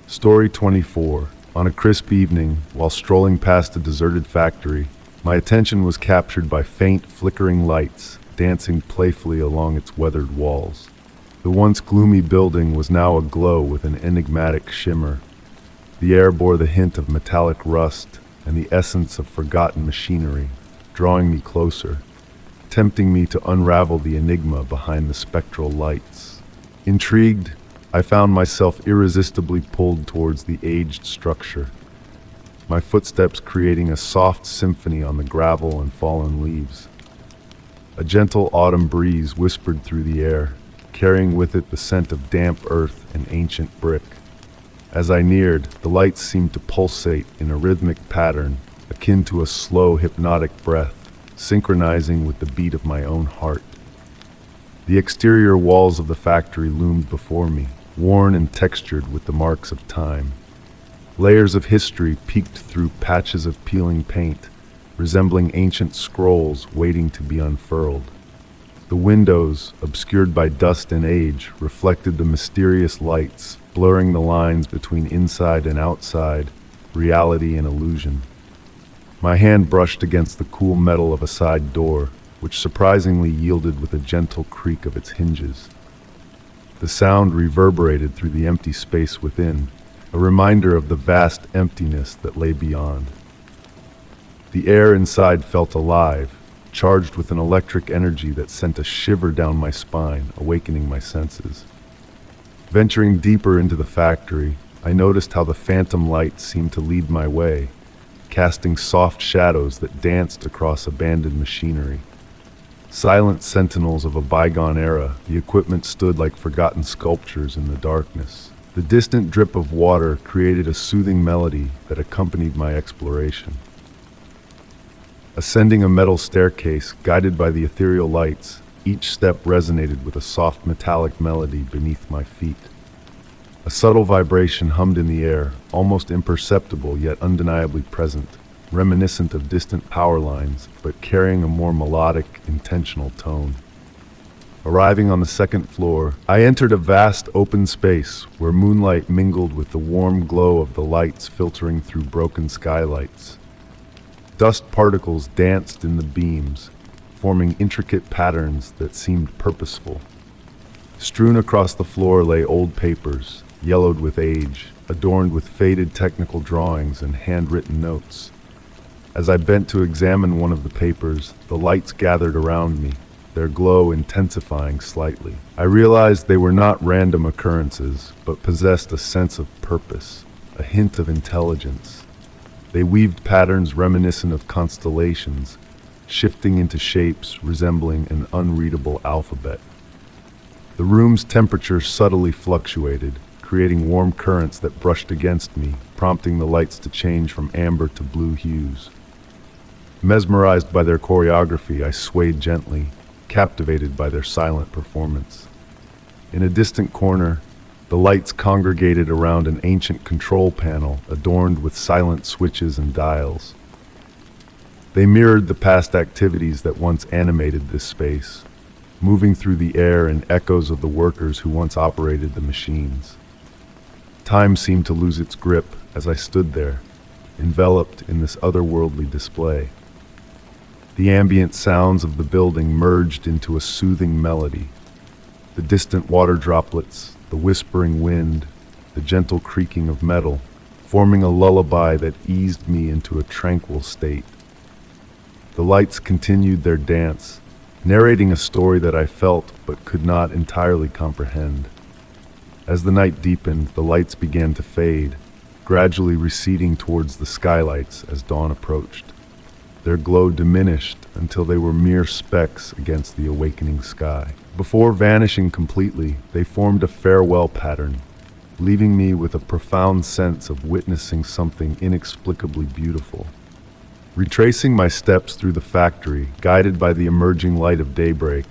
Story 24. On a crisp evening, while strolling past a deserted factory, my attention was captured by faint, flickering lights dancing playfully along its weathered walls. The once gloomy building was now aglow with an enigmatic shimmer. The air bore the hint of metallic rust and the essence of forgotten machinery, drawing me closer, tempting me to unravel the enigma behind the spectral lights. Intrigued, I found myself irresistibly pulled towards the aged structure, my footsteps creating a soft symphony on the gravel and fallen leaves. A gentle autumn breeze whispered through the air, carrying with it the scent of damp earth and ancient brick. As I neared, the lights seemed to pulsate in a rhythmic pattern, akin to a slow, hypnotic breath, synchronizing with the beat of my own heart. The exterior walls of the factory loomed before me, worn and textured with the marks of time. Layers of history peeked through patches of peeling paint, resembling ancient scrolls waiting to be unfurled. The windows, obscured by dust and age, reflected the mysterious lights, blurring the lines between inside and outside, reality and illusion. My hand brushed against the cool metal of a side door, which surprisingly yielded with a gentle creak of its hinges. The sound reverberated through the empty space within, a reminder of the vast emptiness that lay beyond. The air inside felt alive, charged with an electric energy that sent a shiver down my spine, awakening my senses. Venturing deeper into the factory, I noticed how the phantom light seemed to lead my way, casting soft shadows that danced across abandoned machinery. Silent sentinels of a bygone era, the equipment stood like forgotten sculptures in the darkness. The distant drip of water created a soothing melody that accompanied my exploration. Ascending a metal staircase, guided by the ethereal lights, each step resonated with a soft metallic melody beneath my feet. A subtle vibration hummed in the air, almost imperceptible yet undeniably present, reminiscent of distant power lines, but carrying a more melodic, intentional tone. Arriving on the second floor, I entered a vast open space where moonlight mingled with the warm glow of the lights filtering through broken skylights. Dust particles danced in the beams, forming intricate patterns that seemed purposeful. Strewn across the floor lay old papers, yellowed with age, adorned with faded technical drawings and handwritten notes. As I bent to examine one of the papers, the lights gathered around me, their glow intensifying slightly. I realized they were not random occurrences, but possessed a sense of purpose, a hint of intelligence. They weaved patterns reminiscent of constellations, shifting into shapes resembling an unreadable alphabet. The room's temperature subtly fluctuated, creating warm currents that brushed against me, prompting the lights to change from amber to blue hues. Mesmerized by their choreography, I swayed gently, captivated by their silent performance. In a distant corner, the lights congregated around an ancient control panel adorned with silent switches and dials. They mirrored the past activities that once animated this space, moving through the air in echoes of the workers who once operated the machines. Time seemed to lose its grip as I stood there, enveloped in this otherworldly display. The ambient sounds of the building merged into a soothing melody. The distant water droplets, the whispering wind, the gentle creaking of metal, forming a lullaby that eased me into a tranquil state. The lights continued their dance, narrating a story that I felt but could not entirely comprehend. As the night deepened, the lights began to fade, gradually receding towards the skylights as dawn approached. Their glow diminished until they were mere specks against the awakening sky. Before vanishing completely, they formed a farewell pattern, leaving me with a profound sense of witnessing something inexplicably beautiful. Retracing my steps through the factory, guided by the emerging light of daybreak,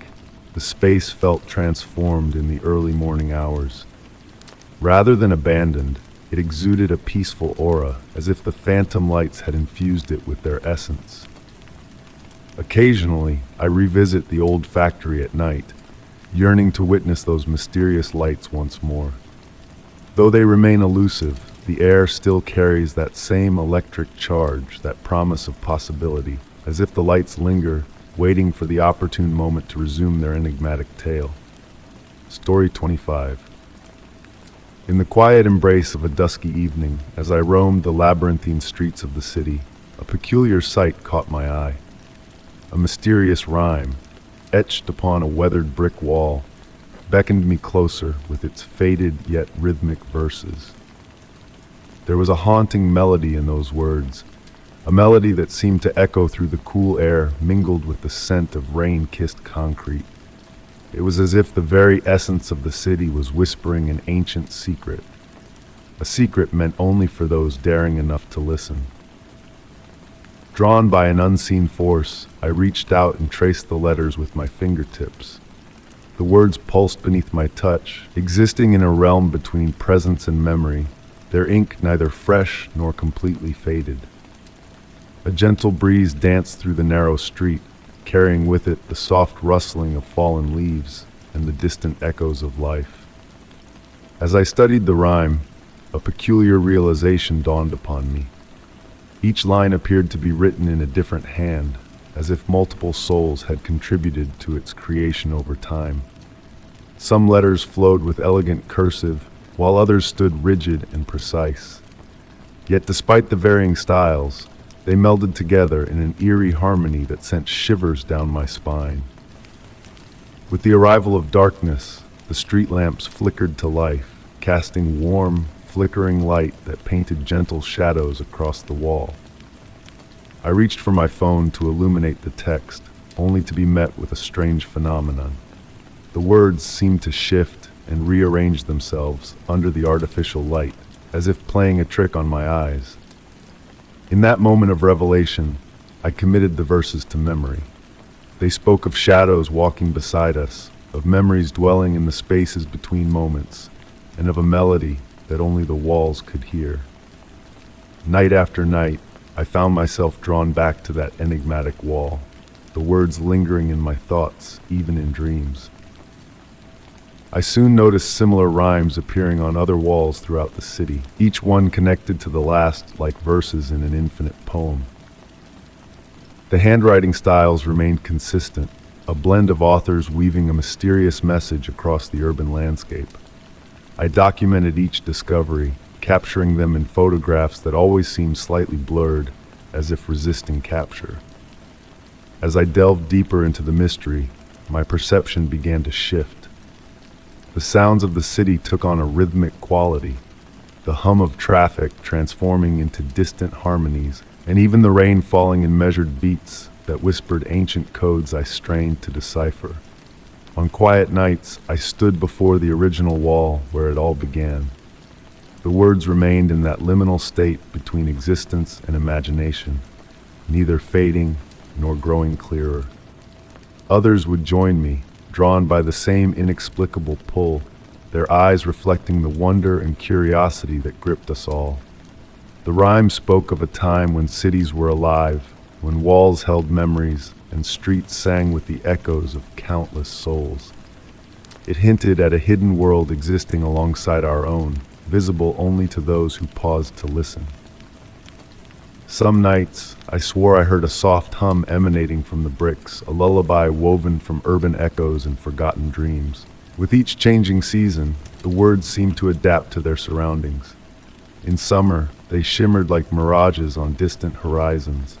the space felt transformed in the early morning hours. Rather than abandoned, it exuded a peaceful aura, as if the phantom lights had infused it with their essence. Occasionally, I revisit the old factory at night, yearning to witness those mysterious lights once more. Though they remain elusive, the air still carries that same electric charge, that promise of possibility, as if the lights linger, waiting for the opportune moment to resume their enigmatic tale. Story 25. In the quiet embrace of a dusky evening, as I roamed the labyrinthine streets of the city, a peculiar sight caught my eye. A mysterious rhyme, etched upon a weathered brick wall, beckoned me closer with its faded yet rhythmic verses. There was a haunting melody in those words, a melody that seemed to echo through the cool air mingled with the scent of rain-kissed concrete. It was as if the very essence of the city was whispering an ancient secret, a secret meant only for those daring enough to listen. Drawn by an unseen force, I reached out and traced the letters with my fingertips. The words pulsed beneath my touch, existing in a realm between presence and memory, their ink neither fresh nor completely faded. A gentle breeze danced through the narrow street, carrying with it the soft rustling of fallen leaves and the distant echoes of life. As I studied the rhyme, a peculiar realization dawned upon me. Each line appeared to be written in a different hand, as if multiple souls had contributed to its creation over time. Some letters flowed with elegant cursive, while others stood rigid and precise. Yet despite the varying styles, they melded together in an eerie harmony that sent shivers down my spine. With the arrival of darkness, the street lamps flickered to life, casting warm, flickering light that painted gentle shadows across the wall. I reached for my phone to illuminate the text, only to be met with a strange phenomenon. The words seemed to shift and rearrange themselves under the artificial light, as if playing a trick on my eyes. In that moment of revelation, I committed the verses to memory. They spoke of shadows walking beside us, of memories dwelling in the spaces between moments, and of a melody that only the walls could hear. Night after night, I found myself drawn back to that enigmatic wall, the words lingering in my thoughts, even in dreams. I soon noticed similar rhymes appearing on other walls throughout the city, each one connected to the last like verses in an infinite poem. The handwriting styles remained consistent, a blend of authors weaving a mysterious message across the urban landscape. I documented each discovery, capturing them in photographs that always seemed slightly blurred, as if resisting capture. As I delved deeper into the mystery, my perception began to shift. The sounds of the city took on a rhythmic quality, the hum of traffic transforming into distant harmonies, and even the rain falling in measured beats that whispered ancient codes I strained to decipher. On quiet nights, I stood before the original wall where it all began. The words remained in that liminal state between existence and imagination, neither fading nor growing clearer. Others would join me, drawn by the same inexplicable pull, their eyes reflecting the wonder and curiosity that gripped us all. The rhyme spoke of a time when cities were alive, when walls held memories and streets sang with the echoes of countless souls. It hinted at a hidden world existing alongside our own, visible only to those who paused to listen. Some nights, I swore I heard a soft hum emanating from the bricks, a lullaby woven from urban echoes and forgotten dreams. With each changing season, the words seemed to adapt to their surroundings. In summer, they shimmered like mirages on distant horizons.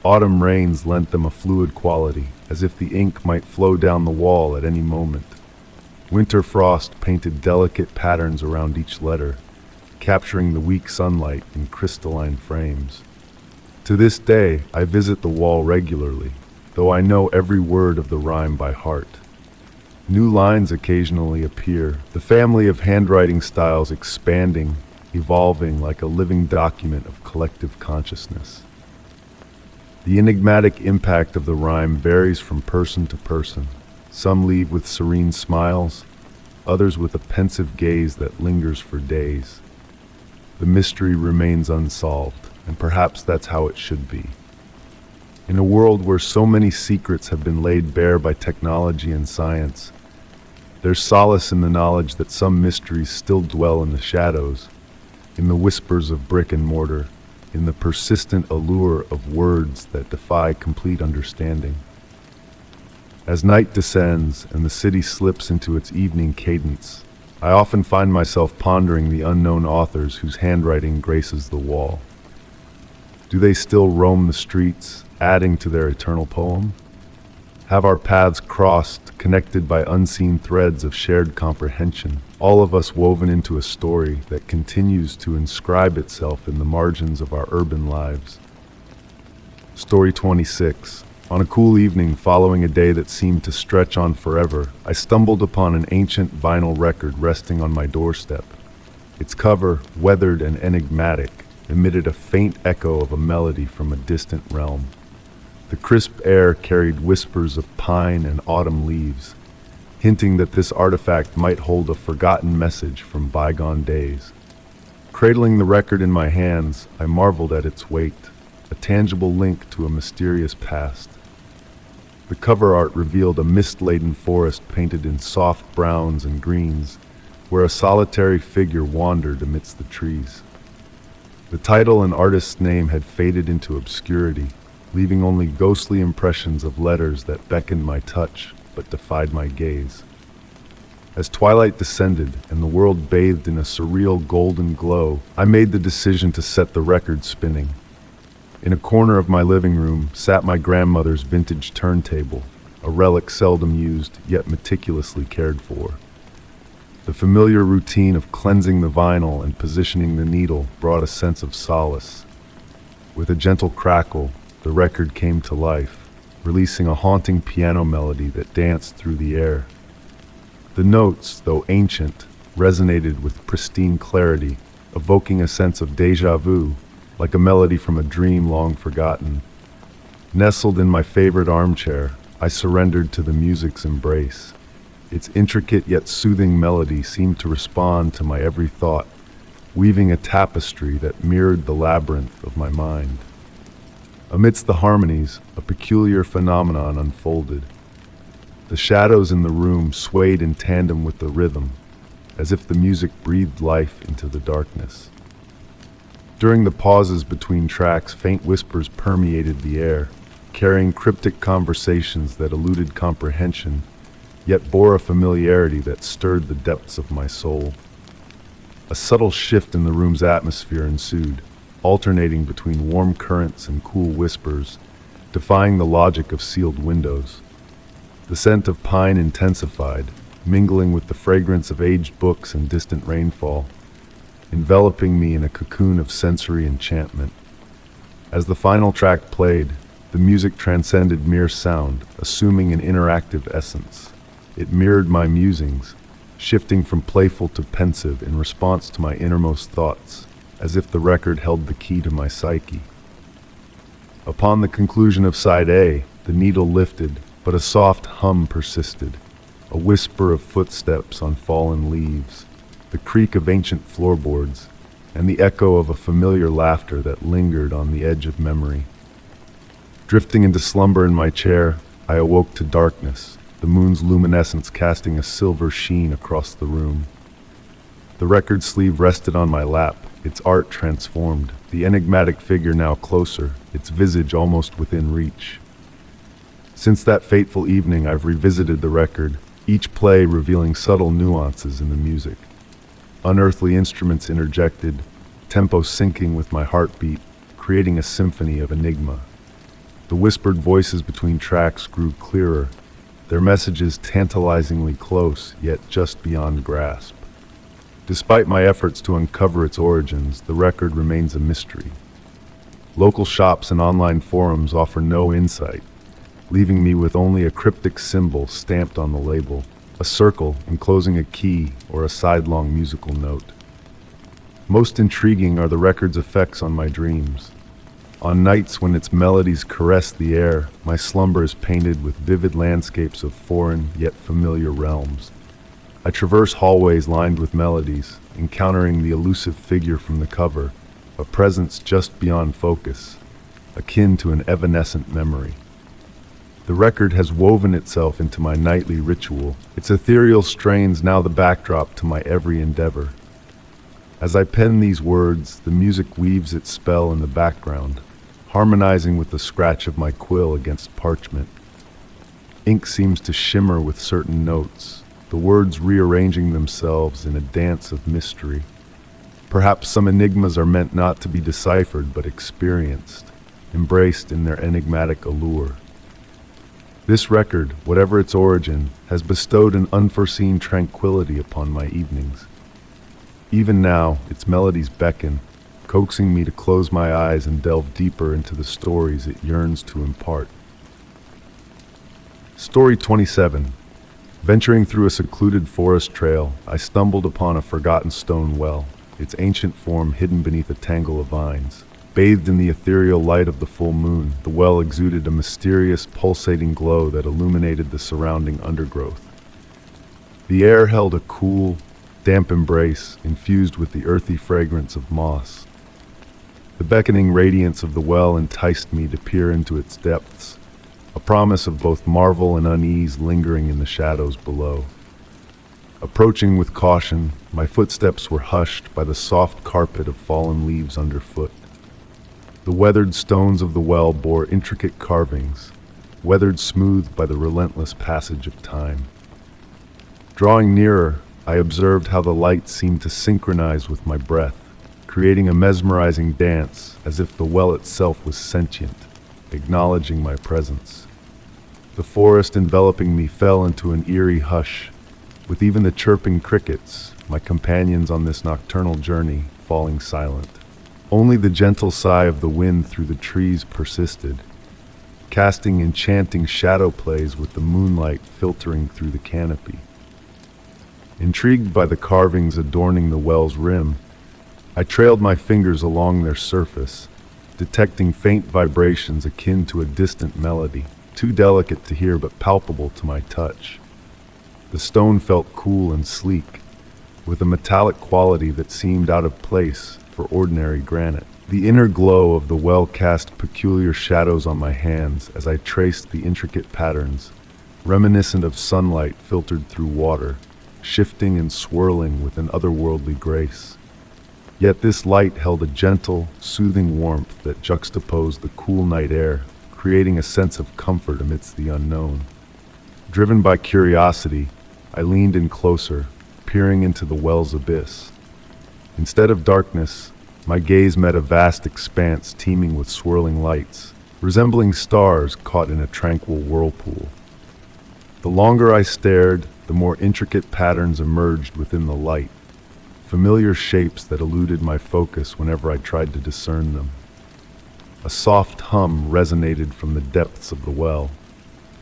Autumn rains lent them a fluid quality, as if the ink might flow down the wall at any moment. Winter frost painted delicate patterns around each letter, capturing the weak sunlight in crystalline frames. To this day, I visit the wall regularly, though I know every word of the rhyme by heart. New lines occasionally appear, the family of handwriting styles expanding, evolving like a living document of collective consciousness. The enigmatic impact of the rhyme varies from person to person. Some leave with serene smiles, others with a pensive gaze that lingers for days. The mystery remains unsolved, and perhaps that's how it should be. In a world where so many secrets have been laid bare by technology and science, there's solace in the knowledge that some mysteries still dwell in the shadows, in the whispers of brick and mortar, in the persistent allure of words that defy complete understanding. As night descends and the city slips into its evening cadence, I often find myself pondering the unknown authors whose handwriting graces the wall. Do they still roam the streets, adding to their eternal poem? Have our paths crossed, connected by unseen threads of shared comprehension, all of us woven into a story that continues to inscribe itself in the margins of our urban lives? Story 26. On a cool evening following a day that seemed to stretch on forever, I stumbled upon an ancient vinyl record resting on my doorstep. Its cover, weathered and enigmatic, emitted a faint echo of a melody from a distant realm. The crisp air carried whispers of pine and autumn leaves, hinting that this artifact might hold a forgotten message from bygone days. Cradling the record in my hands, I marveled at its weight, a tangible link to a mysterious past. The cover art revealed a mist-laden forest painted in soft browns and greens, where a solitary figure wandered amidst the trees. The title and artist's name had faded into obscurity, leaving only ghostly impressions of letters that beckoned my touch but defied my gaze. As twilight descended and the world bathed in a surreal golden glow, I made the decision to set the record spinning. In a corner of my living room sat my grandmother's vintage turntable, a relic seldom used yet meticulously cared for. The familiar routine of cleansing the vinyl and positioning the needle brought a sense of solace. With a gentle crackle, the record came to life, releasing a haunting piano melody that danced through the air. The notes, though ancient, resonated with pristine clarity, evoking a sense of déjà vu, like a melody from a dream long forgotten. Nestled in my favorite armchair, I surrendered to the music's embrace. Its intricate yet soothing melody seemed to respond to my every thought, weaving a tapestry that mirrored the labyrinth of my mind. Amidst the harmonies, a peculiar phenomenon unfolded. The shadows in the room swayed in tandem with the rhythm, as if the music breathed life into the darkness. During the pauses between tracks, faint whispers permeated the air, carrying cryptic conversations that eluded comprehension, yet bore a familiarity that stirred the depths of my soul. A subtle shift in the room's atmosphere ensued, alternating between warm currents and cool whispers, defying the logic of sealed windows. The scent of pine intensified, mingling with the fragrance of aged books and distant rainfall, enveloping me in a cocoon of sensory enchantment. As the final track played, the music transcended mere sound, assuming an interactive essence. It mirrored my musings, shifting from playful to pensive in response to my innermost thoughts, as if the record held the key to my psyche. Upon the conclusion of side A, the needle lifted, but a soft hum persisted, a whisper of footsteps on fallen leaves, the creak of ancient floorboards, and the echo of a familiar laughter that lingered on the edge of memory. Drifting into slumber in my chair, I awoke to darkness, the moon's luminescence casting a silver sheen across the room. The record sleeve rested on my lap, its art transformed, the enigmatic figure now closer, its visage almost within reach. Since that fateful evening, I've revisited the record, each play revealing subtle nuances in the music. Unearthly instruments interjected, tempo syncing with my heartbeat, creating a symphony of enigma. The whispered voices between tracks grew clearer, their messages tantalizingly close, yet just beyond grasp. Despite my efforts to uncover its origins, the record remains a mystery. Local shops and online forums offer no insight, leaving me with only a cryptic symbol stamped on the label, a circle enclosing a key or a sidelong musical note. Most intriguing are the record's effects on my dreams. On nights when its melodies caress the air, my slumber is painted with vivid landscapes of foreign yet familiar realms. I traverse hallways lined with melodies, encountering the elusive figure from the cover, a presence just beyond focus, akin to an evanescent memory. The record has woven itself into my nightly ritual, its ethereal strains now the backdrop to my every endeavor. As I pen these words, the music weaves its spell in the background, harmonizing with the scratch of my quill against parchment. Ink seems to shimmer with certain notes, the words rearranging themselves in a dance of mystery. Perhaps some enigmas are meant not to be deciphered but experienced, embraced in their enigmatic allure. This record, whatever its origin, has bestowed an unforeseen tranquility upon my evenings. Even now, its melodies beckon, coaxing me to close my eyes and delve deeper into the stories it yearns to impart. Story 27. Venturing through a secluded forest trail, I stumbled upon a forgotten stone well, its ancient form hidden beneath a tangle of vines. Bathed in the ethereal light of the full moon, the well exuded a mysterious, pulsating glow that illuminated the surrounding undergrowth. The air held a cool, damp embrace, infused with the earthy fragrance of moss. The beckoning radiance of the well enticed me to peer into its depths, a promise of both marvel and unease lingering in the shadows below. Approaching with caution, my footsteps were hushed by the soft carpet of fallen leaves underfoot. The weathered stones of the well bore intricate carvings, weathered smooth by the relentless passage of time. Drawing nearer, I observed how the light seemed to synchronize with my breath, creating a mesmerizing dance as if the well itself was sentient, acknowledging my presence. The forest enveloping me fell into an eerie hush, with even the chirping crickets, my companions on this nocturnal journey, falling silent. Only the gentle sigh of the wind through the trees persisted, casting enchanting shadow plays with the moonlight filtering through the canopy. Intrigued by the carvings adorning the well's rim, I trailed my fingers along their surface, detecting faint vibrations akin to a distant melody, too delicate to hear but palpable to my touch. The stone felt cool and sleek, with a metallic quality that seemed out of place for ordinary granite. The inner glow of the well cast peculiar shadows on my hands as I traced the intricate patterns, reminiscent of sunlight filtered through water, shifting and swirling with an otherworldly grace. Yet this light held a gentle, soothing warmth that juxtaposed the cool night air, creating a sense of comfort amidst the unknown. Driven by curiosity, I leaned in closer, peering into the well's abyss. Instead of darkness, my gaze met a vast expanse teeming with swirling lights, resembling stars caught in a tranquil whirlpool. The longer I stared, the more intricate patterns emerged within the light, familiar shapes that eluded my focus whenever I tried to discern them. A soft hum resonated from the depths of the well,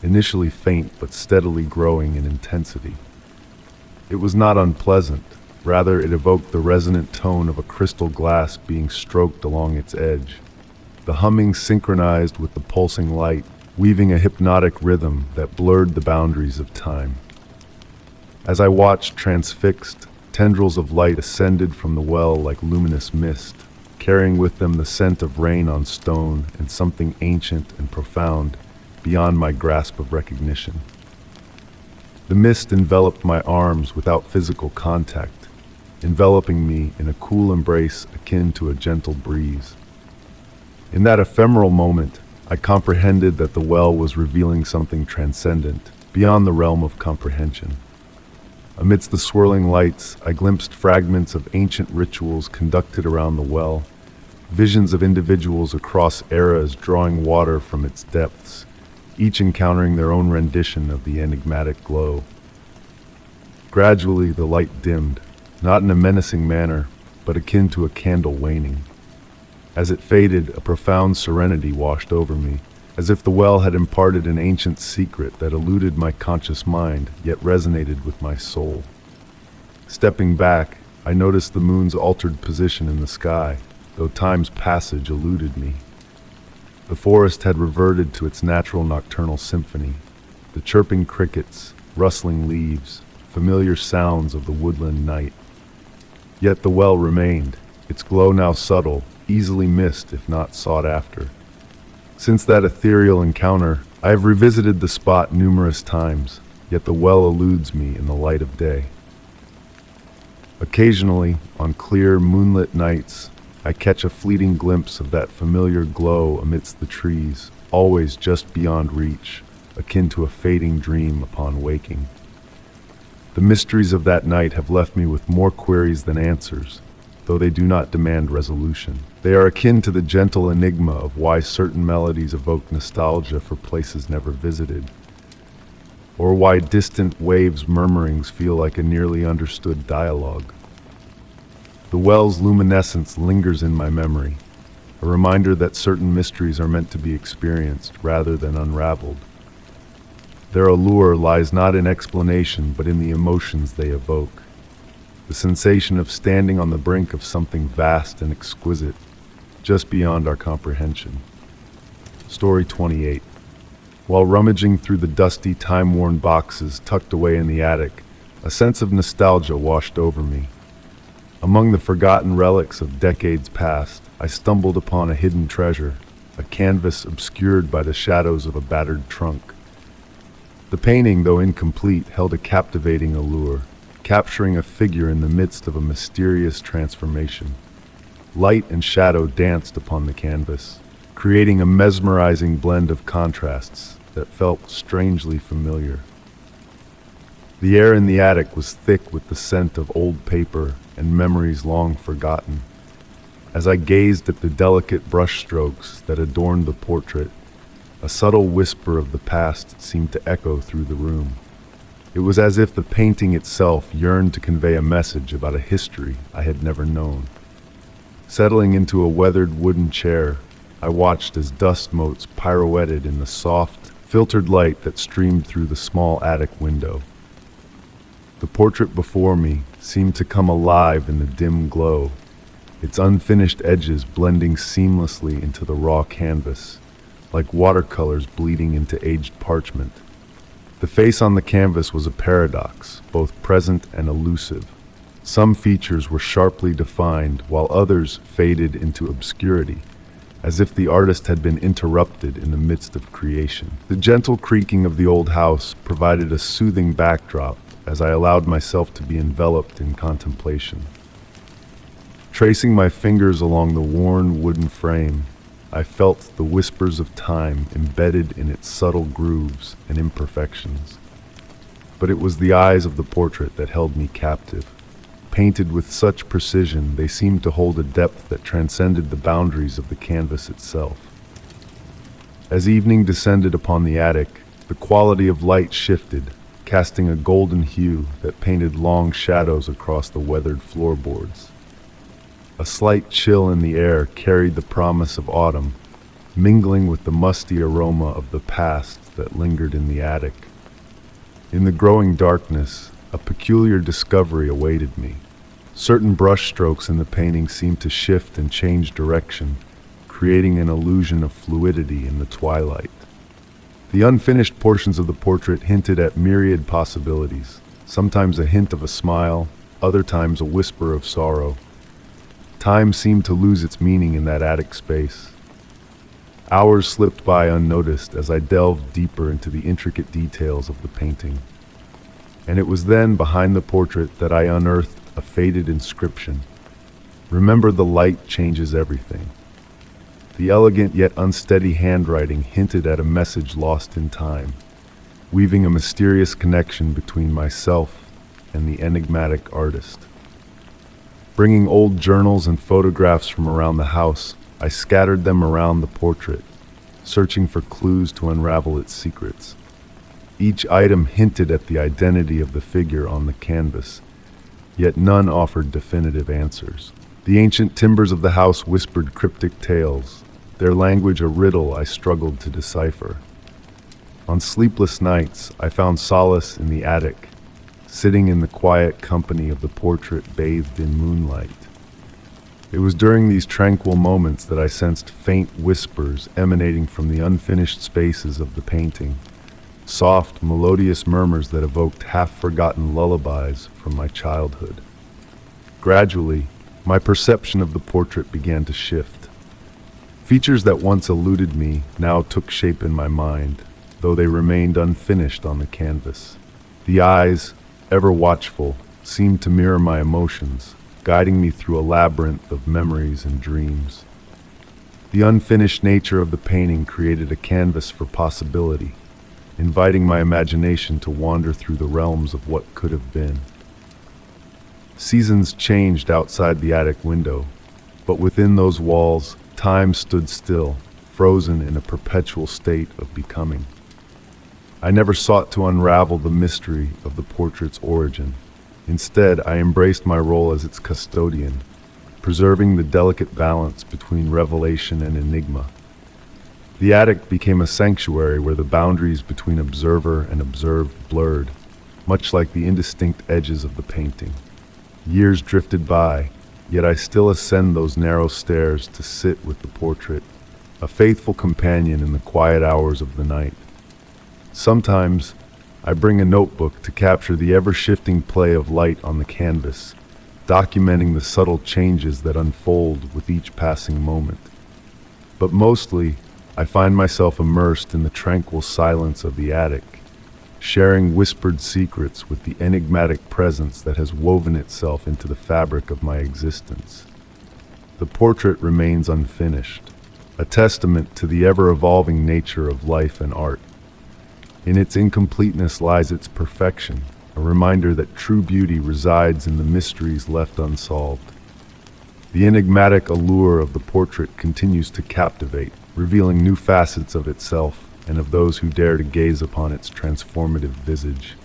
initially faint but steadily growing in intensity. It was not unpleasant, rather it evoked the resonant tone of a crystal glass being stroked along its edge. The humming synchronized with the pulsing light, weaving a hypnotic rhythm that blurred the boundaries of time. As I watched transfixed, tendrils of light ascended from the well like luminous mist, carrying with them the scent of rain on stone and something ancient and profound beyond my grasp of recognition. The mist enveloped my arms without physical contact, enveloping me in a cool embrace akin to a gentle breeze. In that ephemeral moment, I comprehended that the well was revealing something transcendent, beyond the realm of comprehension. Amidst the swirling lights, I glimpsed fragments of ancient rituals conducted around the well, visions of individuals across eras drawing water from its depths, each encountering their own rendition of the enigmatic glow. Gradually, the light dimmed, not in a menacing manner, but akin to a candle waning. As it faded, a profound serenity washed over me, as if the well had imparted an ancient secret that eluded my conscious mind, yet resonated with my soul. Stepping back, I noticed the moon's altered position in the sky, though time's passage eluded me. The forest had reverted to its natural nocturnal symphony, the chirping crickets, rustling leaves, familiar sounds of the woodland night. Yet the well remained, its glow now subtle, easily missed if not sought after. Since that ethereal encounter, I have revisited the spot numerous times, yet the well eludes me in the light of day. Occasionally, on clear, moonlit nights, I catch a fleeting glimpse of that familiar glow amidst the trees, always just beyond reach, akin to a fading dream upon waking. The mysteries of that night have left me with more queries than answers, though they do not demand resolution. They are akin to the gentle enigma of why certain melodies evoke nostalgia for places never visited, or why distant waves' murmurings feel like a nearly understood dialogue. The well's luminescence lingers in my memory, a reminder that certain mysteries are meant to be experienced rather than unraveled. Their allure lies not in explanation but in the emotions they evoke, the sensation of standing on the brink of something vast and exquisite, just beyond our comprehension. Story 28. While rummaging through the dusty, time-worn boxes tucked away in the attic, a sense of nostalgia washed over me. Among the forgotten relics of decades past, I stumbled upon a hidden treasure, a canvas obscured by the shadows of a battered trunk. The painting, though incomplete, held a captivating allure, capturing a figure in the midst of a mysterious transformation. Light and shadow danced upon the canvas, creating a mesmerizing blend of contrasts that felt strangely familiar. The air in the attic was thick with the scent of old paper and memories long forgotten. As I gazed at the delicate brushstrokes that adorned the portrait, a subtle whisper of the past seemed to echo through the room. It was as if the painting itself yearned to convey a message about a history I had never known. Settling into a weathered wooden chair, I watched as dust motes pirouetted in the soft, filtered light that streamed through the small attic window. The portrait before me seemed to come alive in the dim glow, its unfinished edges blending seamlessly into the raw canvas, like watercolors bleeding into aged parchment. The face on the canvas was a paradox, both present and elusive, Some features were sharply defined, while others faded into obscurity, as if the artist had been interrupted in the midst of creation. The gentle creaking of the old house provided a soothing backdrop as I allowed myself to be enveloped in contemplation. Tracing my fingers along the worn wooden frame, I felt the whispers of time embedded in its subtle grooves and imperfections. But it was the eyes of the portrait that held me captive. Painted with such precision, they seemed to hold a depth that transcended the boundaries of the canvas itself. As evening descended upon the attic, the quality of light shifted, casting a golden hue that painted long shadows across the weathered floorboards. A slight chill in the air carried the promise of autumn, mingling with the musty aroma of the past that lingered in the attic. In the growing darkness, a peculiar discovery awaited me. Certain brushstrokes in the painting seemed to shift and change direction, creating an illusion of fluidity in the twilight. The unfinished portions of the portrait hinted at myriad possibilities, sometimes a hint of a smile, other times a whisper of sorrow. Time seemed to lose its meaning in that attic space. Hours slipped by unnoticed as I delved deeper into the intricate details of the painting. And it was then, behind the portrait, that I unearthed a faded inscription. "Remember, the light changes everything." The elegant yet unsteady handwriting hinted at a message lost in time, weaving a mysterious connection between myself and the enigmatic artist. Bringing old journals and photographs from around the house, I scattered them around the portrait, searching for clues to unravel its secrets. Each item hinted at the identity of the figure on the canvas, yet none offered definitive answers. The ancient timbers of the house whispered cryptic tales, their language a riddle I struggled to decipher. On sleepless nights, I found solace in the attic, sitting in the quiet company of the portrait bathed in moonlight. It was during these tranquil moments that I sensed faint whispers emanating from the unfinished spaces of the painting, soft, melodious murmurs that evoked half-forgotten lullabies from my childhood. Gradually, my perception of the portrait began to shift. Features that once eluded me now took shape in my mind, though they remained unfinished on the canvas. The eyes, ever watchful, seemed to mirror my emotions, guiding me through a labyrinth of memories and dreams. The unfinished nature of the painting created a canvas for possibility, inviting my imagination to wander through the realms of what could have been. Seasons changed outside the attic window, but within those walls, time stood still, frozen in a perpetual state of becoming. I never sought to unravel the mystery of the portrait's origin. Instead, I embraced my role as its custodian, preserving the delicate balance between revelation and enigma. The attic became a sanctuary where the boundaries between observer and observed blurred, much like the indistinct edges of the painting. Years drifted by, yet I still ascend those narrow stairs to sit with the portrait, a faithful companion in the quiet hours of the night. Sometimes, I bring a notebook to capture the ever-shifting play of light on the canvas, documenting the subtle changes that unfold with each passing moment. But mostly, I find myself immersed in the tranquil silence of the attic, sharing whispered secrets with the enigmatic presence that has woven itself into the fabric of my existence. The portrait remains unfinished, a testament to the ever-evolving nature of life and art. In its incompleteness lies its perfection, a reminder that true beauty resides in the mysteries left unsolved. The enigmatic allure of the portrait continues to captivate, revealing new facets of itself and of those who dare to gaze upon its transformative visage.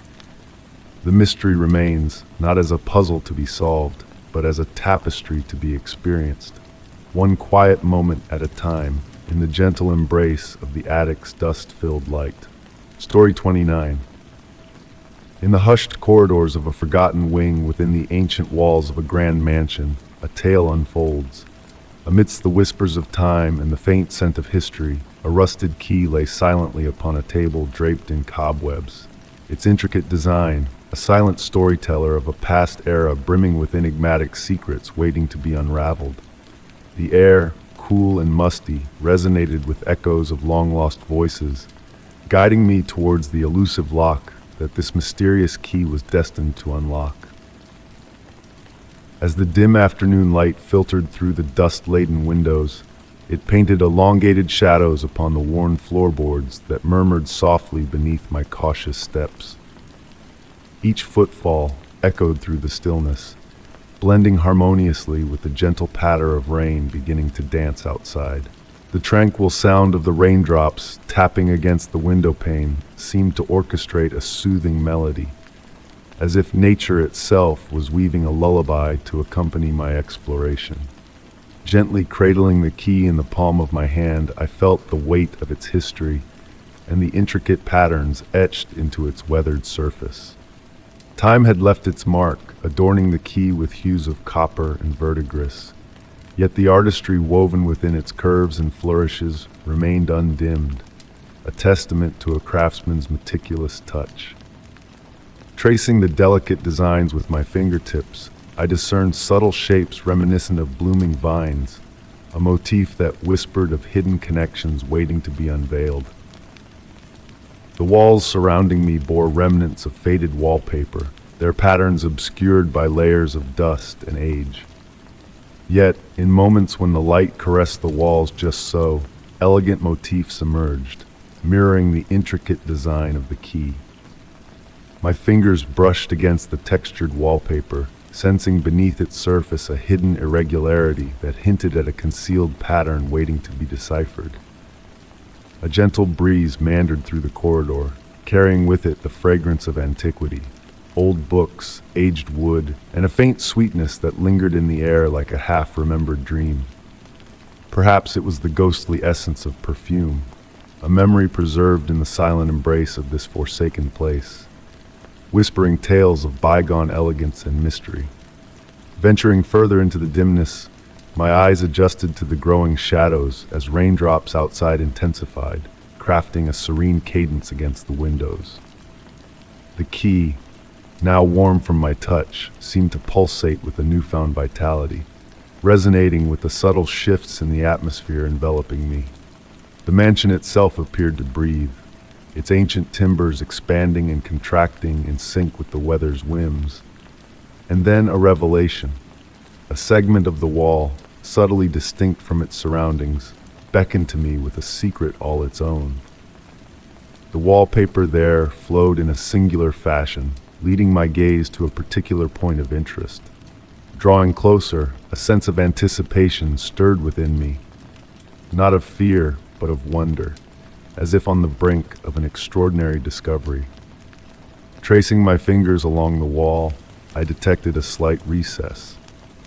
The mystery remains, not as a puzzle to be solved, but as a tapestry to be experienced, one quiet moment at a time, in the gentle embrace of the attic's dust-filled light. Story 29. In the hushed corridors of a forgotten wing within the ancient walls of a grand mansion, a tale unfolds. Amidst the whispers of time and the faint scent of history, a rusted key lay silently upon a table draped in cobwebs. Its intricate design, a silent storyteller of a past era brimming with enigmatic secrets waiting to be unraveled. The air, cool and musty, resonated with echoes of long-lost voices, guiding me towards the elusive lock that this mysterious key was destined to unlock. As the dim afternoon light filtered through the dust-laden windows, it painted elongated shadows upon the worn floorboards that murmured softly beneath my cautious steps. Each footfall echoed through the stillness, blending harmoniously with the gentle patter of rain beginning to dance outside. The tranquil sound of the raindrops tapping against the window pane seemed to orchestrate a soothing melody, as if nature itself was weaving a lullaby to accompany my exploration. Gently cradling the key in the palm of my hand, I felt the weight of its history and the intricate patterns etched into its weathered surface. Time had left its mark, adorning the key with hues of copper and verdigris, yet the artistry woven within its curves and flourishes remained undimmed, a testament to a craftsman's meticulous touch. Tracing the delicate designs with my fingertips, I discerned subtle shapes reminiscent of blooming vines, a motif that whispered of hidden connections waiting to be unveiled. The walls surrounding me bore remnants of faded wallpaper, their patterns obscured by layers of dust and age. Yet, in moments when the light caressed the walls just so, elegant motifs emerged, mirroring the intricate design of the key. My fingers brushed against the textured wallpaper, sensing beneath its surface a hidden irregularity that hinted at a concealed pattern waiting to be deciphered. A gentle breeze meandered through the corridor, carrying with it the fragrance of antiquity, old books, aged wood, and a faint sweetness that lingered in the air like a half-remembered dream. Perhaps it was the ghostly essence of perfume, a memory preserved in the silent embrace of this forsaken place, whispering tales of bygone elegance and mystery. Venturing further into the dimness, my eyes adjusted to the growing shadows as raindrops outside intensified, crafting a serene cadence against the windows. The key, now warm from my touch, seemed to pulsate with a newfound vitality, resonating with the subtle shifts in the atmosphere enveloping me. The mansion itself appeared to breathe, its ancient timbers expanding and contracting in sync with the weather's whims. And then a revelation. A segment of the wall, subtly distinct from its surroundings, beckoned to me with a secret all its own. The wallpaper there flowed in a singular fashion, leading my gaze to a particular point of interest. Drawing closer, a sense of anticipation stirred within me, not of fear, but of wonder, as if on the brink of an extraordinary discovery. Tracing my fingers along the wall, I detected a slight recess.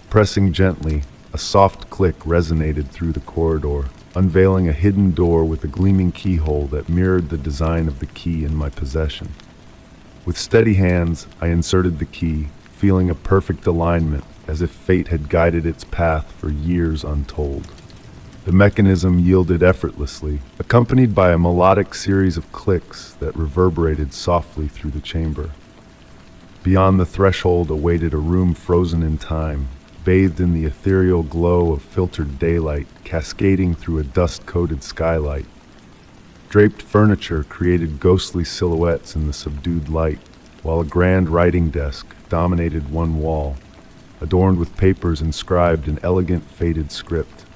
Pressing gently, a soft click resonated through the corridor, unveiling a hidden door with a gleaming keyhole that mirrored the design of the key in my possession. With steady hands, I inserted the key, feeling a perfect alignment, as if fate had guided its path for years untold. The mechanism yielded effortlessly, accompanied by a melodic series of clicks that reverberated softly through the chamber. Beyond the threshold awaited a room frozen in time, bathed in the ethereal glow of filtered daylight cascading through a dust-coated skylight. Draped furniture created ghostly silhouettes in the subdued light, while a grand writing desk dominated one wall, adorned with papers inscribed in elegant faded script.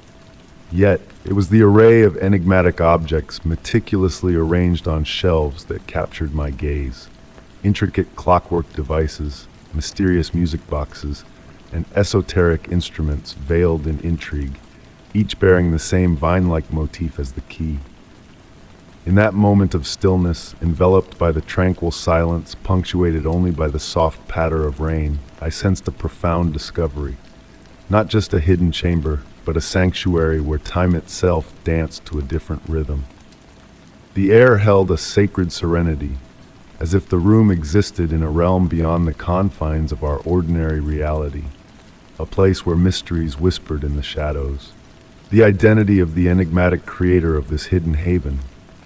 Yet, it was the array of enigmatic objects meticulously arranged on shelves that captured my gaze. Intricate clockwork devices, mysterious music boxes, and esoteric instruments veiled in intrigue, each bearing the same vine-like motif as the key. In that moment of stillness, enveloped by the tranquil silence punctuated only by the soft patter of rain, I sensed a profound discovery. Not just a hidden chamber, but a sanctuary where time itself danced to a different rhythm. The air held a sacred serenity, as if the room existed in a realm beyond the confines of our ordinary reality, a place where mysteries whispered in the shadows. The identity of the enigmatic creator of this hidden haven,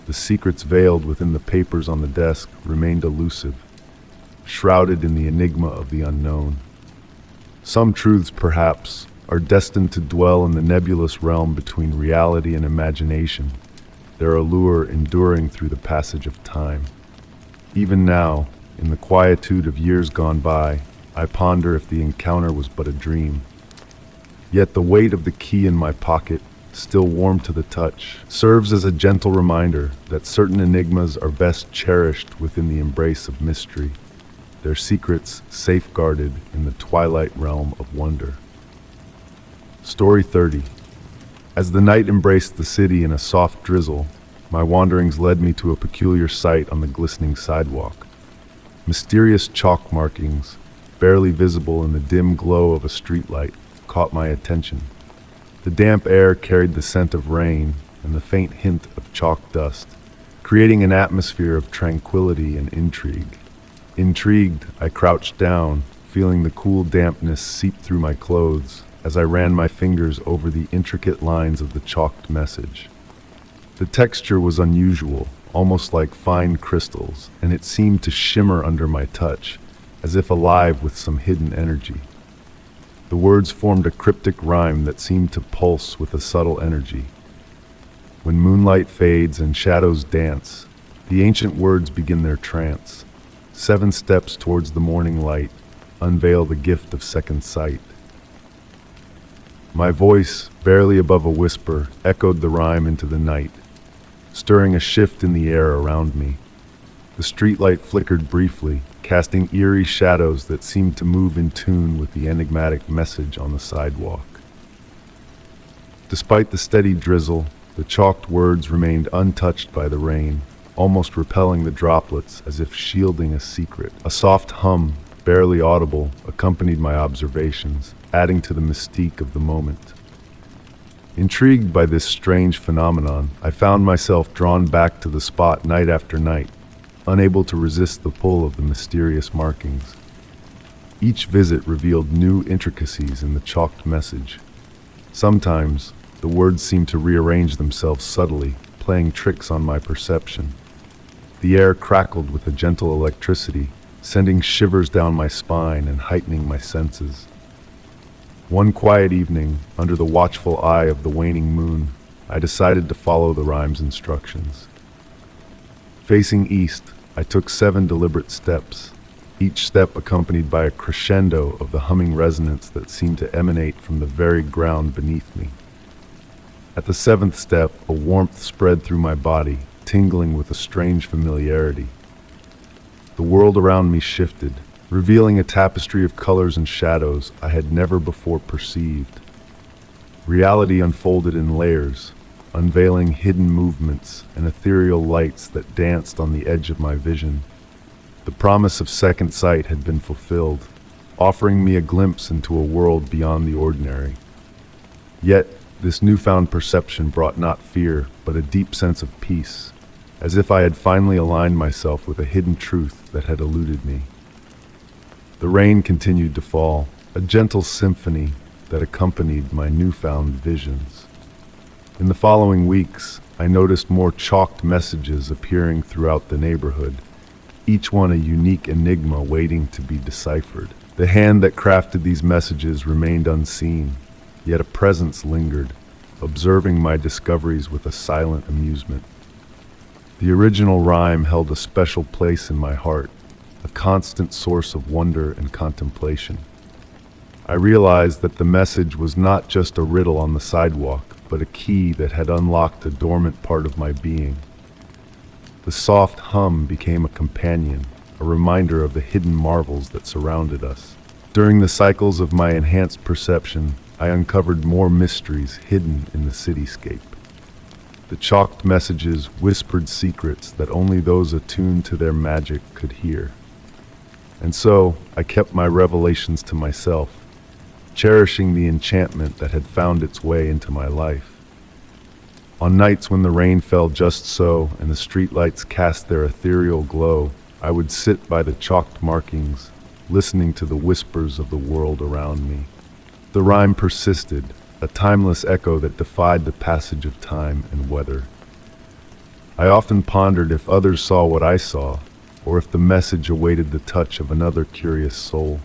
the secrets veiled within the papers on the desk, remained elusive. shrouded in the enigma of the unknown. Some truths, perhaps, are destined to dwell in the nebulous realm between reality and imagination, their allure enduring through the passage of time. Even now, in the quietude of years gone by, I ponder if the encounter was but a dream. Yet the weight of the key in my pocket, still warm to the touch, serves as a gentle reminder that certain enigmas are best cherished within the embrace of mystery, their secrets safeguarded in the twilight realm of wonder. Story 30. As the night embraced the city in a soft drizzle, my wanderings led me to a peculiar sight on the glistening sidewalk. Mysterious chalk markings, barely visible in the dim glow of a streetlight, caught my attention. The damp air carried the scent of rain and the faint hint of chalk dust, creating an atmosphere of tranquility and intrigue. Intrigued, I crouched down, feeling the cool dampness seep through my clothes as I ran my fingers over the intricate lines of the chalked message. The texture was unusual, almost like fine crystals, and it seemed to shimmer under my touch, as if alive with some hidden energy. The words formed a cryptic rhyme that seemed to pulse with a subtle energy. When moonlight fades and shadows dance, the ancient words begin their trance. 7 steps towards the morning light unveil the gift of second sight. My voice, barely above a whisper, echoed the rhyme into the night, stirring a shift in the air around me. The streetlight flickered briefly, casting eerie shadows that seemed to move in tune with the enigmatic message on the sidewalk. Despite the steady drizzle, the chalked words remained untouched by the rain, almost repelling the droplets as if shielding a secret. A soft hum, barely audible, accompanied my observations, adding to the mystique of the moment. Intrigued by this strange phenomenon, I found myself drawn back to the spot night after night, unable to resist the pull of the mysterious markings. Each visit revealed new intricacies in the chalked message. Sometimes, the words seemed to rearrange themselves subtly, playing tricks on my perception. The air crackled with a gentle electricity, sending shivers down my spine and heightening my senses. One quiet evening, under the watchful eye of the waning moon, I decided to follow the rhyme's instructions. Facing east, I took 7 deliberate steps, each step accompanied by a crescendo of the humming resonance that seemed to emanate from the very ground beneath me. At the 7th step, a warmth spread through my body, tingling with a strange familiarity. The world around me shifted, revealing a tapestry of colors and shadows I had never before perceived. Reality unfolded in layers, unveiling hidden movements and ethereal lights that danced on the edge of my vision. The promise of second sight had been fulfilled, offering me a glimpse into a world beyond the ordinary. Yet, this newfound perception brought not fear, but a deep sense of peace, as if I had finally aligned myself with a hidden truth that had eluded me. The rain continued to fall, a gentle symphony that accompanied my newfound visions. In the following weeks, I noticed more chalked messages appearing throughout the neighborhood, each one a unique enigma waiting to be deciphered. The hand that crafted these messages remained unseen, yet a presence lingered, observing my discoveries with a silent amusement. The original rhyme held a special place in my heart, a constant source of wonder and contemplation. I realized that the message was not just a riddle on the sidewalk, but a key that had unlocked a dormant part of my being. The soft hum became a companion, a reminder of the hidden marvels that surrounded us. During the cycles of my enhanced perception, I uncovered more mysteries hidden in the cityscape. The chalked messages whispered secrets that only those attuned to their magic could hear. And so, I kept my revelations to myself, cherishing the enchantment that had found its way into my life. On nights when the rain fell just so and the streetlights cast their ethereal glow, I would sit by the chalked markings, listening to the whispers of the world around me. The rhyme persisted, a timeless echo that defied the passage of time and weather. I often pondered if others saw what I saw, or if the message awaited the touch of another curious soul.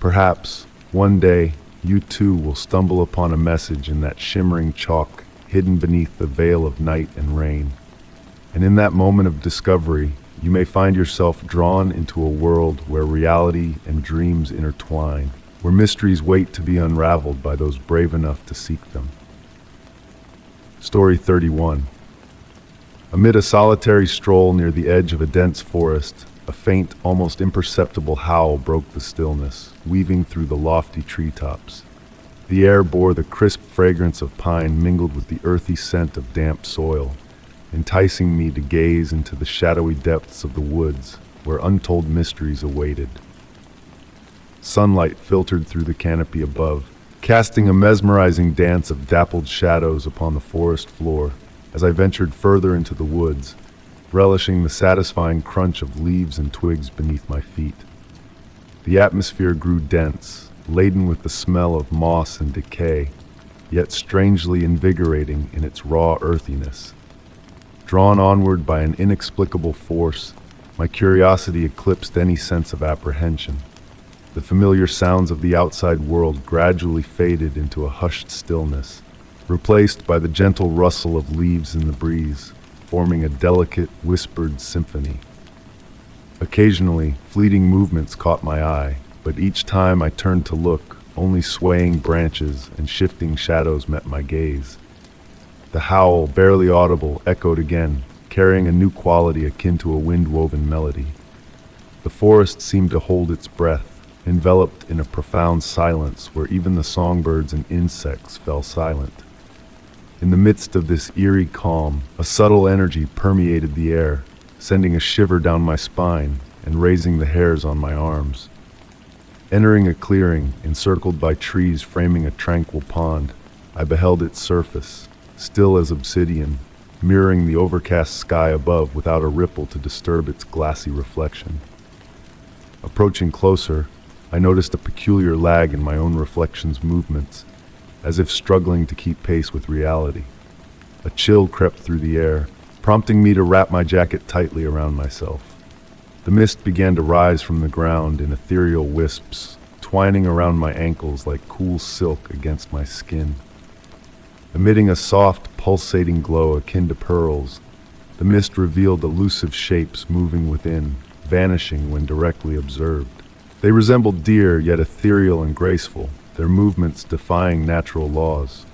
Perhaps, one day, you too will stumble upon a message in that shimmering chalk hidden beneath the veil of night and rain. And in that moment of discovery, you may find yourself drawn into a world where reality and dreams intertwine, where mysteries wait to be unraveled by those brave enough to seek them. Story 31. Amid a solitary stroll near the edge of a dense forest, a faint, almost imperceptible howl broke the stillness, weaving through the lofty treetops. The air bore the crisp fragrance of pine mingled with the earthy scent of damp soil, enticing me to gaze into the shadowy depths of the woods, where untold mysteries awaited. Sunlight filtered through the canopy above, casting a mesmerizing dance of dappled shadows upon the forest floor as I ventured further into the woods, relishing the satisfying crunch of leaves and twigs beneath my feet. The atmosphere grew dense, laden with the smell of moss and decay, yet strangely invigorating in its raw earthiness. Drawn onward by an inexplicable force, my curiosity eclipsed any sense of apprehension. The familiar sounds of the outside world gradually faded into a hushed stillness, replaced by the gentle rustle of leaves in the breeze, forming a delicate, whispered symphony. Occasionally, fleeting movements caught my eye, but each time I turned to look, only swaying branches and shifting shadows met my gaze. The howl, barely audible, echoed again, carrying a new quality akin to a wind-woven melody. The forest seemed to hold its breath, enveloped in a profound silence where even the songbirds and insects fell silent. In the midst of this eerie calm, a subtle energy permeated the air, sending a shiver down my spine and raising the hairs on my arms. Entering a clearing encircled by trees framing a tranquil pond, I beheld its surface, still as obsidian, mirroring the overcast sky above without a ripple to disturb its glassy reflection. Approaching closer, I noticed a peculiar lag in my own reflection's movements, as if struggling to keep pace with reality. A chill crept through the air, prompting me to wrap my jacket tightly around myself. The mist began to rise from the ground in ethereal wisps, twining around my ankles like cool silk against my skin. Emitting a soft, pulsating glow akin to pearls, the mist revealed elusive shapes moving within, vanishing when directly observed. They resembled deer, yet ethereal and graceful, their movements defying natural laws.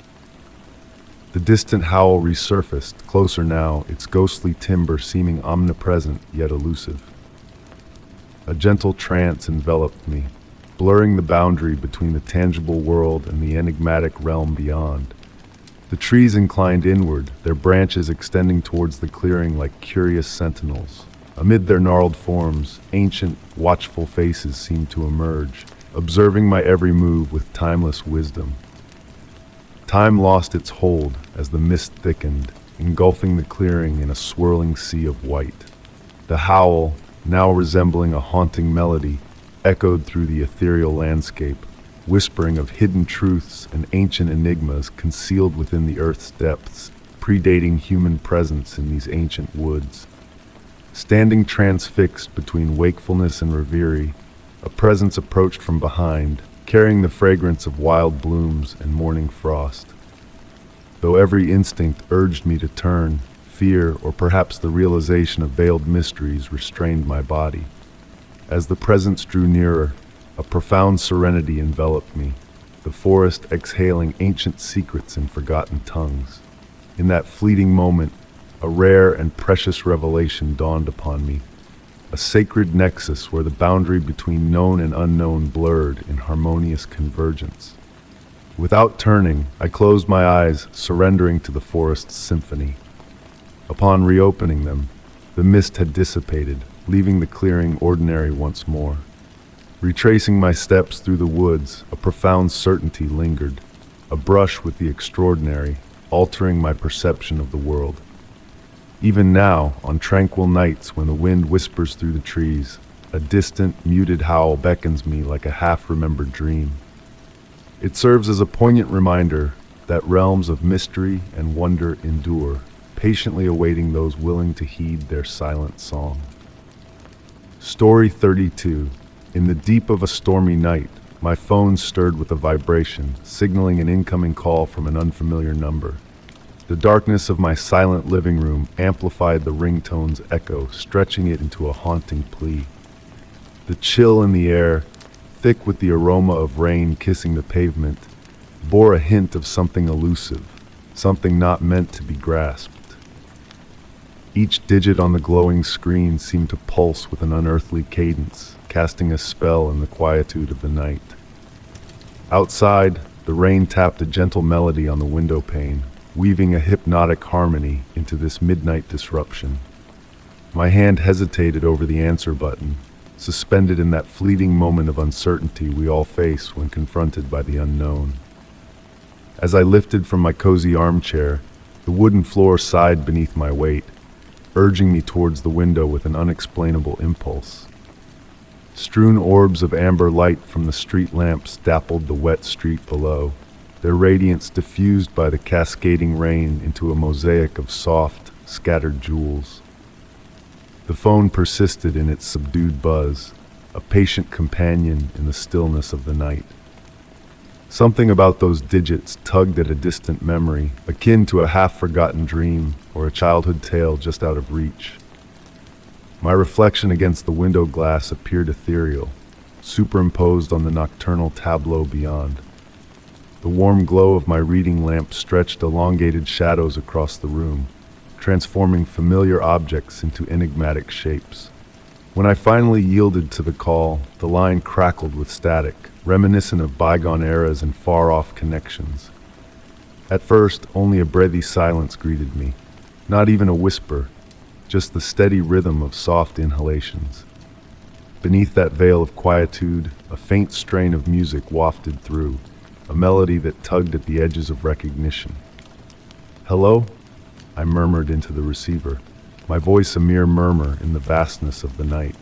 The distant howl resurfaced, closer now, its ghostly timbre seeming omnipresent yet elusive. A gentle trance enveloped me, blurring the boundary between the tangible world and the enigmatic realm beyond. The trees inclined inward, their branches extending towards the clearing like curious sentinels. Amid their gnarled forms, ancient, watchful faces seemed to emerge, observing my every move with timeless wisdom. Time lost its hold as the mist thickened, engulfing the clearing in a swirling sea of white. The howl, now resembling a haunting melody, echoed through the ethereal landscape, whispering of hidden truths and ancient enigmas concealed within the earth's depths, predating human presence in these ancient woods. Standing transfixed between wakefulness and reverie, a presence approached from behind, carrying the fragrance of wild blooms and morning frost. Though every instinct urged me to turn, fear, or perhaps the realization of veiled mysteries restrained my body. As the presence drew nearer, a profound serenity enveloped me, the forest exhaling ancient secrets in forgotten tongues. In that fleeting moment, a rare and precious revelation dawned upon me, a sacred nexus where the boundary between known and unknown blurred in harmonious convergence. Without turning, I closed my eyes, surrendering to the forest's symphony. Upon reopening them, the mist had dissipated, leaving the clearing ordinary once more. Retracing my steps through the woods, a profound certainty lingered, a brush with the extraordinary, altering my perception of the world. Even now, on tranquil nights when the wind whispers through the trees, a distant, muted howl beckons me like a half-remembered dream. It serves as a poignant reminder that realms of mystery and wonder endure, patiently awaiting those willing to heed their silent song. Story 32. In the deep of a stormy night, my phone stirred with a vibration, signaling an incoming call from an unfamiliar number. The darkness of my silent living room amplified the ringtone's echo, stretching it into a haunting plea. The chill in the air, thick with the aroma of rain kissing the pavement, bore a hint of something elusive, something not meant to be grasped. Each digit on the glowing screen seemed to pulse with an unearthly cadence, casting a spell in the quietude of the night. Outside, the rain tapped a gentle melody on the window pane, weaving a hypnotic harmony into this midnight disruption. My hand hesitated over the answer button, suspended in that fleeting moment of uncertainty we all face when confronted by the unknown. As I lifted from my cozy armchair, the wooden floor sighed beneath my weight, urging me towards the window with an unexplainable impulse. Strewn orbs of amber light from the street lamps dappled the wet street below, their radiance diffused by the cascading rain into a mosaic of soft, scattered jewels. The phone persisted in its subdued buzz, a patient companion in the stillness of the night. Something about those digits tugged at a distant memory, akin to a half-forgotten dream or a childhood tale just out of reach. My reflection against the window glass appeared ethereal, superimposed on the nocturnal tableau beyond. The warm glow of my reading lamp stretched elongated shadows across the room, transforming familiar objects into enigmatic shapes. When I finally yielded to the call, the line crackled with static, reminiscent of bygone eras and far-off connections. At first, only a breathy silence greeted me, not even a whisper, just the steady rhythm of soft inhalations. Beneath that veil of quietude, a faint strain of music wafted through, a melody that tugged at the edges of recognition. "Hello?" I murmured into the receiver, my voice a mere murmur in the vastness of the night.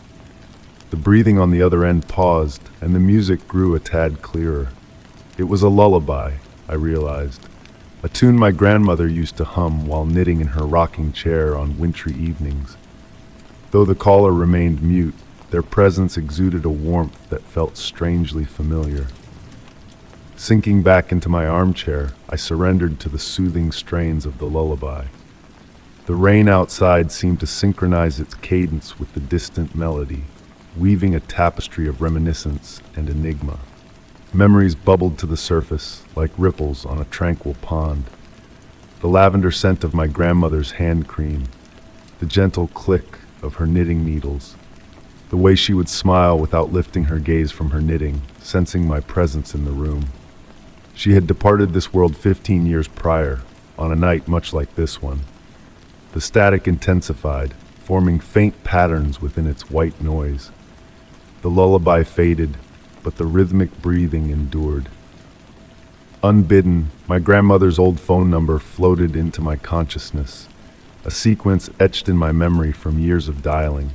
The breathing on the other end paused, and the music grew a tad clearer. It was a lullaby, I realized, a tune my grandmother used to hum while knitting in her rocking chair on wintry evenings. Though the caller remained mute, their presence exuded a warmth that felt strangely familiar. Sinking back into my armchair, I surrendered to the soothing strains of the lullaby. The rain outside seemed to synchronize its cadence with the distant melody, weaving a tapestry of reminiscence and enigma. Memories bubbled to the surface like ripples on a tranquil pond. The lavender scent of my grandmother's hand cream, the gentle click of her knitting needles, the way she would smile without lifting her gaze from her knitting, sensing my presence in the room. She had departed this world 15 years prior, on a night much like this one. The static intensified, forming faint patterns within its white noise. The lullaby faded, but the rhythmic breathing endured. Unbidden, my grandmother's old phone number floated into my consciousness, a sequence etched in my memory from years of dialing.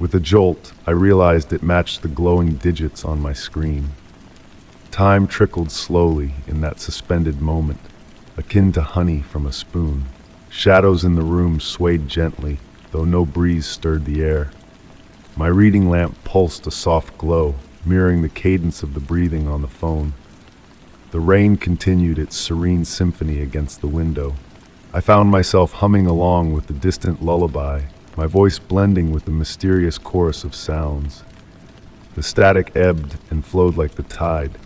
With a jolt, I realized it matched the glowing digits on my screen. Time trickled slowly in that suspended moment, akin to honey from a spoon. Shadows in the room swayed gently, though no breeze stirred the air. My reading lamp pulsed a soft glow, mirroring the cadence of the breathing on the phone. The rain continued its serene symphony against the window. I found myself humming along with the distant lullaby, my voice blending with the mysterious chorus of sounds. The static ebbed and flowed like the tide,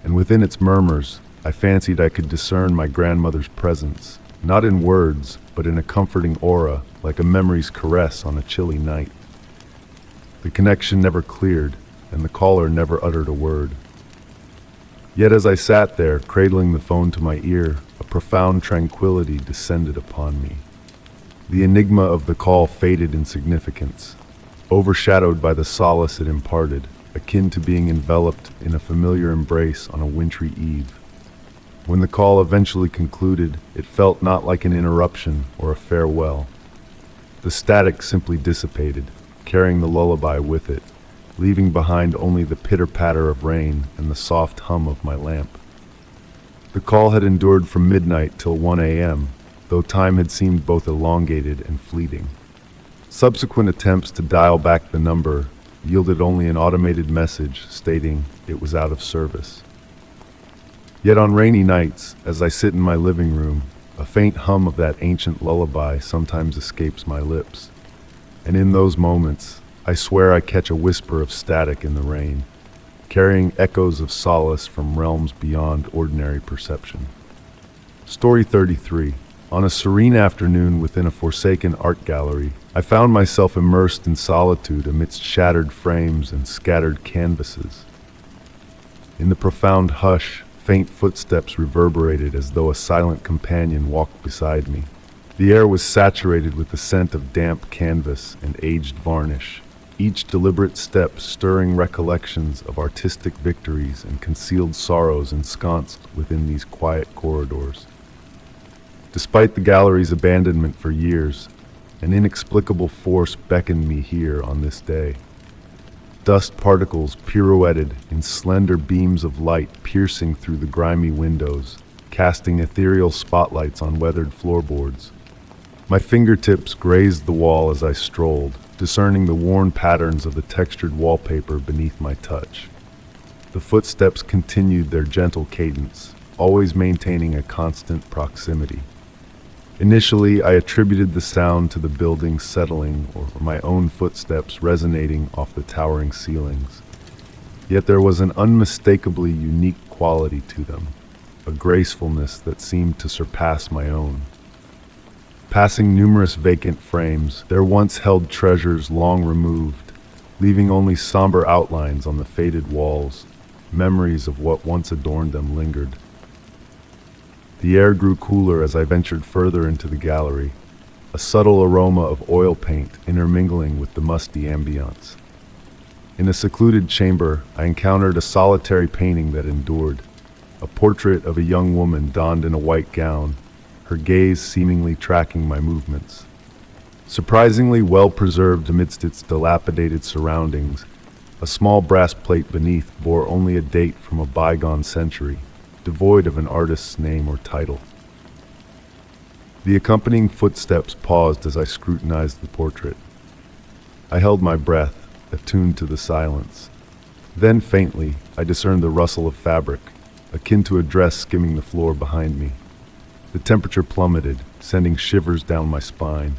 and within its murmurs, I fancied I could discern my grandmother's presence, not in words, but in a comforting aura, like a memory's caress on a chilly night. The connection never cleared, and the caller never uttered a word. Yet as I sat there, cradling the phone to my ear, a profound tranquility descended upon me. The enigma of the call faded in significance, overshadowed by the solace it imparted, akin to being enveloped in a familiar embrace on a wintry eve. When the call eventually concluded, it felt not like an interruption or a farewell. The static simply dissipated, carrying the lullaby with it, leaving behind only the pitter-patter of rain and the soft hum of my lamp. The call had endured from midnight till 1 a.m., though time had seemed both elongated and fleeting. Subsequent attempts to dial back the number yielded only an automated message stating it was out of service. Yet on rainy nights, as I sit in my living room, a faint hum of that ancient lullaby sometimes escapes my lips. And in those moments, I swear I catch a whisper of static in the rain, carrying echoes of solace from realms beyond ordinary perception. Story 33. On a serene afternoon within a forsaken art gallery, I found myself immersed in solitude amidst shattered frames and scattered canvases. In the profound hush, faint footsteps reverberated as though a silent companion walked beside me. The air was saturated with the scent of damp canvas and aged varnish, each deliberate step stirring recollections of artistic victories and concealed sorrows ensconced within these quiet corridors. Despite the gallery's abandonment for years, an inexplicable force beckoned me here on this day. Dust particles pirouetted in slender beams of light piercing through the grimy windows, casting ethereal spotlights on weathered floorboards. My fingertips grazed the wall as I strolled, discerning the worn patterns of the textured wallpaper beneath my touch. The footsteps continued their gentle cadence, always maintaining a constant proximity. Initially, I attributed the sound to the building settling or my own footsteps resonating off the towering ceilings. Yet there was an unmistakably unique quality to them, a gracefulness that seemed to surpass my own. Passing numerous vacant frames, their once held treasures long removed, leaving only somber outlines on the faded walls, memories of what once adorned them lingered. The air grew cooler as I ventured further into the gallery, a subtle aroma of oil paint intermingling with the musty ambience. In a secluded chamber, I encountered a solitary painting that endured, a portrait of a young woman donned in a white gown, her gaze seemingly tracking my movements. Surprisingly well preserved amidst its dilapidated surroundings, a small brass plate beneath bore only a date from a bygone century, devoid of an artist's name or title. The accompanying footsteps paused as I scrutinized the portrait. I held my breath, attuned to the silence. Then faintly, I discerned the rustle of fabric, akin to a dress skimming the floor behind me. The temperature plummeted, sending shivers down my spine.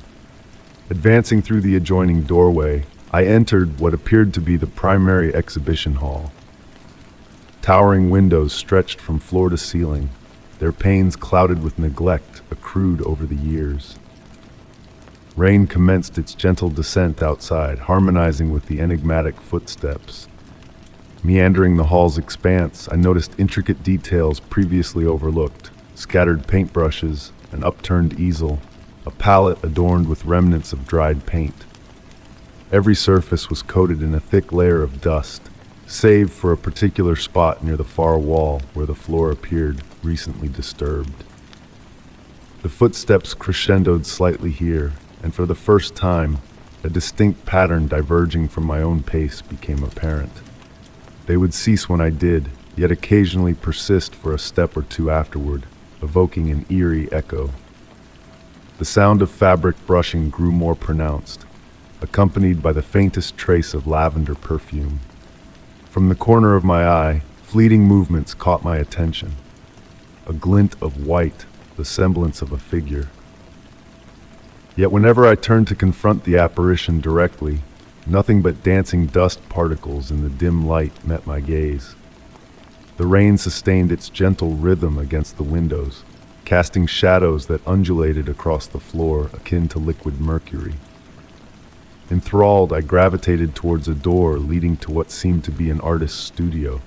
Advancing through the adjoining doorway, I entered what appeared to be the primary exhibition hall. Towering windows stretched from floor to ceiling, their panes clouded with neglect accrued over the years. Rain commenced its gentle descent outside, harmonizing with the enigmatic footsteps. Meandering the hall's expanse, I noticed intricate details previously overlooked: scattered paintbrushes, an upturned easel, a palette adorned with remnants of dried paint. Every surface was coated in a thick layer of dust, save for a particular spot near the far wall where the floor appeared recently disturbed. The footsteps crescendoed slightly here, and for the first time, a distinct pattern diverging from my own pace became apparent. They would cease when I did, yet occasionally persist for a step or two afterward, evoking an eerie echo. The sound of fabric brushing grew more pronounced, accompanied by the faintest trace of lavender perfume. From the corner of my eye, fleeting movements caught my attention. A glint of white, the semblance of a figure. Yet whenever I turned to confront the apparition directly, nothing but dancing dust particles in the dim light met my gaze. The rain sustained its gentle rhythm against the windows, casting shadows that undulated across the floor akin to liquid mercury. Enthralled, I gravitated towards a door leading to what seemed to be an artist's studio.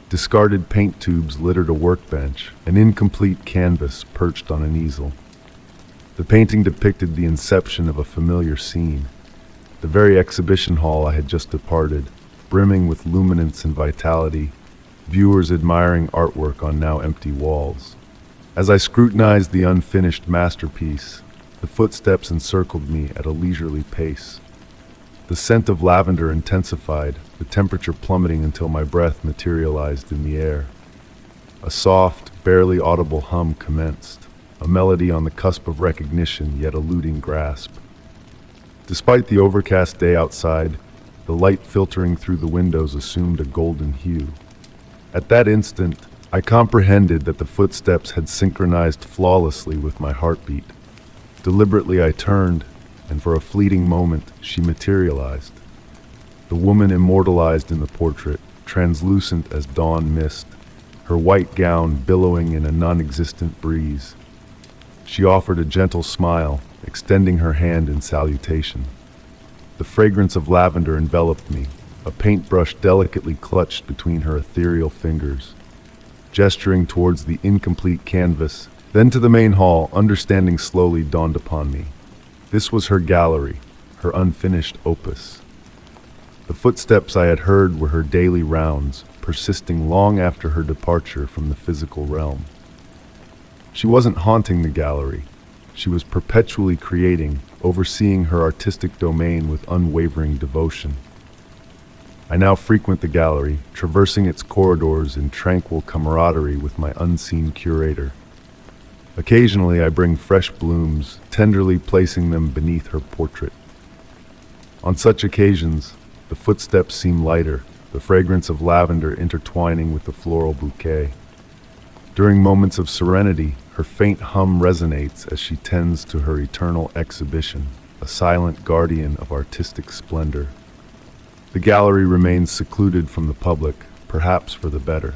Discarded paint tubes littered a workbench, an incomplete canvas perched on an easel. The painting depicted the inception of a familiar scene, the very exhibition hall I had just departed, brimming with luminance and vitality, viewers admiring artwork on now empty walls. As I scrutinized the unfinished masterpiece, the footsteps encircled me at a leisurely pace. The scent of lavender intensified, the temperature plummeting until my breath materialized in the air. A soft, barely audible hum commenced, a melody on the cusp of recognition yet eluding grasp. Despite the overcast day outside, the light filtering through the windows assumed a golden hue. At that instant, I comprehended that the footsteps had synchronized flawlessly with my heartbeat. Deliberately I turned, and for a fleeting moment, she materialized. The woman immortalized in the portrait, translucent as dawn mist, her white gown billowing in a non-existent breeze. She offered a gentle smile, extending her hand in salutation. The fragrance of lavender enveloped me, a paintbrush delicately clutched between her ethereal fingers. Gesturing towards the incomplete canvas, then to the main hall, understanding slowly dawned upon me. This was her gallery, her unfinished opus. The footsteps I had heard were her daily rounds, persisting long after her departure from the physical realm. She wasn't haunting the gallery. She was perpetually creating, overseeing her artistic domain with unwavering devotion. I now frequent the gallery, traversing its corridors in tranquil camaraderie with my unseen curator. Occasionally I bring fresh blooms, tenderly placing them beneath her portrait. On such occasions, the footsteps seem lighter, the fragrance of lavender intertwining with the floral bouquet. During moments of serenity, her faint hum resonates as she tends to her eternal exhibition, a silent guardian of artistic splendor. The gallery remains secluded from the public, perhaps for the better.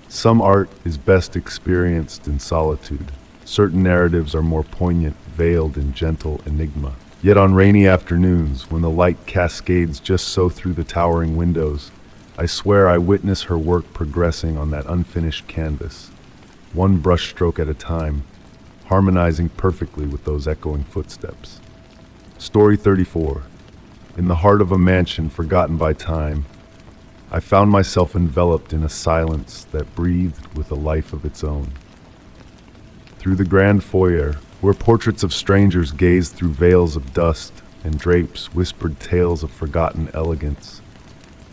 Some art is best experienced in solitude. Certain narratives are more poignant, veiled in gentle enigma. Yet on rainy afternoons, when the light cascades just so through the towering windows, I swear I witness her work progressing on that unfinished canvas, one brushstroke at a time, harmonizing perfectly with those echoing footsteps. Story 34. In the heart of a mansion forgotten by time, I found myself enveloped in a silence that breathed with a life of its own. Through the grand foyer, where portraits of strangers gazed through veils of dust and drapes whispered tales of forgotten elegance,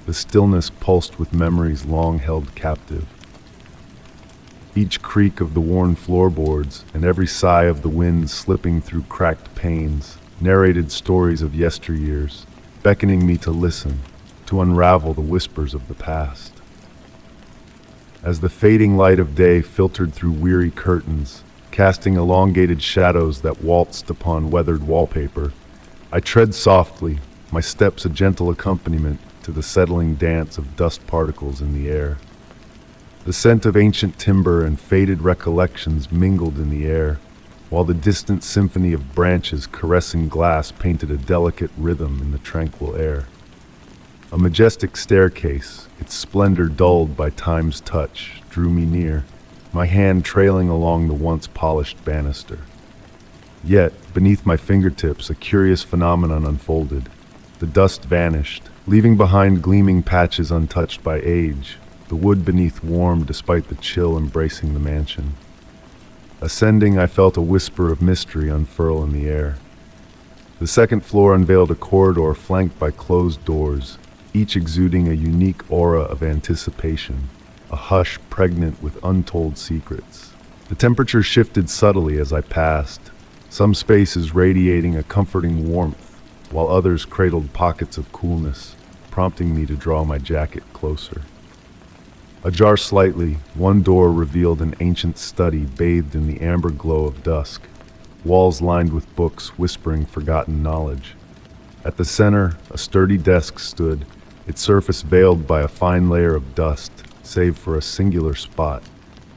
the stillness pulsed with memories long held captive. Each creak of the worn floorboards and every sigh of the wind slipping through cracked panes narrated stories of yesteryears, beckoning me to listen, to unravel the whispers of the past. As the fading light of day filtered through weary curtains, casting elongated shadows that waltzed upon weathered wallpaper, I tread softly, my steps a gentle accompaniment to the settling dance of dust particles in the air. The scent of ancient timber and faded recollections mingled in the air, while the distant symphony of branches caressing glass painted a delicate rhythm in the tranquil air. A majestic staircase, its splendor dulled by time's touch, drew me near, my hand trailing along the once polished banister. Yet, beneath my fingertips, a curious phenomenon unfolded. The dust vanished, leaving behind gleaming patches untouched by age, the wood beneath warm despite the chill embracing the mansion. Ascending, I felt a whisper of mystery unfurl in the air. The second floor unveiled a corridor flanked by closed doors, each exuding a unique aura of anticipation, a hush pregnant with untold secrets. The temperature shifted subtly as I passed, some spaces radiating a comforting warmth, while others cradled pockets of coolness, prompting me to draw my jacket closer. Ajar slightly, one door revealed an ancient study bathed in the amber glow of dusk, walls lined with books whispering forgotten knowledge. At the center, a sturdy desk stood, its surface veiled by a fine layer of dust, save for a singular spot,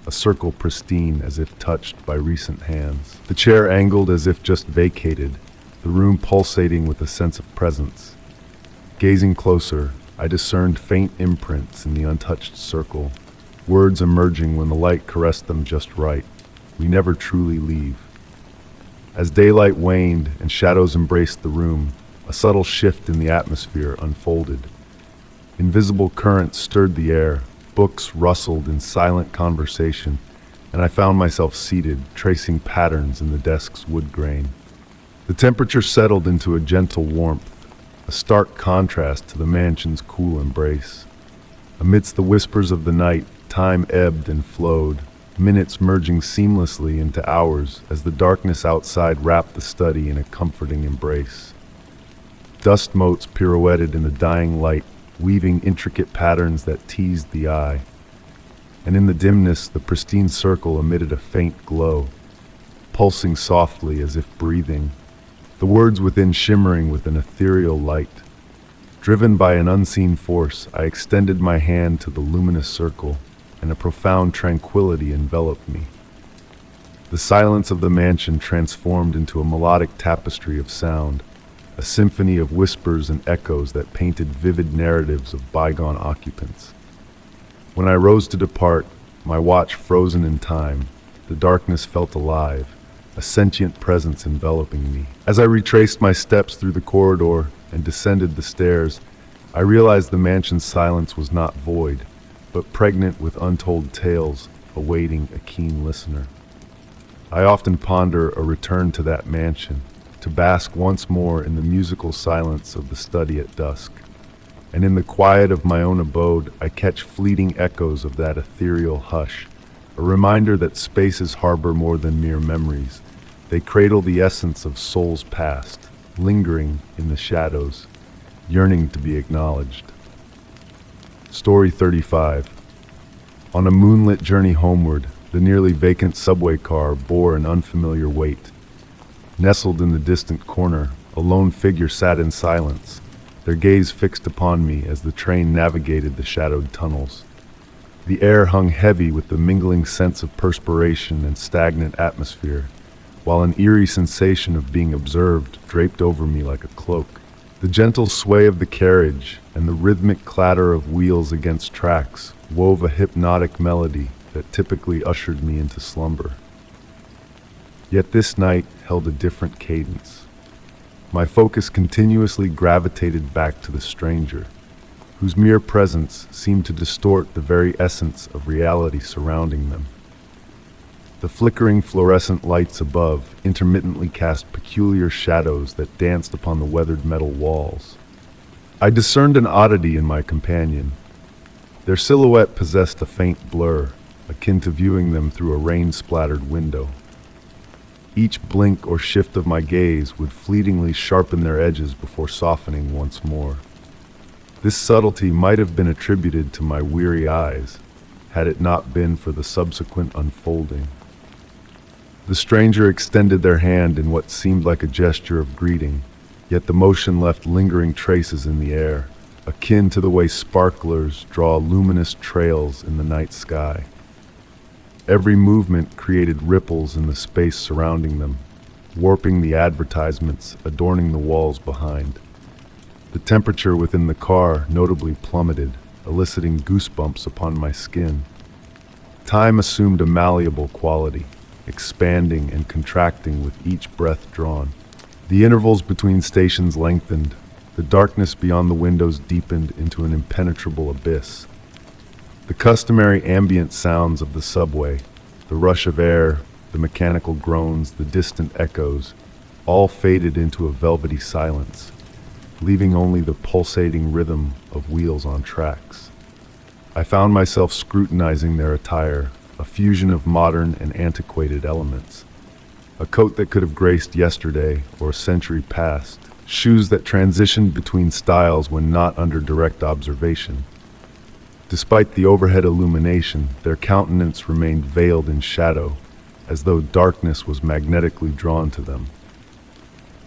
a circle pristine as if touched by recent hands. The chair angled as if just vacated, the room pulsating with a sense of presence. Gazing closer, I discerned faint imprints in the untouched circle, words emerging when the light caressed them just right. We never truly leave. As daylight waned and shadows embraced the room, a subtle shift in the atmosphere unfolded. Invisible currents stirred the air, books rustled in silent conversation, and I found myself seated, tracing patterns in the desk's wood grain. The temperature settled into a gentle warmth, a stark contrast to the mansion's cool embrace. Amidst the whispers of the night, time ebbed and flowed, minutes merging seamlessly into hours as the darkness outside wrapped the study in a comforting embrace. Dust motes pirouetted in the dying light, weaving intricate patterns that teased the eye. And in the dimness, the pristine circle emitted a faint glow, pulsing softly as if breathing, the words within shimmering with an ethereal light. Driven by an unseen force, I extended my hand to the luminous circle, and a profound tranquility enveloped me. The silence of the mansion transformed into a melodic tapestry of sound, a symphony of whispers and echoes that painted vivid narratives of bygone occupants. When I rose to depart, my watch frozen in time, the darkness felt alive, a sentient presence enveloping me. As I retraced my steps through the corridor and descended the stairs, I realized the mansion's silence was not void, but pregnant with untold tales awaiting a keen listener. I often ponder a return to that mansion, to bask once more in the musical silence of the study at dusk. And in the quiet of my own abode, I catch fleeting echoes of that ethereal hush, a reminder that spaces harbor more than mere memories. They cradle the essence of souls past, lingering in the shadows, yearning to be acknowledged. Story 35. On a moonlit journey homeward, the nearly vacant subway car bore an unfamiliar weight. Nestled in the distant corner, a lone figure sat in silence, their gaze fixed upon me as the train navigated the shadowed tunnels. The air hung heavy with the mingling sense of perspiration and stagnant atmosphere, while an eerie sensation of being observed draped over me like a cloak. The gentle sway of the carriage and the rhythmic clatter of wheels against tracks wove a hypnotic melody that typically ushered me into slumber. Yet this night held a different cadence. My focus continuously gravitated back to the stranger, whose mere presence seemed to distort the very essence of reality surrounding them. The flickering fluorescent lights above intermittently cast peculiar shadows that danced upon the weathered metal walls. I discerned an oddity in my companion. Their silhouette possessed a faint blur, akin to viewing them through a rain-splattered window. Each blink or shift of my gaze would fleetingly sharpen their edges before softening once more. This subtlety might have been attributed to my weary eyes, had it not been for the subsequent unfolding. The stranger extended their hand in what seemed like a gesture of greeting, yet the motion left lingering traces in the air, akin to the way sparklers draw luminous trails in the night sky. Every movement created ripples in the space surrounding them, warping the advertisements adorning the walls behind. The temperature within the car notably plummeted, eliciting goosebumps upon my skin. Time assumed a malleable quality, expanding and contracting with each breath drawn. The intervals between stations lengthened, the darkness beyond the windows deepened into an impenetrable abyss. The customary ambient sounds of the subway, the rush of air, the mechanical groans, the distant echoes, all faded into a velvety silence, leaving only the pulsating rhythm of wheels on tracks. I found myself scrutinizing their attire, a fusion of modern and antiquated elements. A coat that could have graced yesterday or a century past, shoes that transitioned between styles when not under direct observation. Despite the overhead illumination, their countenance remained veiled in shadow, as though darkness was magnetically drawn to them.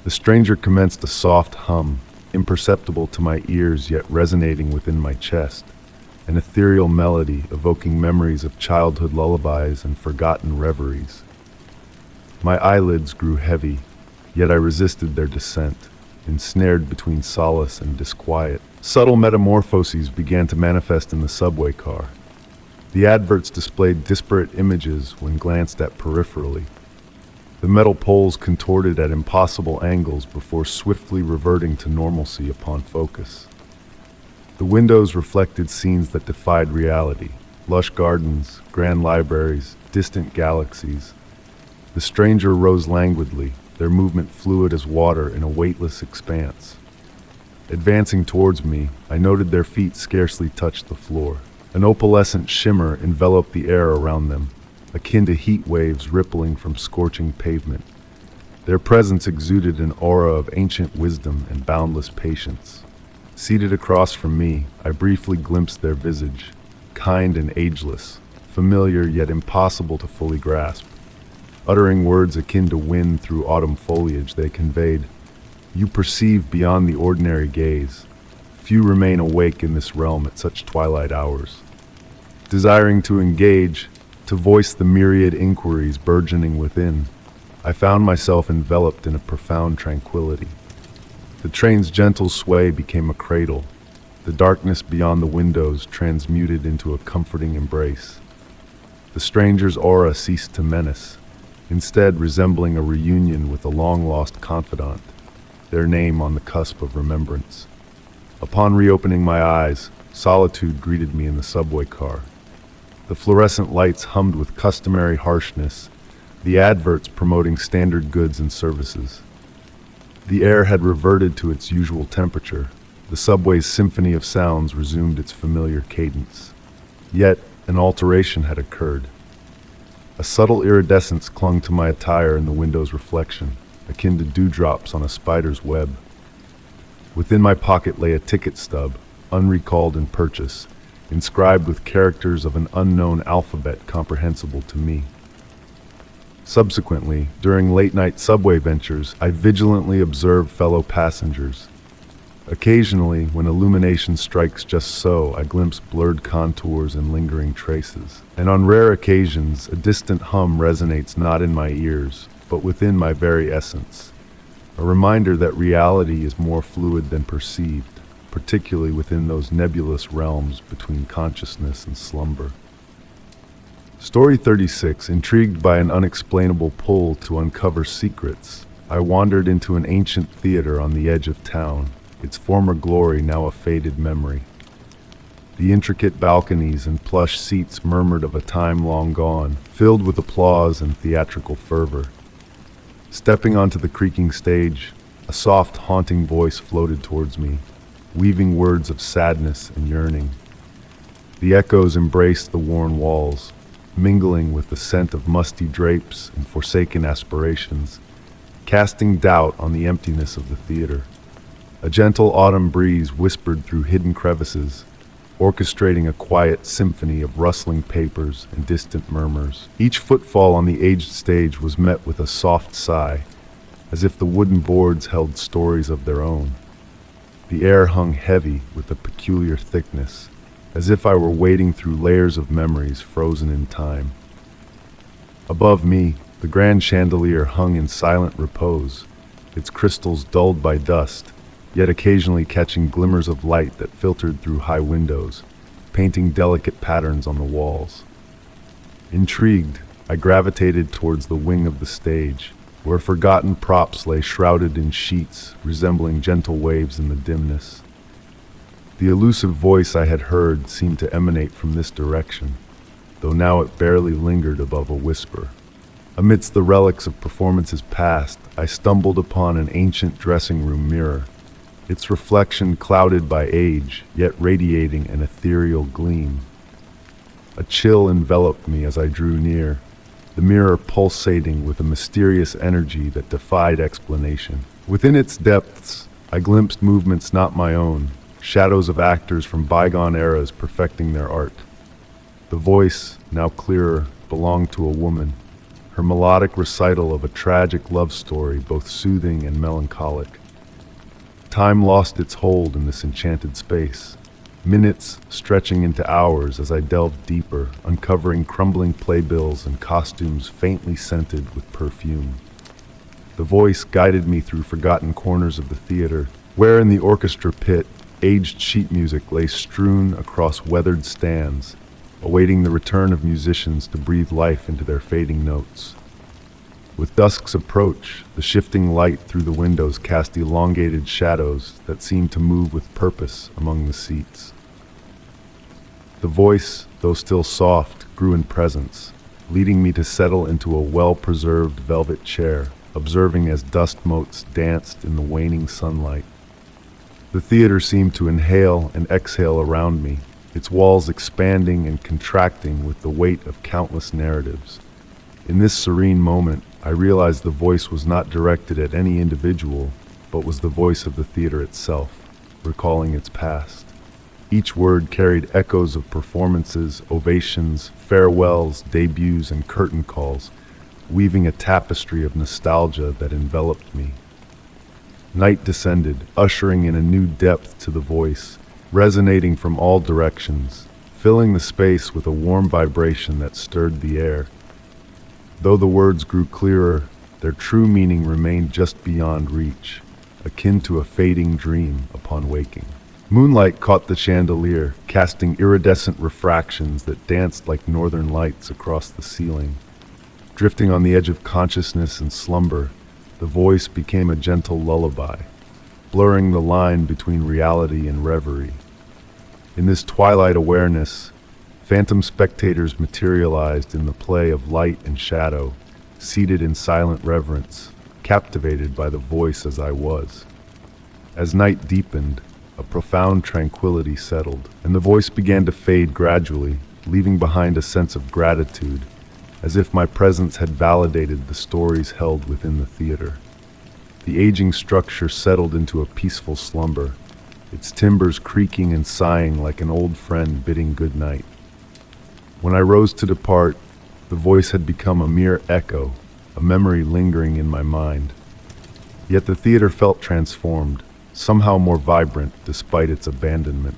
The stranger commenced a soft hum, imperceptible to my ears yet resonating within my chest, an ethereal melody evoking memories of childhood lullabies and forgotten reveries. My eyelids grew heavy, yet I resisted their descent, ensnared between solace and disquiet. Subtle metamorphoses began to manifest in the subway car. The adverts displayed disparate images when glanced at peripherally. The metal poles contorted at impossible angles before swiftly reverting to normalcy upon focus. The windows reflected scenes that defied reality: lush gardens, grand libraries, distant galaxies. The stranger rose languidly, their movement fluid as water in a weightless expanse. Advancing towards me, I noted their feet scarcely touched the floor. An opalescent shimmer enveloped the air around them, akin to heat waves rippling from scorching pavement. Their presence exuded an aura of ancient wisdom and boundless patience. Seated across from me, I briefly glimpsed their visage, kind and ageless, familiar yet impossible to fully grasp. Uttering words akin to wind through autumn foliage, they conveyed, "You perceive beyond the ordinary gaze. Few remain awake in this realm at such twilight hours." Desiring to engage, to voice the myriad inquiries burgeoning within, I found myself enveloped in a profound tranquility. The train's gentle sway became a cradle, the darkness beyond the windows transmuted into a comforting embrace. The stranger's aura ceased to menace, instead resembling a reunion with a long-lost confidant, their name on the cusp of remembrance. Upon reopening my eyes, solitude greeted me in the subway car. The fluorescent lights hummed with customary harshness, the adverts promoting standard goods and services. The air had reverted to its usual temperature. The subway's symphony of sounds resumed its familiar cadence. Yet, an alteration had occurred. A subtle iridescence clung to my attire in the window's reflection, akin to dewdrops on a spider's web. Within my pocket lay a ticket stub, unrecalled in purchase, inscribed with characters of an unknown alphabet comprehensible to me. Subsequently, during late-night subway ventures, I vigilantly observed fellow passengers. Occasionally, when illumination strikes just so, I glimpse blurred contours and lingering traces. And on rare occasions, a distant hum resonates not in my ears, but within my very essence. A reminder that reality is more fluid than perceived, particularly within those nebulous realms between consciousness and slumber. Story 36, intrigued by an unexplainable pull to uncover secrets, I wandered into an ancient theater on the edge of town, its former glory now a faded memory. The intricate balconies and plush seats murmured of a time long gone, filled with applause and theatrical fervor. Stepping onto the creaking stage, a soft, haunting voice floated towards me, weaving words of sadness and yearning. The echoes embraced the worn walls, mingling with the scent of musty drapes and forsaken aspirations, casting doubt on the emptiness of the theater. A gentle autumn breeze whispered through hidden crevices, orchestrating a quiet symphony of rustling papers and distant murmurs. Each footfall on the aged stage was met with a soft sigh, as if the wooden boards held stories of their own. The air hung heavy with a peculiar thickness, as if I were wading through layers of memories frozen in time. Above me, the grand chandelier hung in silent repose, its crystals dulled by dust, yet occasionally catching glimmers of light that filtered through high windows, painting delicate patterns on the walls. Intrigued, I gravitated towards the wing of the stage, where forgotten props lay shrouded in sheets resembling gentle waves in the dimness. The elusive voice I had heard seemed to emanate from this direction, though now it barely lingered above a whisper. Amidst the relics of performances past, I stumbled upon an ancient dressing room mirror, its reflection clouded by age, yet radiating an ethereal gleam. A chill enveloped me as I drew near, the mirror pulsating with a mysterious energy that defied explanation. Within its depths, I glimpsed movements not my own, shadows of actors from bygone eras perfecting their art. The voice, now clearer, belonged to a woman, her melodic recital of a tragic love story both soothing and melancholic. Time lost its hold in this enchanted space, minutes stretching into hours as I delved deeper, uncovering crumbling playbills and costumes faintly scented with perfume. The voice guided me through forgotten corners of the theater, where in the orchestra pit, aged sheet music lay strewn across weathered stands, awaiting the return of musicians to breathe life into their fading notes. With dusk's approach, the shifting light through the windows cast elongated shadows that seemed to move with purpose among the seats. The voice, though still soft, grew in presence, leading me to settle into a well-preserved velvet chair, observing as dust motes danced in the waning sunlight. The theater seemed to inhale and exhale around me, its walls expanding and contracting with the weight of countless narratives. In this serene moment, I realized the voice was not directed at any individual, but was the voice of the theater itself, recalling its past. Each word carried echoes of performances, ovations, farewells, debuts, and curtain calls, weaving a tapestry of nostalgia that enveloped me. Night descended, ushering in a new depth to the voice, resonating from all directions, filling the space with a warm vibration that stirred the air. Though the words grew clearer, their true meaning remained just beyond reach, akin to a fading dream upon waking. Moonlight caught the chandelier, casting iridescent refractions that danced like northern lights across the ceiling. Drifting on the edge of consciousness and slumber, the voice became a gentle lullaby, blurring the line between reality and reverie. In this twilight awareness, phantom spectators materialized in the play of light and shadow, seated in silent reverence, captivated by the voice as I was. As night deepened, a profound tranquility settled, and the voice began to fade gradually, leaving behind a sense of gratitude, as if my presence had validated the stories held within the theater. The aging structure settled into a peaceful slumber, its timbers creaking and sighing like an old friend bidding good night. When I rose to depart, the voice had become a mere echo, a memory lingering in my mind. Yet the theater felt transformed, somehow more vibrant despite its abandonment.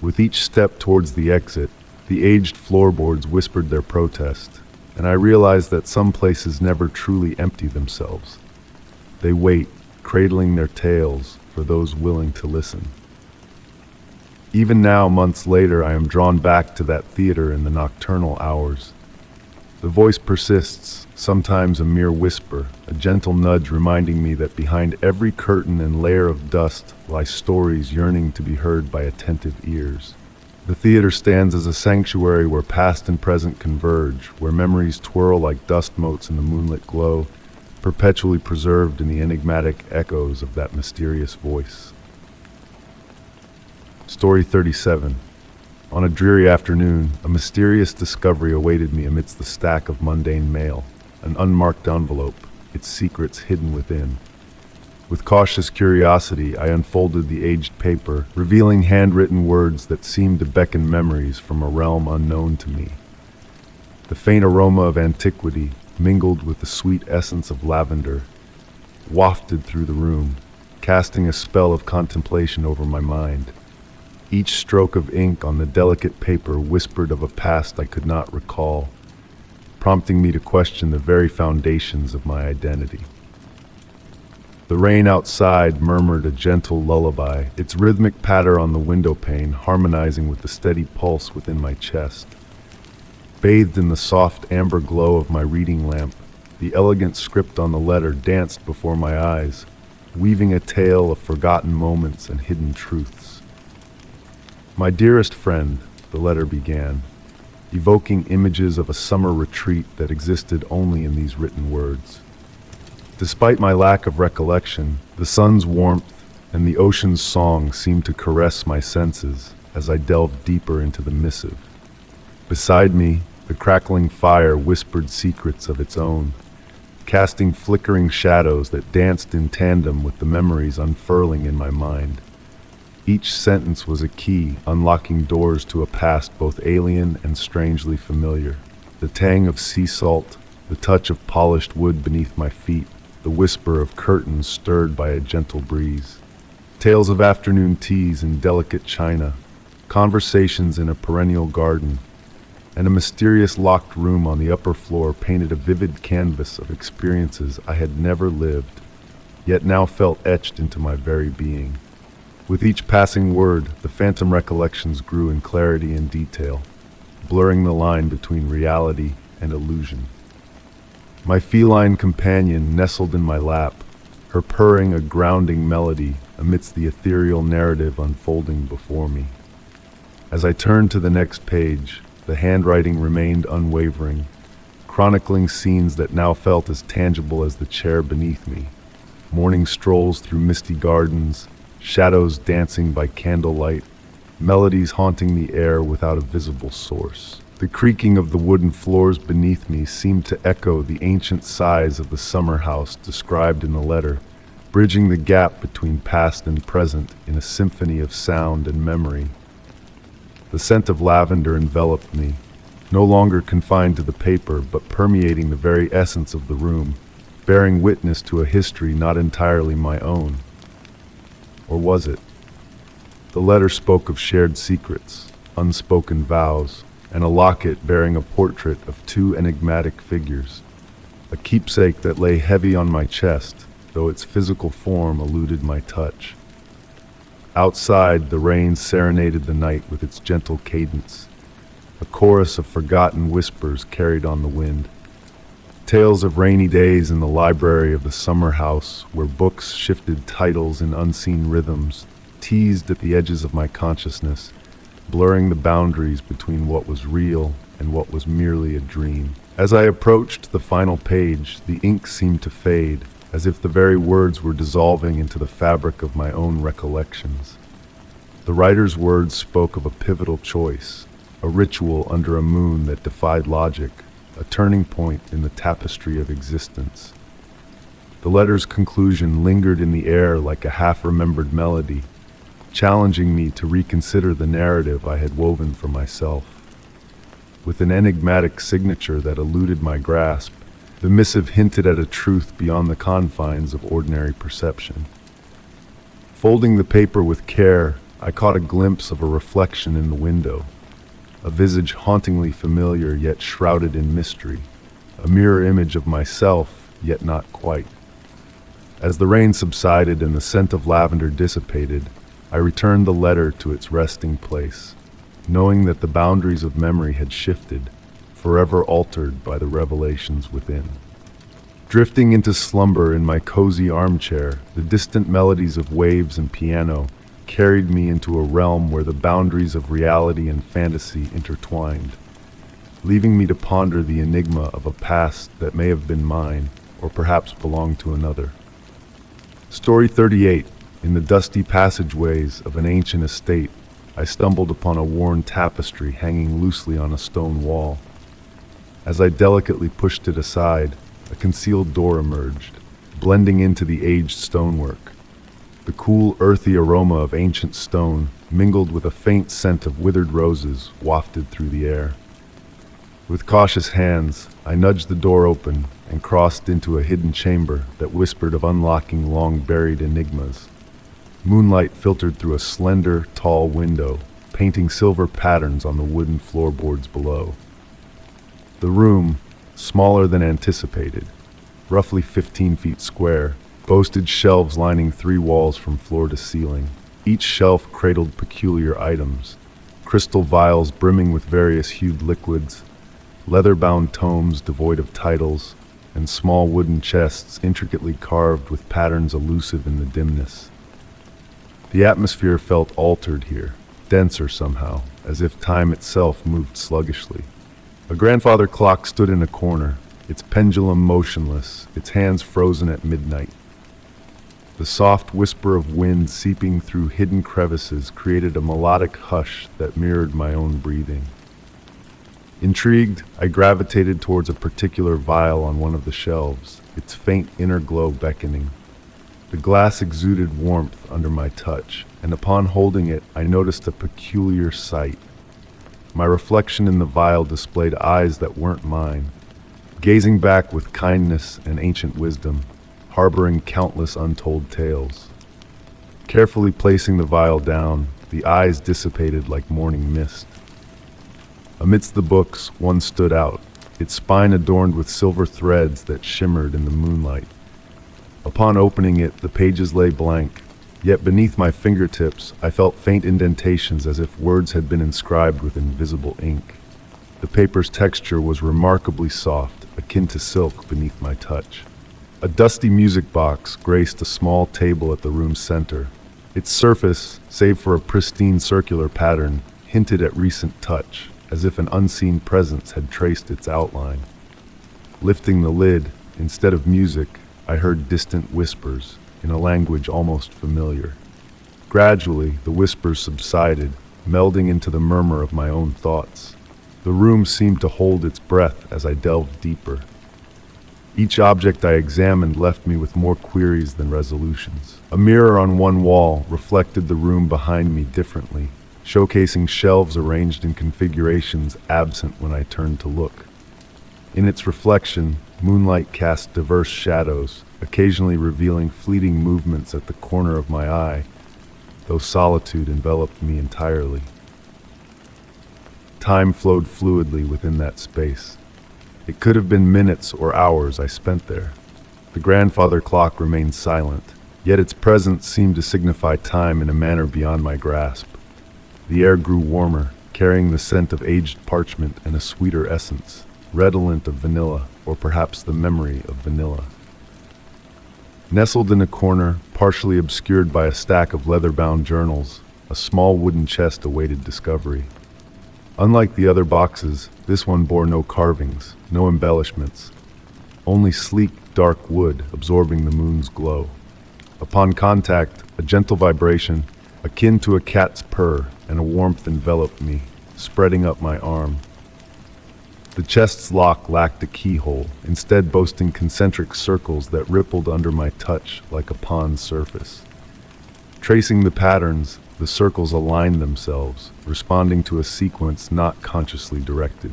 With each step towards the exit, the aged floorboards whispered their protest, and I realized that some places never truly empty themselves. They wait, cradling their tales for those willing to listen. Even now, months later, I am drawn back to that theater in the nocturnal hours. The voice persists, sometimes a mere whisper, a gentle nudge reminding me that behind every curtain and layer of dust lie stories yearning to be heard by attentive ears. The theater stands as a sanctuary where past and present converge, where memories twirl like dust motes in the moonlit glow, perpetually preserved in the enigmatic echoes of that mysterious voice. Story 37. On a dreary afternoon, a mysterious discovery awaited me amidst the stack of mundane mail, an unmarked envelope, its secrets hidden within. With cautious curiosity, I unfolded the aged paper, revealing handwritten words that seemed to beckon memories from a realm unknown to me. The faint aroma of antiquity, mingled with the sweet essence of lavender, wafted through the room, casting a spell of contemplation over my mind. Each stroke of ink on the delicate paper whispered of a past I could not recall, prompting me to question the very foundations of my identity. The rain outside murmured a gentle lullaby, its rhythmic patter on the window pane harmonizing with the steady pulse within my chest. Bathed in the soft amber glow of my reading lamp, the elegant script on the letter danced before my eyes, weaving a tale of forgotten moments and hidden truths. My dearest friend, the letter began, evoking images of a summer retreat that existed only in these written words. Despite my lack of recollection, the sun's warmth and the ocean's song seemed to caress my senses as I delved deeper into the missive. Beside me, the crackling fire whispered secrets of its own, casting flickering shadows that danced in tandem with the memories unfurling in my mind. Each sentence was a key, unlocking doors to a past both alien and strangely familiar. The tang of sea salt, the touch of polished wood beneath my feet, the whisper of curtains stirred by a gentle breeze. Tales of afternoon teas in delicate china, conversations in a perennial garden, and a mysterious locked room on the upper floor painted a vivid canvas of experiences I had never lived, yet now felt etched into my very being. With each passing word, the phantom recollections grew in clarity and detail, blurring the line between reality and illusion. My feline companion nestled in my lap, her purring a grounding melody amidst the ethereal narrative unfolding before me. As I turned to the next page, the handwriting remained unwavering, chronicling scenes that now felt as tangible as the chair beneath me. Morning strolls through misty gardens, shadows dancing by candlelight, melodies haunting the air without a visible source. The creaking of the wooden floors beneath me seemed to echo the ancient sighs of the summer house described in the letter, bridging the gap between past and present in a symphony of sound and memory. The scent of lavender enveloped me, no longer confined to the paper but permeating the very essence of the room, bearing witness to a history not entirely my own. Or was it? The letter spoke of shared secrets, unspoken vows, and a locket bearing a portrait of two enigmatic figures, a keepsake that lay heavy on my chest, though its physical form eluded my touch. Outside, the rain serenaded the night with its gentle cadence, a chorus of forgotten whispers carried on the wind. Tales of rainy days in the library of the summer house, where books shifted titles in unseen rhythms, teased at the edges of my consciousness, blurring the boundaries between what was real and what was merely a dream. As I approached the final page, the ink seemed to fade, as if the very words were dissolving into the fabric of my own recollections. The writer's words spoke of a pivotal choice, a ritual under a moon that defied logic, a turning point in the tapestry of existence. The letter's conclusion lingered in the air like a half-remembered melody, challenging me to reconsider the narrative I had woven for myself. With an enigmatic signature that eluded my grasp, the missive hinted at a truth beyond the confines of ordinary perception. Folding the paper with care, I caught a glimpse of a reflection in the window, a visage hauntingly familiar yet shrouded in mystery, a mirror image of myself, yet not quite. As the rain subsided and the scent of lavender dissipated, I returned the letter to its resting place, knowing that the boundaries of memory had shifted, forever altered by the revelations within. Drifting into slumber in my cozy armchair, the distant melodies of waves and piano carried me into a realm where the boundaries of reality and fantasy intertwined, leaving me to ponder the enigma of a past that may have been mine, or perhaps belonged to another. Story 38. In the dusty passageways of an ancient estate, I stumbled upon a worn tapestry hanging loosely on a stone wall. As I delicately pushed it aside, a concealed door emerged, blending into the aged stonework. The cool, earthy aroma of ancient stone, mingled with a faint scent of withered roses, wafted through the air. With cautious hands, I nudged the door open and crossed into a hidden chamber that whispered of unlocking long-buried enigmas. Moonlight filtered through a slender, tall window, painting silver patterns on the wooden floorboards below. The room, smaller than anticipated, roughly 15 feet square, boasted shelves lining 3 walls from floor to ceiling. Each shelf cradled peculiar items, crystal vials brimming with various hued liquids, leather-bound tomes devoid of titles, and small wooden chests intricately carved with patterns elusive in the dimness. The atmosphere felt altered here, denser somehow, as if time itself moved sluggishly. A grandfather clock stood in a corner, its pendulum motionless, its hands frozen at midnight. The soft whisper of wind seeping through hidden crevices created a melodic hush that mirrored my own breathing. Intrigued, I gravitated towards a particular vial on one of the shelves, its faint inner glow beckoning. The glass exuded warmth under my touch, and upon holding it, I noticed a peculiar sight. My reflection in the vial displayed eyes that weren't mine, gazing back with kindness and ancient wisdom, harboring countless untold tales. Carefully placing the vial down, the eyes dissipated like morning mist. Amidst the books, one stood out, its spine adorned with silver threads that shimmered in the moonlight. Upon opening it, the pages lay blank, yet beneath my fingertips, I felt faint indentations as if words had been inscribed with invisible ink. The paper's texture was remarkably soft, akin to silk beneath my touch. A dusty music box graced a small table at the room's center. Its surface, save for a pristine circular pattern, hinted at recent touch, as if an unseen presence had traced its outline. Lifting the lid, instead of music, I heard distant whispers, in a language almost familiar. Gradually, the whispers subsided, melding into the murmur of my own thoughts. The room seemed to hold its breath as I delved deeper. Each object I examined left me with more queries than resolutions. A mirror on one wall reflected the room behind me differently, showcasing shelves arranged in configurations absent when I turned to look. In its reflection, moonlight cast diverse shadows, occasionally revealing fleeting movements at the corner of my eye, though solitude enveloped me entirely. Time flowed fluidly within that space. It could have been minutes or hours I spent there. The grandfather clock remained silent, yet its presence seemed to signify time in a manner beyond my grasp. The air grew warmer, carrying the scent of aged parchment and a sweeter essence, redolent of vanilla, or perhaps the memory of vanilla. Nestled in a corner, partially obscured by a stack of leather-bound journals, a small wooden chest awaited discovery. Unlike the other boxes, this one bore no carvings, no embellishments, only sleek, dark wood absorbing the moon's glow. Upon contact, a gentle vibration, akin to a cat's purr, and a warmth enveloped me, spreading up my arm. The chest's lock lacked a keyhole, instead boasting concentric circles that rippled under my touch like a pond's surface. Tracing the patterns, the circles aligned themselves, responding to a sequence not consciously directed.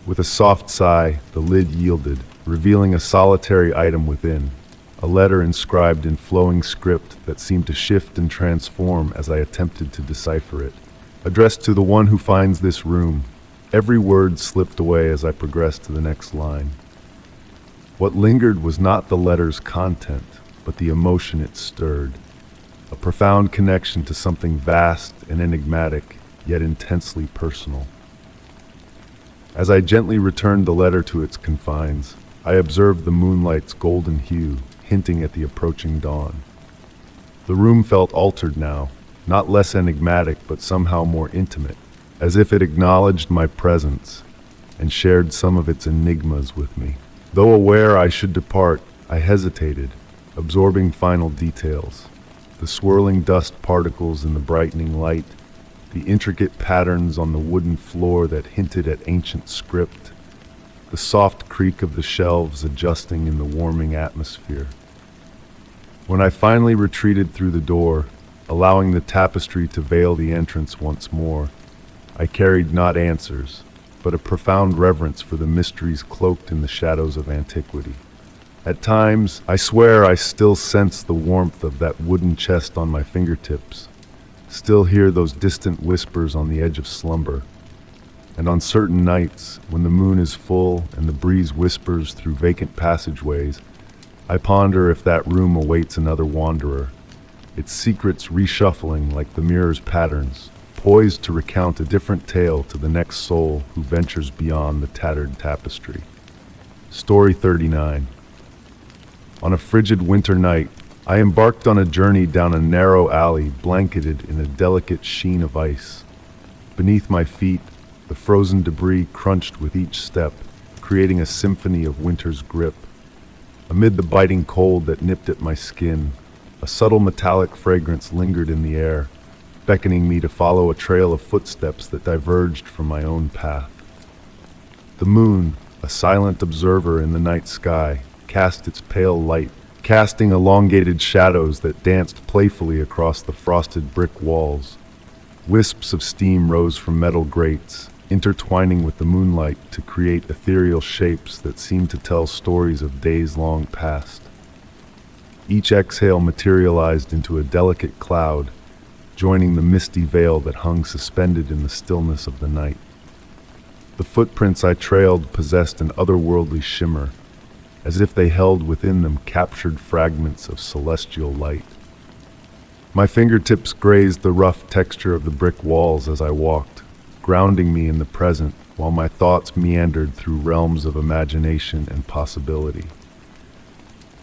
With a soft sigh, the lid yielded, revealing a solitary item within, a letter inscribed in flowing script that seemed to shift and transform as I attempted to decipher it. Addressed to the one who finds this room, every word slipped away as I progressed to the next line. What lingered was not the letter's content, but the emotion it stirred. A profound connection to something vast and enigmatic, yet intensely personal. As I gently returned the letter to its confines, I observed the moonlight's golden hue, hinting at the approaching dawn. The room felt altered now, not less enigmatic but somehow more intimate, as if it acknowledged my presence and shared some of its enigmas with me. Though aware I should depart, I hesitated, absorbing final details. The swirling dust particles in the brightening light, the intricate patterns on the wooden floor that hinted at ancient script, the soft creak of the shelves adjusting in the warming atmosphere. When I finally retreated through the door, allowing the tapestry to veil the entrance once more, I carried not answers, but a profound reverence for the mysteries cloaked in the shadows of antiquity. At times, I swear I still sense the warmth of that wooden chest on my fingertips, still hear those distant whispers on the edge of slumber. And on certain nights, when the moon is full and the breeze whispers through vacant passageways, I ponder if that room awaits another wanderer, its secrets reshuffling like the mirror's patterns, poised to recount a different tale to the next soul who ventures beyond the tattered tapestry. Story 39. On a frigid winter night, I embarked on a journey down a narrow alley blanketed in a delicate sheen of ice. Beneath my feet, the frozen debris crunched with each step, creating a symphony of winter's grip. Amid the biting cold that nipped at my skin, a subtle metallic fragrance lingered in the air, beckoning me to follow a trail of footsteps that diverged from my own path. The moon, a silent observer in the night sky, cast its pale light, casting elongated shadows that danced playfully across the frosted brick walls. Wisps of steam rose from metal grates, intertwining with the moonlight to create ethereal shapes that seemed to tell stories of days long past. Each exhale materialized into a delicate cloud, joining the misty veil that hung suspended in the stillness of the night. The footprints I trailed possessed an otherworldly shimmer, as if they held within them captured fragments of celestial light. My fingertips grazed the rough texture of the brick walls as I walked, grounding me in the present while my thoughts meandered through realms of imagination and possibility.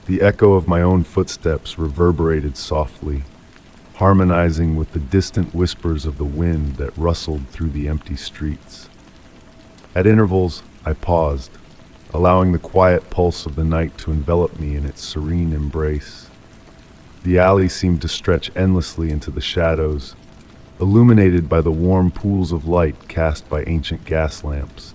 The echo of my own footsteps reverberated softly, harmonizing with the distant whispers of the wind that rustled through the empty streets. At intervals, I paused, allowing the quiet pulse of the night to envelop me in its serene embrace. The alley seemed to stretch endlessly into the shadows, illuminated by the warm pools of light cast by ancient gas lamps.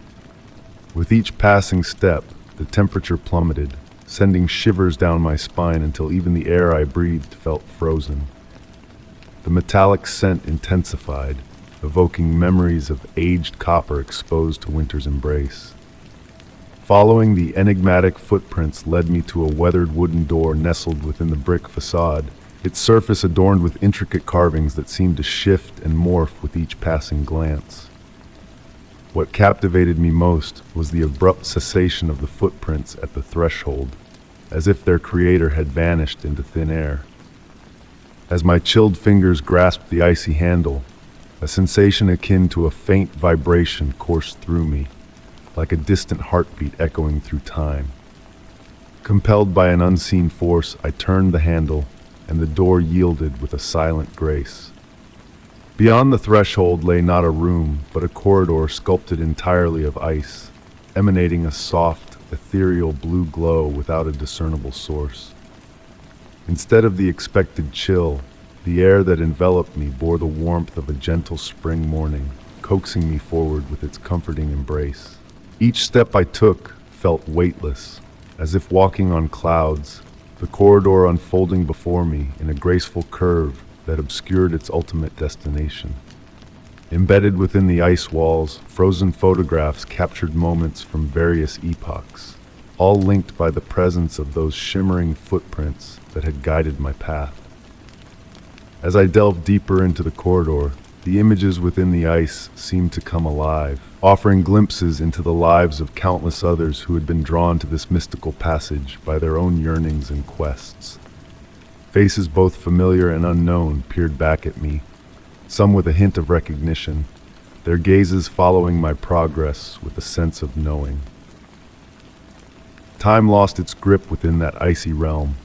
With each passing step, the temperature plummeted, sending shivers down my spine until even the air I breathed felt frozen. The metallic scent intensified, evoking memories of aged copper exposed to winter's embrace. Following the enigmatic footprints led me to a weathered wooden door nestled within the brick facade, its surface adorned with intricate carvings that seemed to shift and morph with each passing glance. What captivated me most was the abrupt cessation of the footprints at the threshold, as if their creator had vanished into thin air. As my chilled fingers grasped the icy handle, a sensation akin to a faint vibration coursed through me, like a distant heartbeat echoing through time. Compelled by an unseen force, I turned the handle, and the door yielded with a silent grace. Beyond the threshold lay not a room, but a corridor sculpted entirely of ice, emanating a soft, ethereal blue glow without a discernible source. Instead of the expected chill, the air that enveloped me bore the warmth of a gentle spring morning, coaxing me forward with its comforting embrace. Each step I took felt weightless, as if walking on clouds, the corridor unfolding before me in a graceful curve that obscured its ultimate destination. Embedded within the ice walls, frozen photographs captured moments from various epochs, all linked by the presence of those shimmering footprints that had guided my path. As I delved deeper into the corridor, the images within the ice seemed to come alive, offering glimpses into the lives of countless others who had been drawn to this mystical passage by their own yearnings and quests. Faces both familiar and unknown peered back at me, some with a hint of recognition, their gazes following my progress with a sense of knowing. Time lost its grip within that icy realm,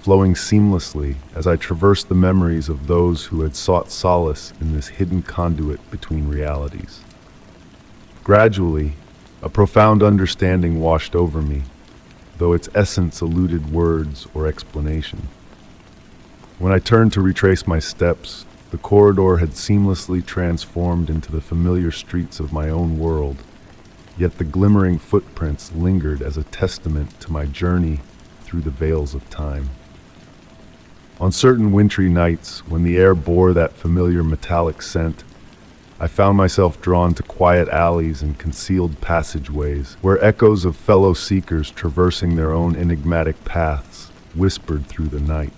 flowing seamlessly as I traversed the memories of those who had sought solace in this hidden conduit between realities. Gradually, a profound understanding washed over me, though its essence eluded words or explanation. When I turned to retrace my steps, the corridor had seamlessly transformed into the familiar streets of my own world, yet the glimmering footprints lingered as a testament to my journey through the veils of time. On certain wintry nights, when the air bore that familiar metallic scent, I found myself drawn to quiet alleys and concealed passageways, where echoes of fellow seekers traversing their own enigmatic paths whispered through the night.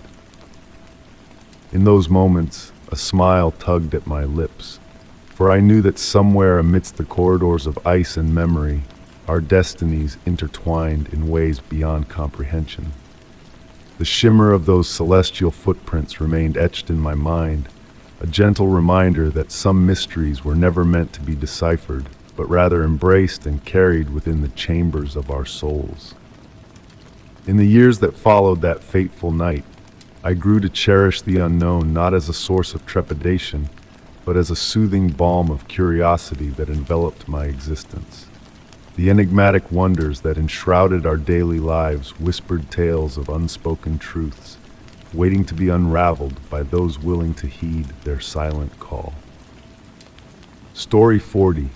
In those moments, a smile tugged at my lips, for I knew that somewhere amidst the corridors of ice and memory, our destinies intertwined in ways beyond comprehension. The shimmer of those celestial footprints remained etched in my mind, a gentle reminder that some mysteries were never meant to be deciphered, but rather embraced and carried within the chambers of our souls. In the years that followed that fateful night, I grew to cherish the unknown not as a source of trepidation, but as a soothing balm of curiosity that enveloped my existence. The enigmatic wonders that enshrouded our daily lives whispered tales of unspoken truths, waiting to be unraveled by those willing to heed their silent call. Story 40.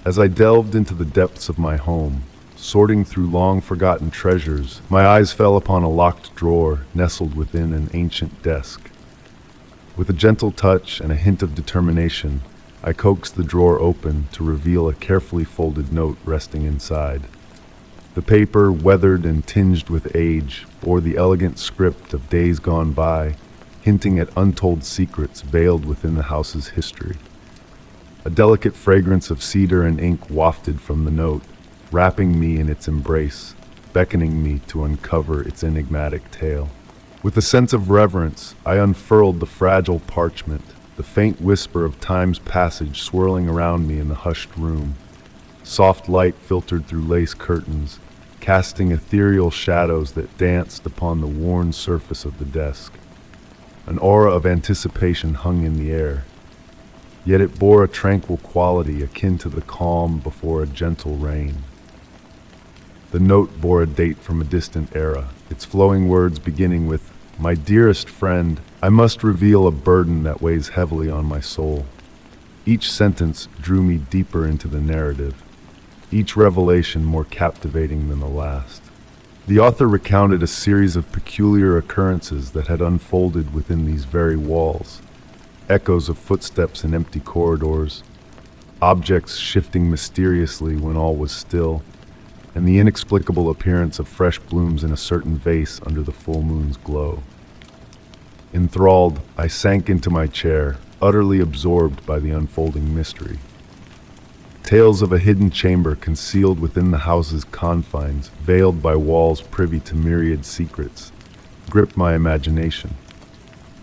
As I delved into the depths of my home, sorting through long-forgotten treasures, my eyes fell upon a locked drawer nestled within an ancient desk. With a gentle touch and a hint of determination, I coaxed the drawer open to reveal a carefully folded note resting inside. The paper, weathered and tinged with age, bore the elegant script of days gone by, hinting at untold secrets veiled within the house's history. A delicate fragrance of cedar and ink wafted from the note, wrapping me in its embrace, beckoning me to uncover its enigmatic tale. With a sense of reverence, I unfurled the fragile parchment, the faint whisper of time's passage swirling around me in the hushed room. Soft light filtered through lace curtains, casting ethereal shadows that danced upon the worn surface of the desk. An aura of anticipation hung in the air, yet it bore a tranquil quality akin to the calm before a gentle rain. The note bore a date from a distant era, its flowing words beginning with My dearest friend, I must reveal a burden that weighs heavily on my soul. Each sentence drew me deeper into the narrative, each revelation more captivating than the last. The author recounted a series of peculiar occurrences that had unfolded within these very walls, echoes of footsteps in empty corridors, objects shifting mysteriously when all was still, and the inexplicable appearance of fresh blooms in a certain vase under the full moon's glow. Enthralled, I sank into my chair, utterly absorbed by the unfolding mystery. Tales of a hidden chamber concealed within the house's confines, veiled by walls privy to myriad secrets, gripped my imagination.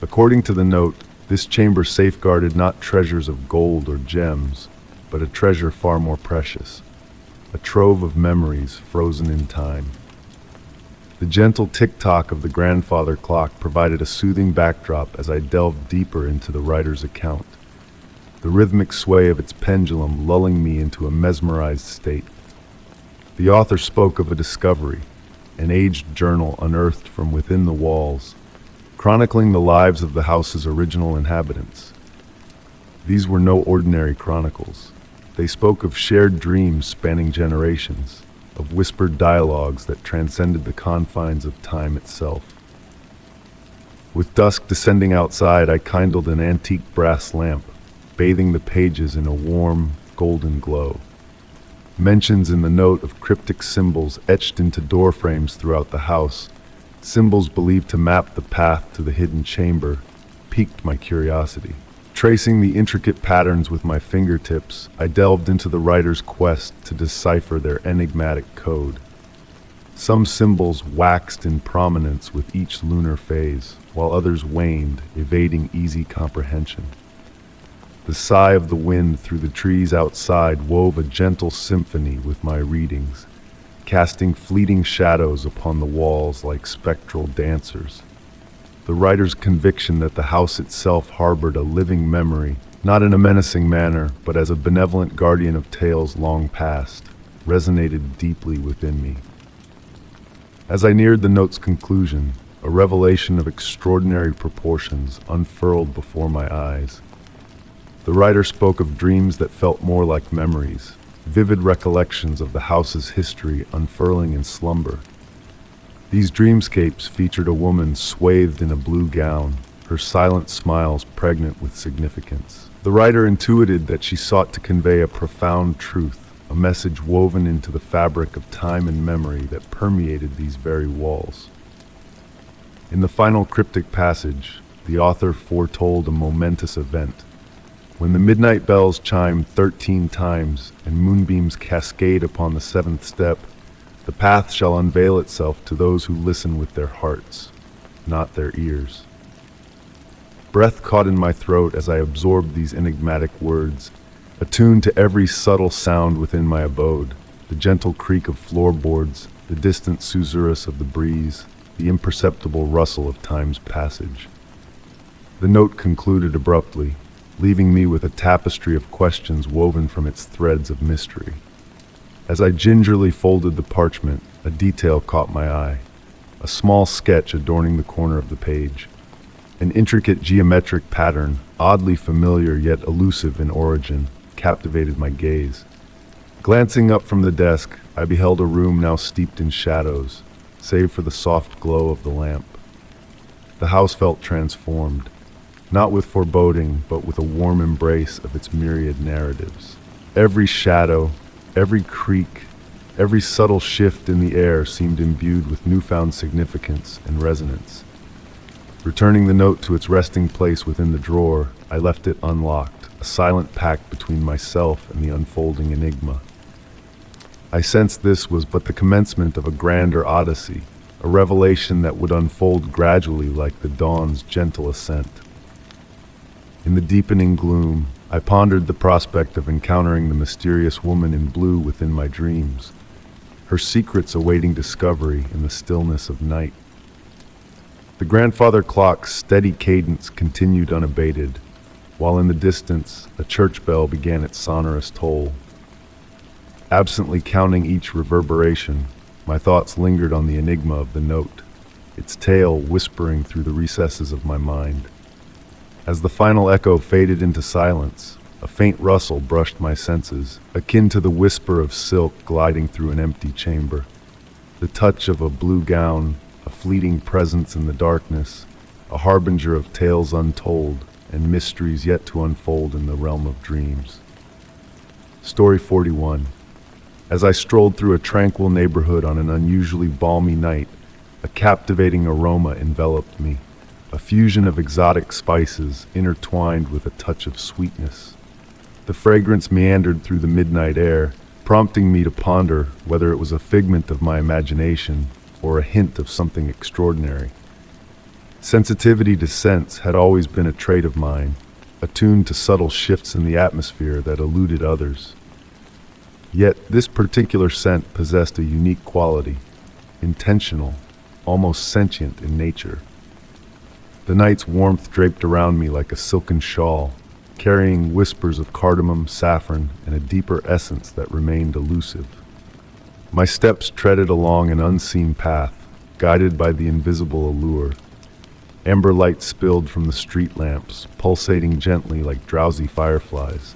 According to the note, this chamber safeguarded not treasures of gold or gems, but a treasure far more precious, a trove of memories frozen in time. The gentle tick-tock of the grandfather clock provided a soothing backdrop as I delved deeper into the writer's account, the rhythmic sway of its pendulum lulling me into a mesmerized state. The author spoke of a discovery, an aged journal unearthed from within the walls, chronicling the lives of the house's original inhabitants. These were no ordinary chronicles. They spoke of shared dreams spanning generations, of whispered dialogues that transcended the confines of time itself. With dusk descending outside, I kindled an antique brass lamp, bathing the pages in a warm, golden glow. Mentions in the note of cryptic symbols etched into door frames throughout the house, symbols believed to map the path to the hidden chamber, piqued my curiosity. Tracing the intricate patterns with my fingertips, I delved into the writer's quest to decipher their enigmatic code. Some symbols waxed in prominence with each lunar phase, while others waned, evading easy comprehension. The sigh of the wind through the trees outside wove a gentle symphony with my readings, casting fleeting shadows upon the walls like spectral dancers. The writer's conviction that the house itself harbored a living memory, not in a menacing manner, but as a benevolent guardian of tales long past, resonated deeply within me. As I neared the note's conclusion, a revelation of extraordinary proportions unfurled before my eyes. The writer spoke of dreams that felt more like memories, vivid recollections of the house's history unfurling in slumber. These dreamscapes featured a woman swathed in a blue gown, her silent smiles pregnant with significance. The writer intuited that she sought to convey a profound truth, a message woven into the fabric of time and memory that permeated these very walls. In the final cryptic passage, the author foretold a momentous event. When the midnight bells chime 13 times and moonbeams cascade upon the seventh step, the path shall unveil itself to those who listen with their hearts, not their ears. Breath caught in my throat as I absorbed these enigmatic words, attuned to every subtle sound within my abode, the gentle creak of floorboards, the distant susurrus of the breeze, the imperceptible rustle of time's passage. The note concluded abruptly, leaving me with a tapestry of questions woven from its threads of mystery. As I gingerly folded the parchment, a detail caught my eye, a small sketch adorning the corner of the page. An intricate geometric pattern, oddly familiar yet elusive in origin, captivated my gaze. Glancing up from the desk, I beheld a room now steeped in shadows, save for the soft glow of the lamp. The house felt transformed, not with foreboding, but with a warm embrace of its myriad narratives. Every shadow, every creak, every subtle shift in the air seemed imbued with newfound significance and resonance. Returning the note to its resting place within the drawer, I left it unlocked, a silent pact between myself and the unfolding enigma. I sensed this was but the commencement of a grander odyssey, a revelation that would unfold gradually like the dawn's gentle ascent. In the deepening gloom, I pondered the prospect of encountering the mysterious woman in blue within my dreams, her secrets awaiting discovery in the stillness of night. The grandfather clock's steady cadence continued unabated, while in the distance a church bell began its sonorous toll. Absently counting each reverberation, my thoughts lingered on the enigma of the note, its tail whispering through the recesses of my mind. As the final echo faded into silence, a faint rustle brushed my senses, akin to the whisper of silk gliding through an empty chamber. The touch of a blue gown, a fleeting presence in the darkness, a harbinger of tales untold and mysteries yet to unfold in the realm of dreams. Story 41. As I strolled through a tranquil neighborhood on an unusually balmy night, a captivating aroma enveloped me, a fusion of exotic spices intertwined with a touch of sweetness. The fragrance meandered through the midnight air, prompting me to ponder whether it was a figment of my imagination or a hint of something extraordinary. Sensitivity to scents had always been a trait of mine, attuned to subtle shifts in the atmosphere that eluded others. Yet this particular scent possessed a unique quality, intentional, almost sentient in nature. The night's warmth draped around me like a silken shawl, carrying whispers of cardamom, saffron, and a deeper essence that remained elusive. My steps treaded along an unseen path, guided by the invisible allure. Amber light spilled from the street lamps, pulsating gently like drowsy fireflies.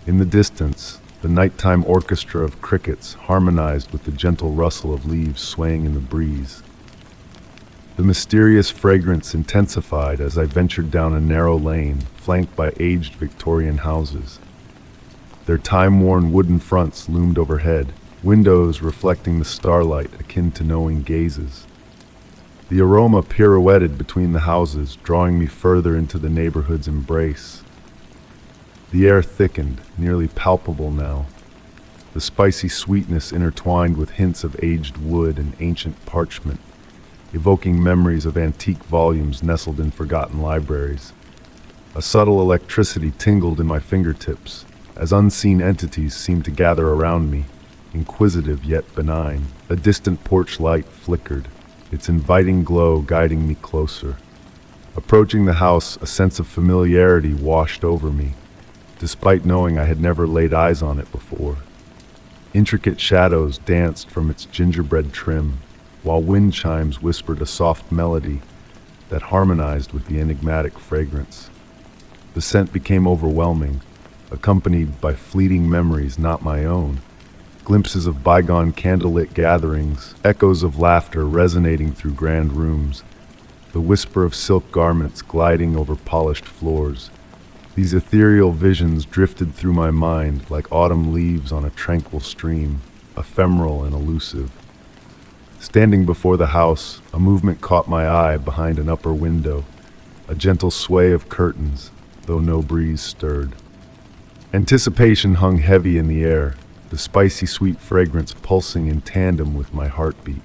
In the distance, the nighttime orchestra of crickets harmonized with the gentle rustle of leaves swaying in the breeze. The mysterious fragrance intensified as I ventured down a narrow lane flanked by aged Victorian houses. Their time-worn wooden fronts loomed overhead, windows reflecting the starlight akin to knowing gazes. The aroma pirouetted between the houses, drawing me further into the neighborhood's embrace. The air thickened, nearly palpable now. The spicy sweetness intertwined with hints of aged wood and ancient parchment, evoking memories of antique volumes nestled in forgotten libraries. A subtle electricity tingled in my fingertips, as unseen entities seemed to gather around me, inquisitive yet benign. A distant porch light flickered, its inviting glow guiding me closer. Approaching the house, a sense of familiarity washed over me, despite knowing I had never laid eyes on it before. Intricate shadows danced from its gingerbread trim, while wind chimes whispered a soft melody that harmonized with the enigmatic fragrance. The scent became overwhelming, accompanied by fleeting memories not my own. Glimpses of bygone candlelit gatherings, echoes of laughter resonating through grand rooms, the whisper of silk garments gliding over polished floors. These ethereal visions drifted through my mind like autumn leaves on a tranquil stream, ephemeral and elusive. Standing before the house, a movement caught my eye behind an upper window, a gentle sway of curtains, though no breeze stirred. Anticipation hung heavy in the air, the spicy sweet fragrance pulsing in tandem with my heartbeat.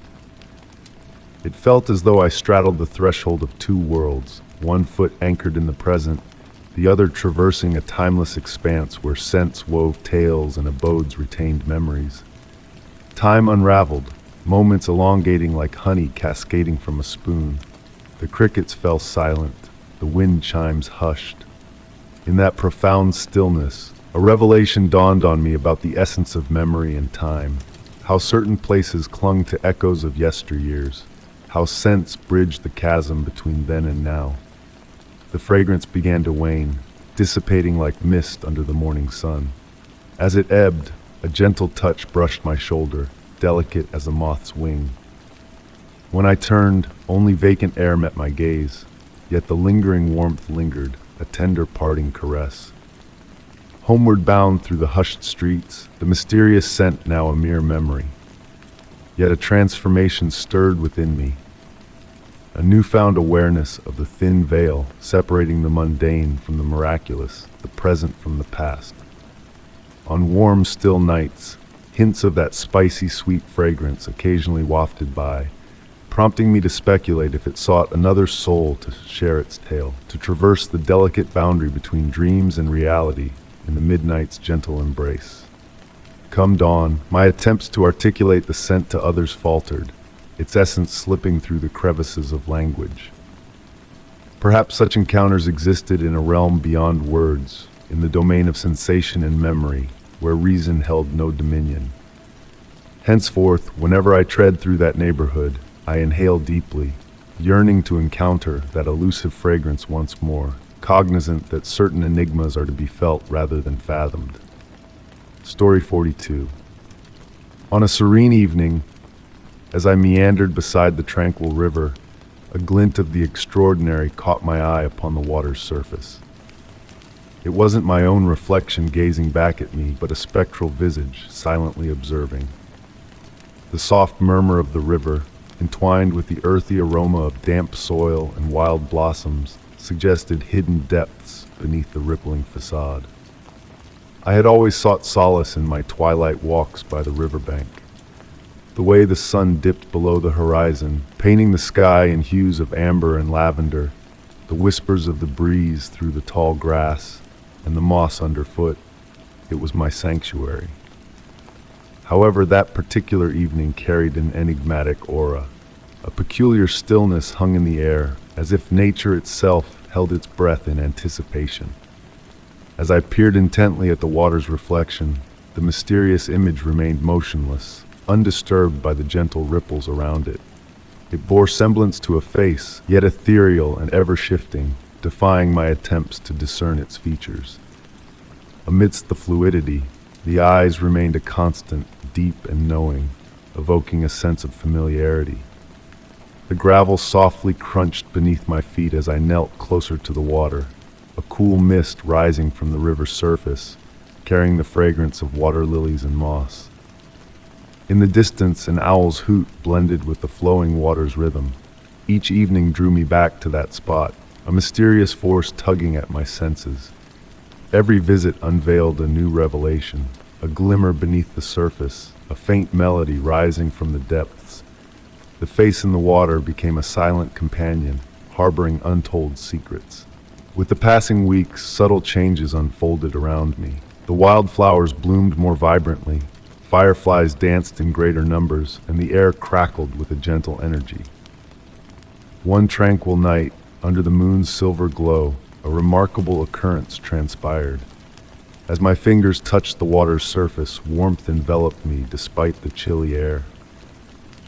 It felt as though I straddled the threshold of two worlds, one foot anchored in the present, the other traversing a timeless expanse where scents wove tales and abodes retained memories. Time unraveled, moments elongating like honey cascading from a spoon. The crickets fell silent, the wind chimes hushed. In that profound stillness, a revelation dawned on me about the essence of memory and time, how certain places clung to echoes of yesteryears, how scents bridged the chasm between then and now. The fragrance began to wane, dissipating like mist under the morning sun. As it ebbed, a gentle touch brushed my shoulder, delicate as a moth's wing. When I turned, only vacant air met my gaze, yet the lingering warmth lingered, a tender parting caress. Homeward bound through the hushed streets, the mysterious scent now a mere memory. Yet a transformation stirred within me, a newfound awareness of the thin veil separating the mundane from the miraculous, the present from the past. On warm, still nights, hints of that spicy, sweet fragrance occasionally wafted by, prompting me to speculate if it sought another soul to share its tale, to traverse the delicate boundary between dreams and reality in the midnight's gentle embrace. Come dawn, my attempts to articulate the scent to others faltered, its essence slipping through the crevices of language. Perhaps such encounters existed in a realm beyond words, in the domain of sensation and memory, where reason held no dominion. Henceforth, whenever I tread through that neighborhood, I inhale deeply, yearning to encounter that elusive fragrance once more, cognizant that certain enigmas are to be felt rather than fathomed. Story 42. On a serene evening, as I meandered beside the tranquil river, a glint of the extraordinary caught my eye upon the water's surface. It wasn't my own reflection gazing back at me, but a spectral visage silently observing. The soft murmur of the river, entwined with the earthy aroma of damp soil and wild blossoms, suggested hidden depths beneath the rippling facade. I had always sought solace in my twilight walks by the riverbank. The way the sun dipped below the horizon, painting the sky in hues of amber and lavender, the whispers of the breeze through the tall grass, and the moss underfoot, it was my sanctuary. However, that particular evening carried an enigmatic aura. A peculiar stillness hung in the air, as if nature itself held its breath in anticipation. As I peered intently at the water's reflection, the mysterious image remained motionless, undisturbed by the gentle ripples around it. It bore semblance to a face, yet ethereal and ever-shifting, defying my attempts to discern its features. Amidst the fluidity, the eyes remained a constant, deep and knowing, evoking a sense of familiarity. The gravel softly crunched beneath my feet as I knelt closer to the water, a cool mist rising from the river's surface, carrying the fragrance of water lilies and moss. In the distance, an owl's hoot blended with the flowing water's rhythm. Each evening drew me back to that spot, a mysterious force tugging at my senses. Every visit unveiled a new revelation, a glimmer beneath the surface, a faint melody rising from the depths. The face in the water became a silent companion, harboring untold secrets. With the passing weeks, subtle changes unfolded around me. The wildflowers bloomed more vibrantly, fireflies danced in greater numbers, and the air crackled with a gentle energy. One tranquil night, under the moon's silver glow, a remarkable occurrence transpired. As my fingers touched the water's surface, warmth enveloped me despite the chilly air.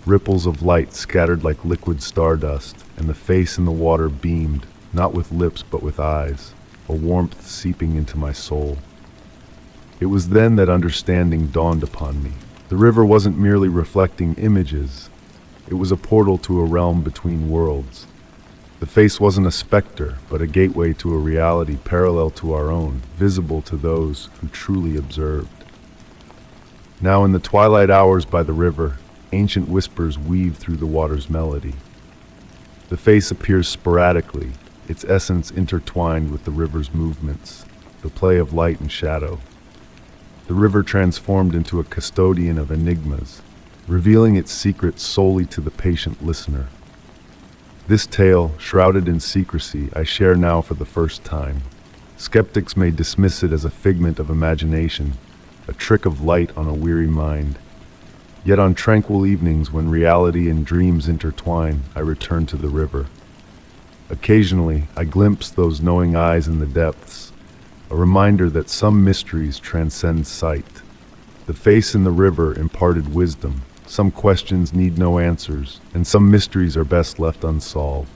Ripples of light scattered like liquid stardust, and the face in the water beamed, not with lips but with eyes, a warmth seeping into my soul. It was then that understanding dawned upon me. The river wasn't merely reflecting images, it was a portal to a realm between worlds. The face wasn't a specter, but a gateway to a reality parallel to our own, visible to those who truly observed. Now in the twilight hours by the river, ancient whispers weave through the water's melody. The face appears sporadically, its essence intertwined with the river's movements, the play of light and shadow. The river transformed into a custodian of enigmas, revealing its secrets solely to the patient listener. This tale, shrouded in secrecy, I share now for the first time. Skeptics may dismiss it as a figment of imagination, a trick of light on a weary mind. Yet on tranquil evenings when reality and dreams intertwine, I return to the river. Occasionally, I glimpse those knowing eyes in the depths, a reminder that some mysteries transcend sight. The face in the river imparted wisdom. Some questions need no answers, and some mysteries are best left unsolved.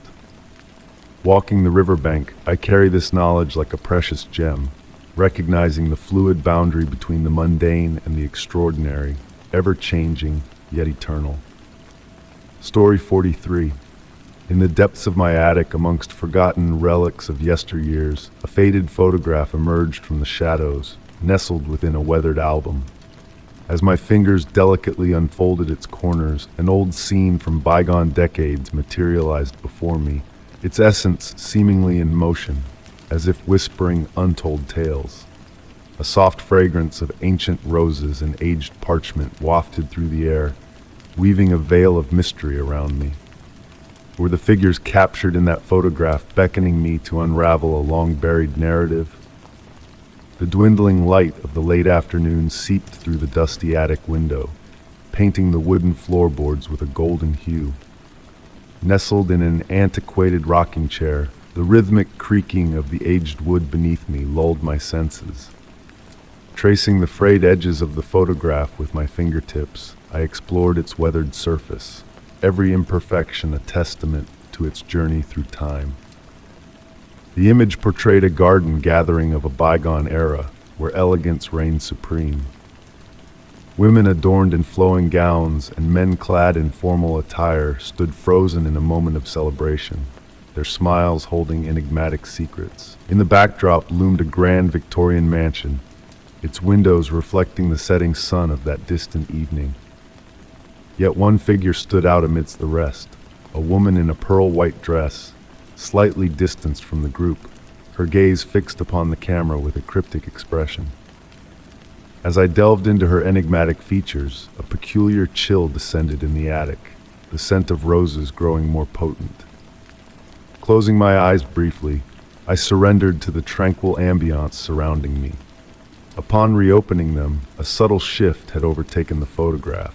Walking the riverbank, I carry this knowledge like a precious gem, recognizing the fluid boundary between the mundane and the extraordinary, ever-changing, yet eternal. Story 43. In the depths of my attic, amongst forgotten relics of yesteryears, a faded photograph emerged from the shadows, nestled within a weathered album. As my fingers delicately unfolded its corners, an old scene from bygone decades materialized before me, its essence seemingly in motion, as if whispering untold tales. A soft fragrance of ancient roses and aged parchment wafted through the air, weaving a veil of mystery around me. Were the figures captured in that photograph beckoning me to unravel a long-buried narrative? The dwindling light of the late afternoon seeped through the dusty attic window, painting the wooden floorboards with a golden hue. Nestled in an antiquated rocking chair, the rhythmic creaking of the aged wood beneath me lulled my senses. Tracing the frayed edges of the photograph with my fingertips, I explored its weathered surface. every imperfection a testament to its journey through time. The image portrayed a garden gathering of a bygone era where elegance reigned supreme. Women adorned in flowing gowns and men clad in formal attire stood frozen in a moment of celebration, their smiles holding enigmatic secrets. In the backdrop loomed a grand Victorian mansion, its windows reflecting the setting sun of that distant evening. Yet one figure stood out amidst the rest, a woman in a pearl-white dress, slightly distanced from the group, her gaze fixed upon the camera with a cryptic expression. As I delved into her enigmatic features, a peculiar chill descended in the attic, the scent of roses growing more potent. Closing my eyes briefly, I surrendered to the tranquil ambiance surrounding me. Upon reopening them, a subtle shift had overtaken the photograph.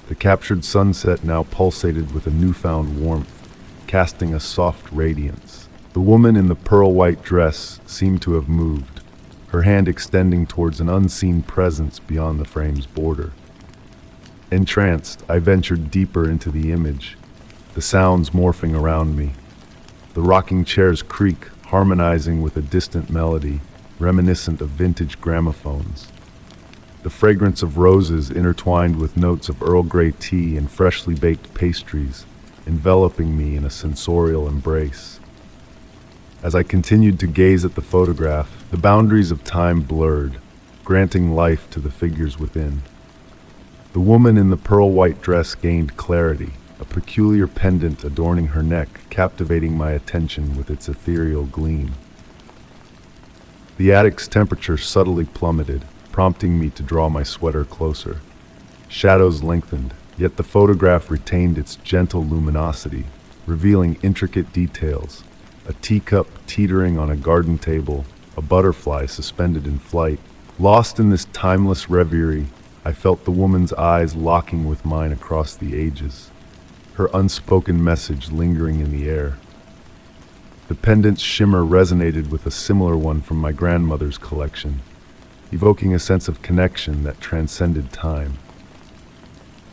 The captured sunset now pulsated with a newfound warmth, casting a soft radiance. The woman in the pearl-white dress seemed to have moved, her hand extending towards an unseen presence beyond the frame's border. Entranced, I ventured deeper into the image, the sounds morphing around me. The rocking chairs creak, harmonizing with a distant melody, reminiscent of vintage gramophones. The fragrance of roses intertwined with notes of Earl Grey tea and freshly baked pastries, enveloping me in a sensorial embrace. As I continued to gaze at the photograph, the boundaries of time blurred, granting life to the figures within. The woman in the pearl-white dress gained clarity, a peculiar pendant adorning her neck, captivating my attention with its ethereal gleam. The attic's temperature subtly plummeted, prompting me to draw my sweater closer. Shadows lengthened, yet the photograph retained its gentle luminosity, revealing intricate details. A teacup teetering on a garden table, a butterfly suspended in flight. Lost in this timeless reverie, I felt the woman's eyes locking with mine across the ages, her unspoken message lingering in the air. The pendant's shimmer resonated with a similar one from my grandmother's collection, evoking a sense of connection that transcended time.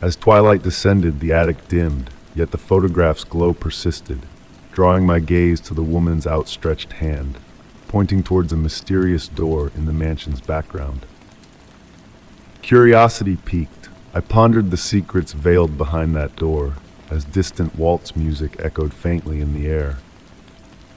As twilight descended, the attic dimmed, yet the photograph's glow persisted, drawing my gaze to the woman's outstretched hand, pointing towards a mysterious door in the mansion's background. Curiosity piqued. I pondered the secrets veiled behind that door, as distant waltz music echoed faintly in the air.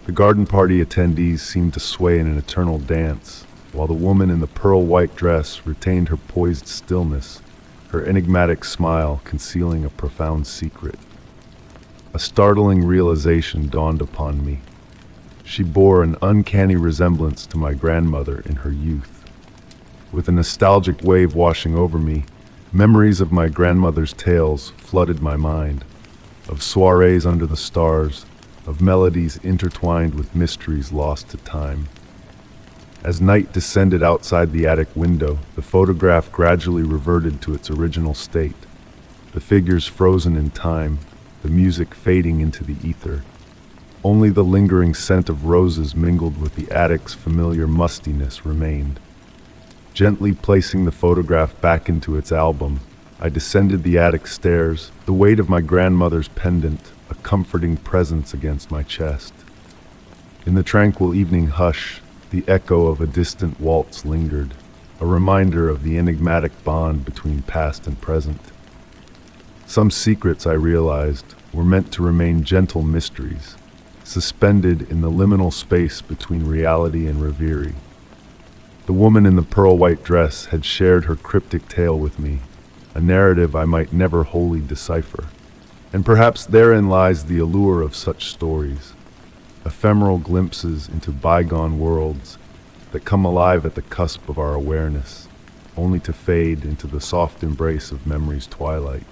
The garden party attendees seemed to sway in an eternal dance, while the woman in the pearl-white dress retained her poised stillness, her enigmatic smile concealing a profound secret. A startling realization dawned upon me. She bore an uncanny resemblance to my grandmother in her youth. With a nostalgic wave washing over me, memories of my grandmother's tales flooded my mind, of soirees under the stars, of melodies intertwined with mysteries lost to time. As night descended outside the attic window, the photograph gradually reverted to its original state, the figures frozen in time, the music fading into the ether. Only the lingering scent of roses mingled with the attic's familiar mustiness remained. Gently placing the photograph back into its album, I descended the attic stairs, the weight of my grandmother's pendant a comforting presence against my chest. In the tranquil evening hush, the echo of a distant waltz lingered, a reminder of the enigmatic bond between past and present. Some secrets, I realized, were meant to remain gentle mysteries, suspended in the liminal space between reality and reverie. The woman in the pearl-white dress had shared her cryptic tale with me, a narrative I might never wholly decipher. And perhaps therein lies the allure of such stories, ephemeral glimpses into bygone worlds that come alive at the cusp of our awareness, only to fade into the soft embrace of memory's twilight.